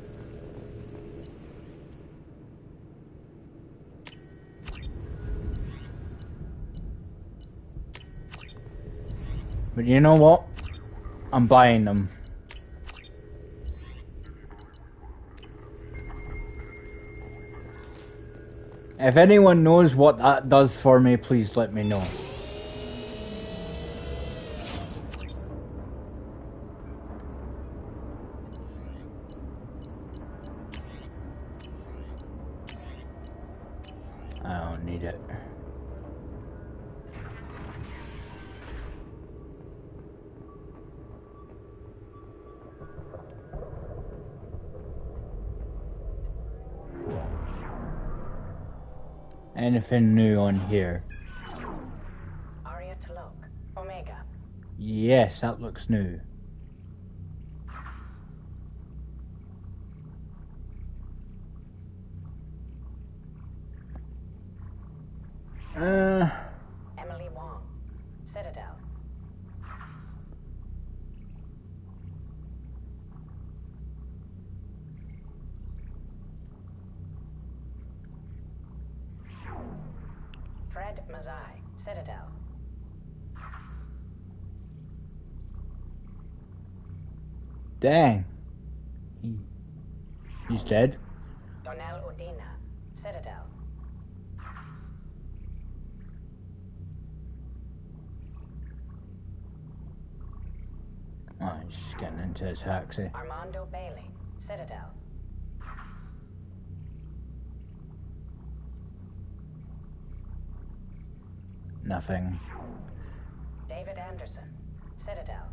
S1: But you know what? I'm buying them. If anyone knows what that does for me, please let me know. I don't need it. Anything new on here?
S14: Aria Talok, Omega.
S1: Yes, that looks new.
S14: Emily Wong, Citadel. Fred Mazai, Citadel.
S1: Dang. He's dead.
S14: Donnell Udina, Citadel.
S1: Oh, he's just getting into a taxi.
S14: Armando Bailey, Citadel.
S1: Nothing.
S14: David Anderson, Citadel.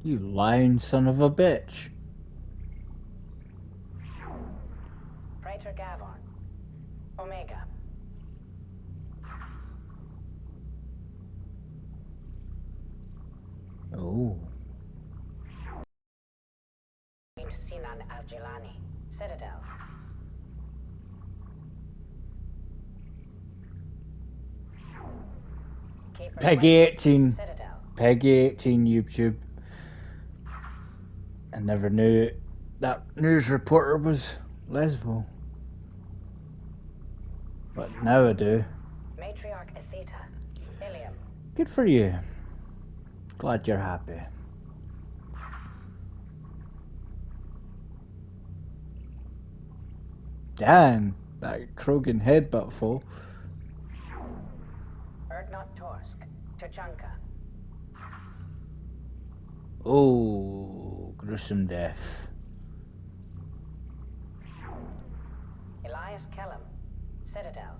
S1: You lying son of a bitch.
S14: Praetor Gavon, Omega.
S1: Oh.
S14: Sinan Al-Jilani, Citadel.
S1: Peggy 18.
S14: Citadel.
S1: Peggy 18 YouTube. I never knew that news reporter was lesbo. But now I do.
S14: Matriarch Atheta, Ilium.
S1: Good for you. Glad you're happy. Damn, that Krogan headbutt full.
S14: Erdnot Torsk, Tuchanka.
S1: Oh, gruesome death.
S14: Elias Kellum, Citadel.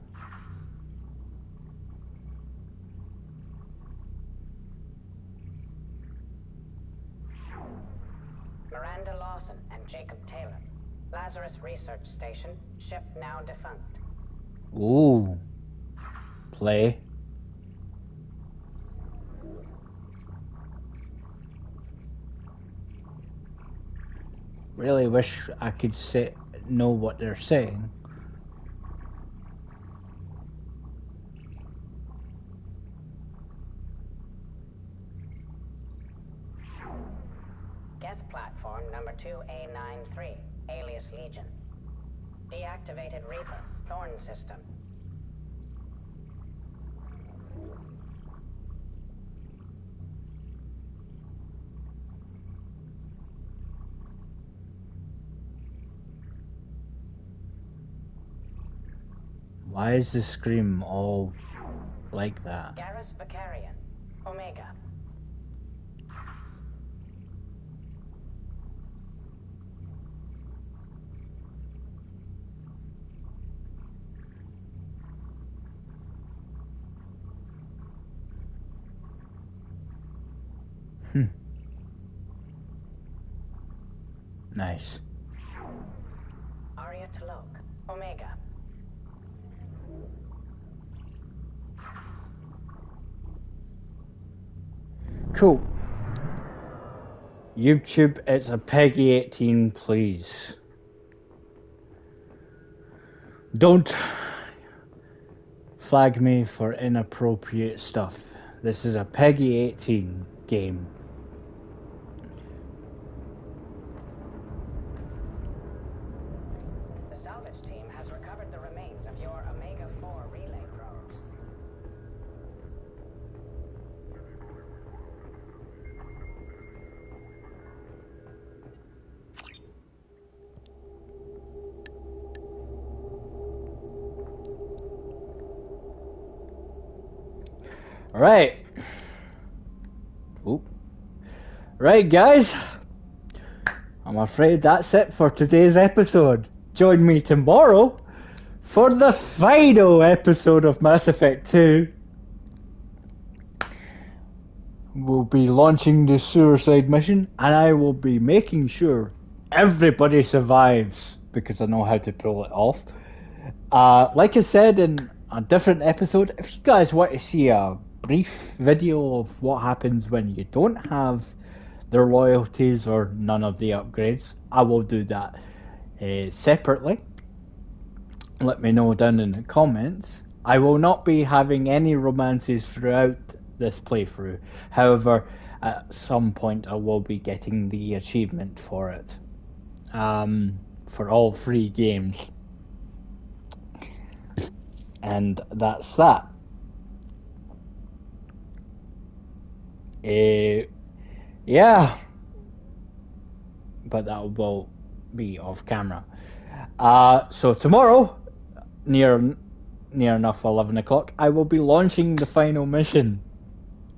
S14: Miranda Lawson and Jacob Taylor. Lazarus Research Station, ship now defunct.
S1: Ooh. Play. Really wish I could know what they're saying.
S14: Geth platform number 2A93, alias Legion. Deactivated Reaper, Thorn system.
S1: Why is the scream all like that?
S14: Garrus Vicarian, Omega.
S1: Nice.
S14: Arya Talok, Omega.
S1: Cool. YouTube, it's a Peggy 18, please. Don't flag me for inappropriate stuff. This is a Peggy 18 game.
S14: The salvage team has recovered the remains of your Omega-4 relay probes.
S1: Right. Ooh. Right, guys. I'm afraid that's it for today's episode. Join me tomorrow for the final episode of Mass Effect 2. We'll be launching the suicide mission, and I will be making sure everybody survives because I know how to pull it off. Like I said in a different episode, if you guys want to see a brief video of what happens when you don't have the royalties or none of the upgrades, I will do that separately. Let me know down in the comments. I will not be having any romances throughout this playthrough. However, at some point I will be getting the achievement for it. For all 3 games. And that's that. Yeah. But that will be off camera. So tomorrow, near enough 11 o'clock, I will be launching the final mission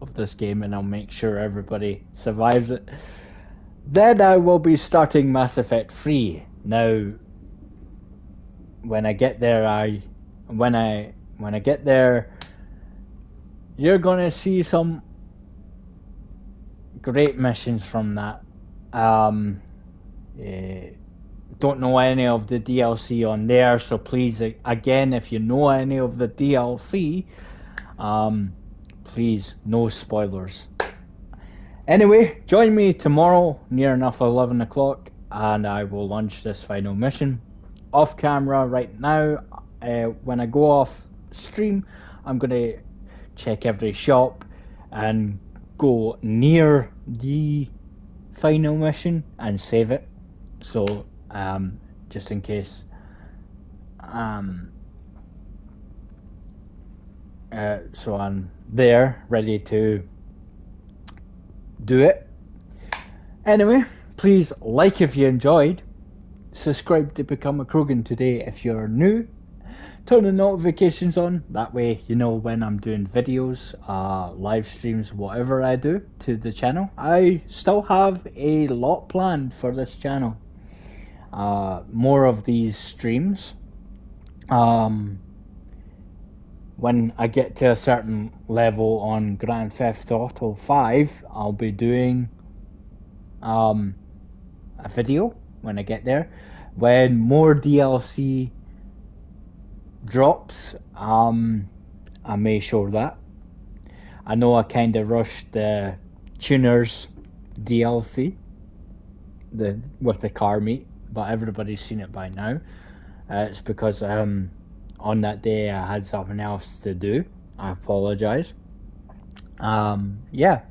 S1: of this game, and I'll make sure everybody survives it. Then I will be starting Mass Effect 3. Now, when I get there, when I get there, you're gonna see some great missions from that. Don't know any of the DLC on there, so please, again, if you know any of the DLC, please, no spoilers. Anyway, join me tomorrow near enough 11 o'clock, and I will launch this final mission. Off camera right now, when I go off stream, I'm going to check every shop and go near the final mission and save it. So, just in case. So I'm there, ready to do it. Anyway, please like if you enjoyed, subscribe to become a Krogan today if you're new. Turn the notifications on, that way you know when I'm doing videos, live streams, whatever I do to the channel. I still have a lot planned for this channel. More of these streams. When I get to a certain level on Grand Theft Auto 5, I'll be doing a video when I get there. When more DLC drops, I may show that. I know I kind of rushed the Tuners DLC with the car meet, but everybody's seen it by now. It's because on that day I had something else to do. I apologize. Yeah,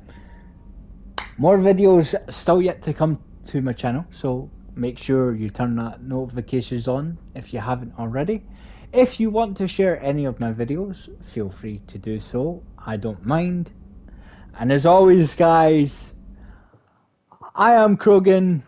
S1: more videos still yet to come to my channel, so make sure you turn that notifications on if you haven't already. If you want to share any of my videos, feel free to do so. I don't mind. And as always, guys, I am Krogan.